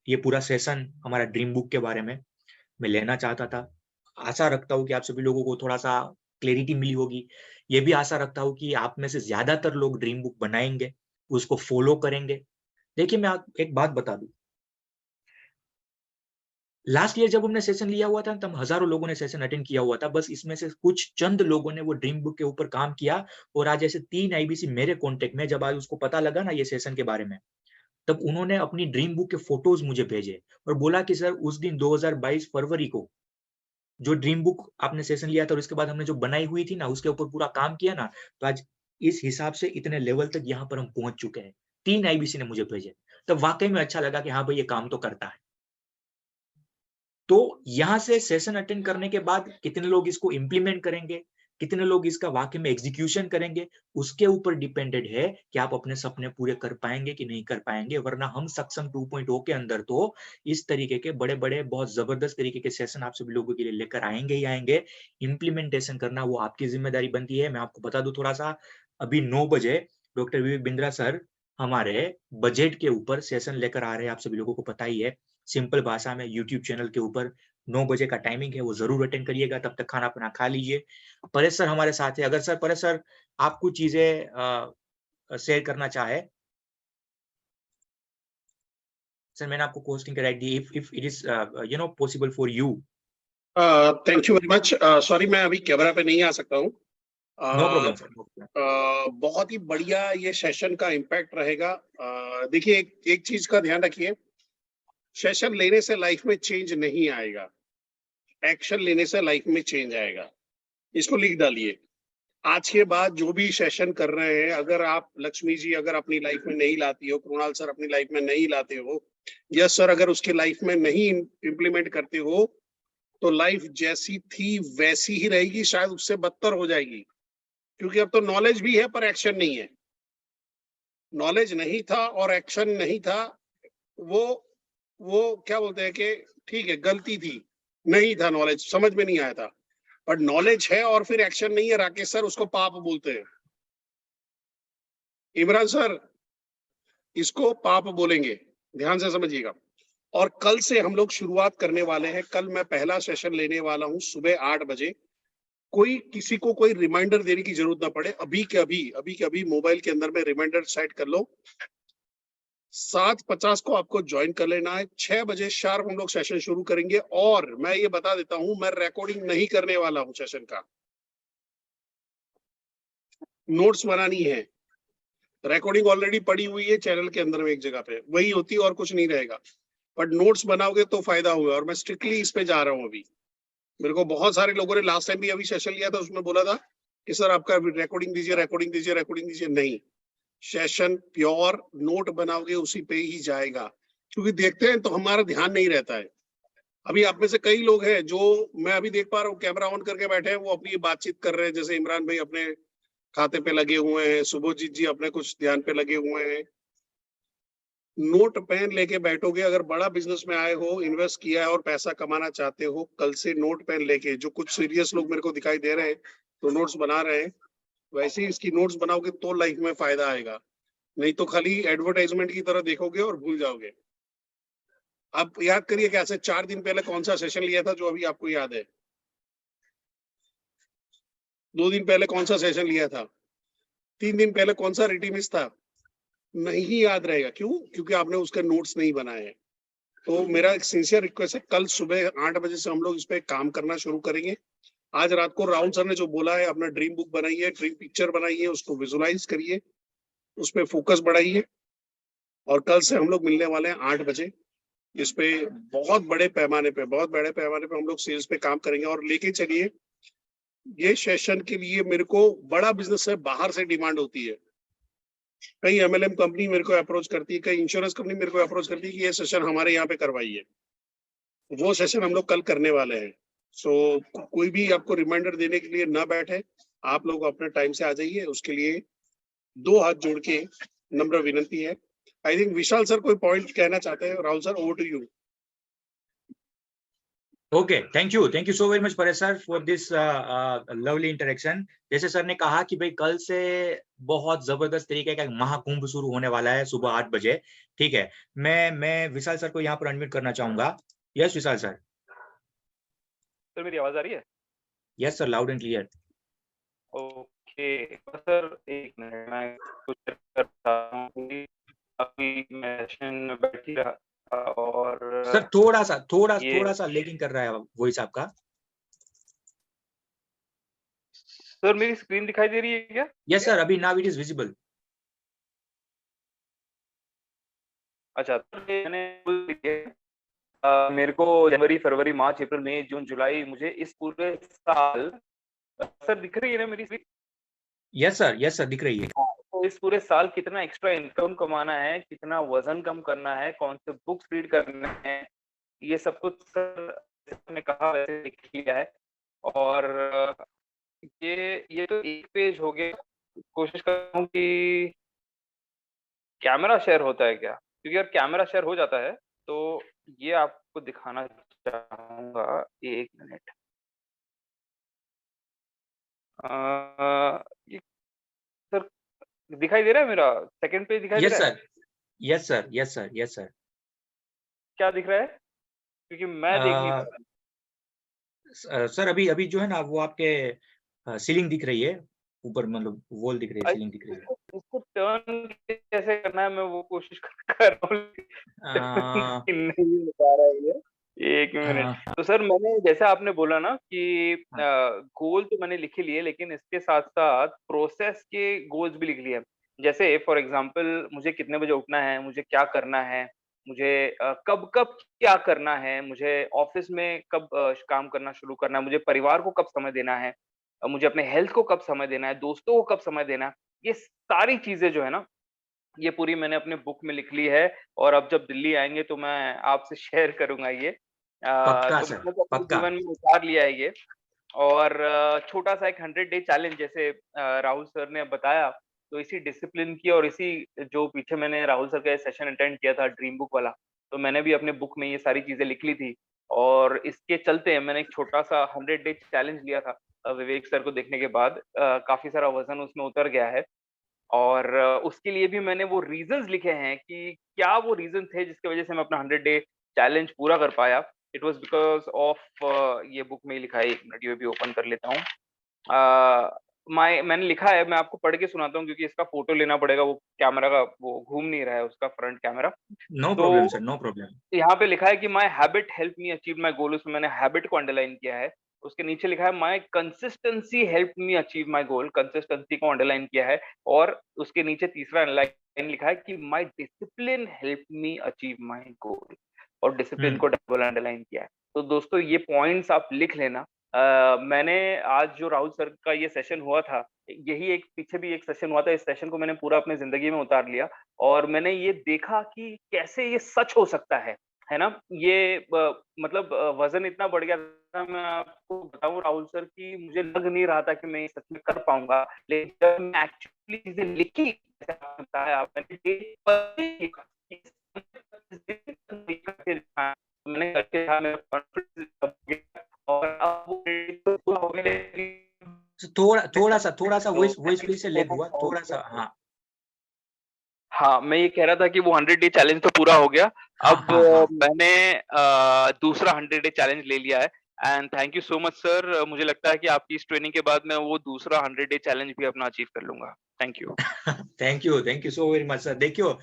ये पूरा सेशन हमारा ड्रीम बुक के बारे में मैं लेना चाहता था। आशा रखता हूँ कि आप सभी लोगों को थोड़ा-सा क्लैरिटी मिली होगी। ये भी आशा रखता हूँ कि आप में से ज़्यादातर लोग ड्रीम बुक बनाएँगे, उसको फ़ॉलो करेंगे। देखिए, मैं आप एक बात बता दूँ। लास्ट ईयर जब हमने सेशन लिया हुआ था, तब हज़ारों लोगों ने सेशन अटेंड किया हुआ था। बस इसमें से कुछ चंद लोगों ने वो ड्रीम बुक के ऊपर काम किया और आज ऐसे 3 आईबीसी मेरे कॉन्टैक्ट में, जब आज उसको पता लगा ना ये सेशन के बारे में, तब उन्होंने अपनी ड्रीम बुक के फ़ोटोज़ मुझे भेजे और बोला कि सर उस दिन 2022 फरवरी को जो ड्रीम बुक आपने सेशन लिया था और उसके बाद हमने जो बनाई हुई थी ना, उसके ऊपर पूरा काम किया ना, तो आज इस हिसाब से इतने लेवल तक यहाँ पर हम पहुँच चुके हैं। 3 आईबीसी ने मुझे भेजे। तब वाक़ई में अच्छा लगा कि हाँ भाई, ये काम तो करता है। तो यहाँ से सेशन अटेंड करने के बाद कितने लोग इसको इम्प्लीमेंट करेंगे, कितने लोग इसका वाक़ई में एग्ज़ीक्यूशन करेंगे, उसके ऊपर डिपेंडेड है कि आप अपने सपने पूरे कर पाएँगे कि नहीं कर पाएँगे। वरना हम सक्षम 2.0 के अंदर तो इस तरीके के बड़े-बड़े बहुत ज़बरदस्त तरीके के सेशन आप सभी लोगों के लिए लेकर आएँगे ही आएँगे। इम्प्लीमेंटेशन करना वो आपकी ज़िम्मेदारी बनती है। मैं आपको बता दूँ थोड़ा-सा, अभी 9 बजे डॉक्टर विवेक बिंद्रा सर हमारे बजट के ऊपर सेशन लेकर आ रहे हैं, आप सभी लोगों को पता ही है। सिंपल भाषा में यूट्यूब चैनल के ऊपर 9 बजे का टाइमिंग है, वो ज़रूर अटेंड करिएगा। तब तक खाना-पीना खा लीजिए। परेश सर हमारे साथ हैं। अगर सर परेश सर आप कुछ चीज़ें शेयर करना चाहें? सर मैंने आपको होस्टिंग का राइट दी। If it is possible for you. Thank you very much. Sorry, मैं अभी कैमरा पे नहीं आ सकता हूँ। No problem sir, no problem. बहुत ही बढ़िया ये सेशन का इम्पैक्ट रहेगा। देखिए, एक चीज का ध्यान रखिए, सेशन लेने से लाइफ में चेंज नहीं आएगा, एक्शन लेने से लाइफ में चेंज आएगा। इसको लिख डालिए। आज के बाद जो भी सेशन कर रहे हैं, अगर आप लक्ष्मी जी अगर अपनी लाइफ में नहीं लाती हो, कृणाल सर अपनी लाइफ में नहीं लाते हो, यस सर अगर उसके लाइफ में नहीं इम्प्लीमेंट करते हो, तो लाइफ जैसी थी वैसी ही रहेगी, शायद उससे बदतर हो जाएगी। क्योंकि अब तो नॉलेज भी है पर एक्शन नहीं है। नॉलेज नहीं था और एक्शन नहीं था, वो क्या बोलते हैं कि ठीक है गलती थी, नहीं था नॉलेज, समझ में नहीं आया था। पर नॉलेज है और फिर एक्शन नहीं है, राकेश सर उसको पाप बोलते हैं। इमरान सर इसको पाप बोलेंगे, ध्यान से समझिएगा। और कल से हम लोग शुरुआत करने वाले हैं। कल मैं पहला सेशन लेने वाला हूं सुबह 8 बजे। किसी को कोई रिमाइंडर देने की जरूरत ना पड़े, अभी के अभी मोबाइल के अंदर में रिमाइंडर सेट कर लो। 7:50 को आपको ज्वाइन कर लेना है। 6 बजे शार्प हम लोग सेशन शुरू करेंगे। और मैं ये बता देता हूं, मैं रिकॉर्डिंग नहीं करने वाला हूं सेशन का, नोट्स बनानी है। रिकॉर्डिंग ऑलरेडी पड़ी हुई है चैनल के अंदर में एक जगह पे, वही होती है और कुछ नहीं रहेगा। बट नोट्स बनाओगे तो फायदा होगा। और मैं स्ट्रिक्टली इस पे जा रहा हूं। अभी मेरे को बहुत सारे लोगों ने लास्ट टाइम भी अभी सेशन लिया था, उसमें बोला था कि सर आपका रिकॉर्डिंग दीजिए। नहीं, सेशन प्योर नोट बनाओगे उसी पे ही जाएगा। क्योंकि देखते हैं तो हमारा ध्यान नहीं रहता है। अभी आप में से कई लोग हैं जो मैं अभी देख पा रहा हूँ कैमरा ऑन करके बैठे हैं, वो अपनी बातचीत कर रहे हैं। जैसे इमरान भाई अपने खाते पे लगे हुए हैं, सुबोजीत जी अपने कुछ ध्यान पे लगे हुए हैं। नोट पेन लेके बैठोगे, अगर बड़ा बिजनेस में आए हो, इन्वेस्ट किया है और पैसा कमाना चाहते हो, कल से नोट पेन लेके, जो कुछ सीरियस लोग मेरे को दिखाई दे रहे हैं तो नोट्स बना रहे हैं, वैसे ही इसकी नोट्स बनाओगे तो लाइफ में फायदा आएगा। नहीं तो खाली एडवर्टाइजमेंट की तरह देखोगे और भूल जाओगे। आप याद करिए कि ऐसे 4 दिन पहले कौन सा सेशन लिया था जो अभी आपको याद है? 2 दिन पहले कौन सा सेशन लिया था? 3 दिन पहले कौन सा रिटीमिस था? नहीं याद रहेगा। क्यों? क्योंकि आपने उसके नोट्स नहीं बनाए हैं। तो मेरा एक सिंसियर रिक्वेस्ट है, कल सुबह 8 बजे से हम लोग इस पे काम करना शुरू करेंगे। आज रात को राहुल सर ने जो बोला है, अपना ड्रीम बुक बनाइए, ड्रीम पिक्चर बनाइए, उसको विजुलाइज करिए, उस पे फोकस बढ़ाइए। और कल से हम लोग मिलने वाले हैं 8 बजे। इस पे बहुत बड़े पैमाने पे हम लोग सेल्स पे काम करेंगे। और लेके चलिए, ये सेशन के लिए मेरे को बड़ा बिजनेस है, बाहर से डिमांड होती है। कई MLM कंपनी मेरे को अप्रोच करती है, कई इंश्योरेंस कंपनी मेरे को अप्रोच करती है कि ये सेशन हमारे यहाँ पे करवाइए। वो सेशन हम लोग कल करने वाले हैं। सो कोई भी आपको रिमाइंडर देने के लिए ना बैठे, आप लोग अपने टाइम से आ जाइए। उसके लिए 2 हाथ जोड़ के नम्र विनती है। आई थिंक विशाल सर कोई पॉइंट कहना चाहते हैं। Rahul sir, over to you. Okay, thank you so very much Paresh sir for this lovely interaction. जैसे सर ने कहा कि भाई कल से बहुत जबरदस्त तरीके का महाकुंभ शुरू होने वाला है सुबह 8 बजे, ठीक है। मैं विशाल सर को यहाँ पर अनम्यूट करना चाहूंगा। यस विशाल सर। सर मेरी आवाज आ रही है? Yes sir, loud and clear. Okay sir, एक मिनट मैं कुछ check करता हूँ कि अभी मैं सेशन में बैठ ही रहा और सर थोड़ा सा लेगिंग कर रहा है वॉइस आपका। सर मेरी स्क्रीन दिखाई दे रही है क्या? यस सर, अभी नाउ इट इज विजिबल। अच्छा, तो मैंने मेरे को जनवरी, फरवरी, मार्च, अप्रैल, मई, जून, जुलाई, मुझे इस पूरे साल सर दिख रही है ना मेरी स्क्रीन? यस सर दिख रही है। तो इस पूरे साल कितना एक्स्ट्रा इनकम कमाना है, कितना वजन कम करना है, कौन से बुक्स रीड करने हैं, ये सब कुछ सर ने कहा वैसे लिख लिया है। और ये तो एक पेज हो गया। कोशिश कर रहा हूँ कि कैमरा शेयर होता है क्या, क्योंकि अगर कैमरा शेयर हो जाता है तो ये आपको दिखाना चाहूंगा। एक मिनट। ये सर दिखाई दे रहा है मेरा सेकंड पेज दिखाई दे रहा है? Yes sir. क्या दिख रहा है, क्योंकि मैं देख नहीं पा रहा। सर अभी जो है ना वो आपके सीलिंग दिख रही है ऊपर, मतलब वॉल दिख रही है, सीलिंग दिख रही है। इसको टर्न कैसे करना है, मैं वो कोशिश कर रहा हूँ नहीं हो पा रहा है ये। एक मिनट। तो सर मैंने जैसा आपने बोला ना कि गोल तो मैंने लिख लिए, लेकिन इसके साथ साथ प्रोसेस के गोल्स भी लिख लिए। जैसे फॉर एग्जांपल मुझे कितने बजे उठना है, मुझे क्या करना है, मुझे कब कब क्या करना है, मुझे ऑफिस में कब काम करना शुरू करना है, मुझे परिवार को कब समय देना है, मुझे अपने हेल्थ को कब समय देना है, दोस्तों को कब समय देना है। ये सारी चीजें जो है ना, ये पूरी मैंने अपने बुक में लिख ली है। और अब जब दिल्ली आएंगे तो मैं आपसे शेयर करूंगा ये। पक्का तो सर, मैंने तो अपने पक्का। जीवन में उतार लिया है ये। और छोटा सा एक 100 डे चैलेंज जैसे राहुल सर ने बताया, तो इसी डिसिप्लिन की और इसी जो पीछे मैंने राहुल सर का सेशन अटेंड किया था ड्रीम बुक वाला, तो मैंने भी अपने बुक में ये सारी चीजें लिख ली थी। और इसके चलते मैंने एक छोटा सा 100 डे चैलेंज लिया था विवेक सर को देखने के बाद। काफी सारा वजन उसमें उतर गया है। और उसके लिए भी मैंने वो रीजंस लिखे हैं कि क्या वो रीजन थे जिसकी वजह से मैं अपना 100 डे चैलेंज पूरा कर पाया। इट वाज बिकॉज ऑफ ये बुक में लिखा है। एक मिनट ये भी ओपन कर लेता हूँ। मैंने लिखा है, मैं आपको पढ़ के सुनाता हूँ क्योंकि इसका फोटो लेना पड़ेगा, वो कैमरा का वो घूम नहीं रहा है उसका front camera. No problem sir, no problem. यहाँ पे लिखा है कि my habit help me achieve my goal, उसमें मैंने हैबिट को अंडरलाइन किया है। उसके नीचे लिखा है my consistency help me achieve my goal, consistency को अंडरलाइन किया है। और उसके नीचे तीसरा लाइन लिखा है कि my discipline help me achieve my goal, और डिसिप्लिन को डबल अंडरलाइन किया है। तो दोस्तों ये पॉइंट्स आप लिख लेना। मैंने आज जो राहुल सर का ये सेशन हुआ था, यही एक पीछे भी एक सेशन हुआ था, इस सेशन को मैंने पूरा अपने जिंदगी में उतार लिया। और मैंने ये देखा कि कैसे ये सच हो सकता है ना। ये मतलब वजन इतना बढ़ गया था, मैं आपको बताऊं राहुल सर, कि मुझे लग नहीं रहा था कि मैं ये सच में कर पाऊंगा। लेकिन जब मैं एक्चुअली चीजें लिखी, जैसे आपने बताया, मैंने करके था, मेरा कॉन्फिडेंस और अब वो हो गया। थोड़ा सा वॉइस फिर से लैग हुआ थोड़ा सा। हाँ हाँ, मैं ये कह रहा था कि वो 100 डे चैलेंज तो पूरा हो गया। अब मैंने दूसरा 100 डे चैलेंज ले लिया है। And thank you so much sir. मुझे लगता है कि आपकी इस ट्रेनिंग के बाद मैं वो दूसरा 100 डे चैलेंज भी अपना अचीव कर लूंगा। Thank you. Thank you so very much sir. देखियो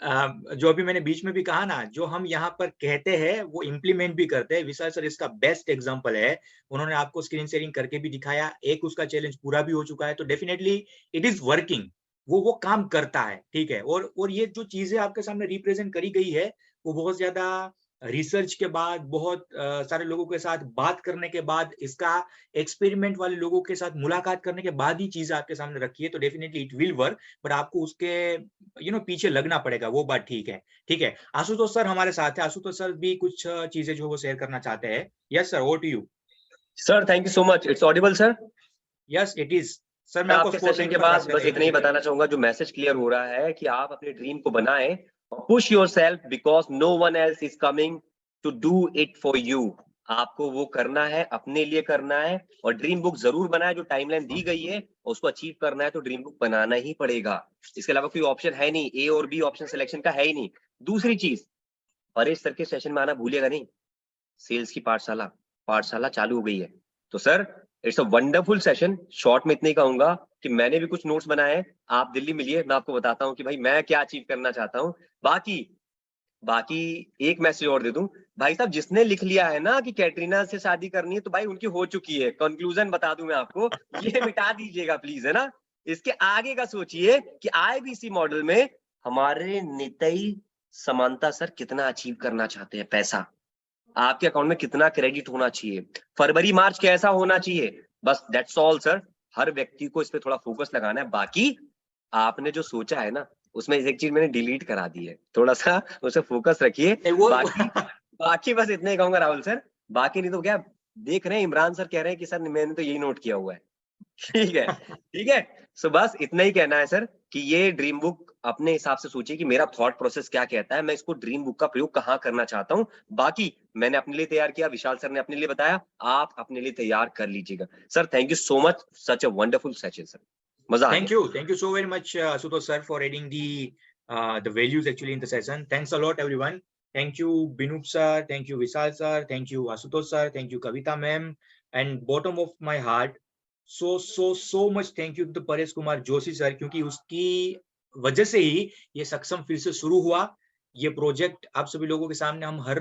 जो अभी मैंने बीच में भी कहा ना, जो हम यहाँ पर कहते हैं वो इम्प्लीमेंट भी करते हैं। विशाल सर इसका बेस्ट एग्जांपल है। उन्होंने आपको स्क्रीन शेयरिंग करके भी दिखाया, एक उसका चैलेंज पूरा भी हो चुका है। तो डेफिनेटली इट इज वर्किंग, वो काम करता है, ठीक है। और ये जो चीजें आपके सामने रिप्रेजेंट करी गई है, वो बहुत ज्यादा रिसर्च के बाद, बहुत सारे लोगों के साथ बात करने के बाद, इसका एक्सपेरिमेंट वाले लोगों के साथ मुलाकात करने के बाद ही चीज आपके सामने रखी है। तो definitely it will work, but आपको उसके पीछे लगना पड़ेगा, वो बात ठीक है, ठीक है। आशुतोष सर हमारे साथ है। आशुतोष सर भी कुछ चीजें जो वो शेयर करना चाहते हैं। Yes sir, over to you sir. Thank you so much. It's audible sir? Yes it is sir. मैं आपके सेशन के बाद बस इतना ही बताना चाहूंगा, जो मैसेज क्लियर हो रहा है कि आप अपने ड्रीम को बनाएं, push yourself because no one else is coming to do it for you. आपको वो करना है, अपने लिए करना है, और ड्रीम बुक जरूर बनाए, जो टाइमलाइन दी गई है उसको अचीव करना है तो ड्रीम बुक बनाना ही पड़ेगा। इसके अलावा कोई ऑप्शन है नहीं, ए और बी ऑप्शन सिलेक्शन का है ही नहीं। दूसरी चीज, परेश सर के सेशन में आना भूलिएगा नहीं। सेल्स की पाठशाला चालू हो गई है। तो sir it's a wonderful session. Short में इतना ही कहूंगा कि मैंने भी कुछ नोट्स बनाए हैं, आप दिल्ली मिलिए, मैं आपको बताता हूँ कि भाई मैं क्या अचीव करना चाहता हूँ। बाकी एक मैसेज और दे दूं, भाई साहब जिसने लिख लिया है ना कि कैटरीना से शादी करनी है, तो भाई उनकी हो चुकी है। कंक्लूजन बता दूं मैं आपको, ये मिटा दीजिएगा प्लीज, है ना। इसके आगे का सोचिए कि आईबीसी मॉडल में हमारे नितई समानता सर कितना अचीव करना चाहते हैं। पैसा आपके अकाउंट में कितना क्रेडिट होना चाहिए, फरवरी मार्च कैसा होना चाहिए, बस दैट्स ऑल सर। हर व्यक्ति को इस पे थोड़ा फोकस लगाना है। बाकी आपने जो सोचा है ना, उसमें एक चीज मैंने डिलीट करा दी है, थोड़ा सा उसे फोकस रखिए। बाकी बस इतना ही कहूंगा राहुल सर। बाकी नहीं तो क्या, देख रहे हैं इमरान सर कह रहे हैं कि सर मैंने तो यही नोट किया हुआ है। ठीक है, ठीक है। सो बस इतना ही कहना है सर कि ये ड्रीम बुक अपने हिसाब से सोचिए कि मेरा थॉट प्रोसेस क्या कहता है, मैं इसको ड्रीम बुक का प्रयोग कहाँ करना चाहता हूँ। बाकी मैंने अपने लिए तैयार किया, विशाल सर ने अपने लिए बताया, आप अपने लिए तैयार कर लीजिएगा। Sir thank you so much, such a wonderful session sir, मजा आ गया। Thank you so very much, Asutosh sir, for adding the values actually in the session. Thanks a lot, everyone. Thank you, Binup sir. Thank you, Vishal sir. Thank you, Asutosh sir. Thank you, Kavita ma'am. And bottom of my heart, so much thank you to the Paresh Kumar Joshi sir, क्योंकि उसकी वजह से ही ये सक्षम फिर से शुरू हुआ। ये प्रोजेक्ट आप सभी लोगों के सामने हम हर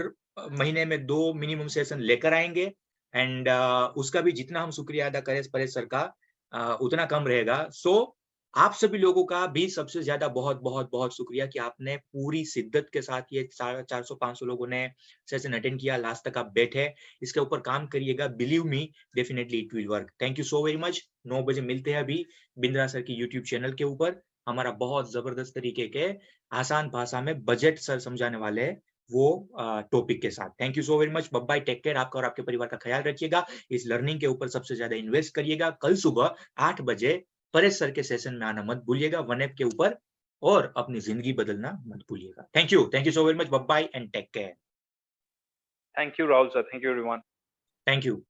महीने में 2 मिनिमम सेशन लेकर आएंगे, एंड उसका भी जितना हम शुक्रिया अदा करें परेश सर का उतना कम रहेगा। सो आप सभी लोगों का भी सबसे ज्यादा बहुत बहुत बहुत शुक्रिया कि आपने पूरी शिद्दत के साथ ये 400-500 लोगों ने सेशन अटेंड किया, लास्ट तक आप बैठे, इसके ऊपर काम करिएगा। Believe me, definitely it will work. Thank you so very much. 9 बजे मिलते हैं अभी बिंद्रा सर की यूट्यूब चैनल के ऊपर। हमारा बहुत जबरदस्त तरीके के आसान भाषा में बजट सर समझाने वाले हैं वो टॉपिक के साथ। Thank you so very much. Bye, take care. आपका और आपके परिवार का ख्याल रखिएगा। इस लर्निंग के ऊपर सबसे ज्यादा इन्वेस्ट करिएगा। कल सुबह 8 बजे परेश सर के सेशन में आना मत भूलिएगा, 1 के ऊपर, और अपनी जिंदगी बदलना मत भूलिएगा। Thank you so very much. Bye and take care. Thank you, Rahul sir. Thank you, everyone. Thank you.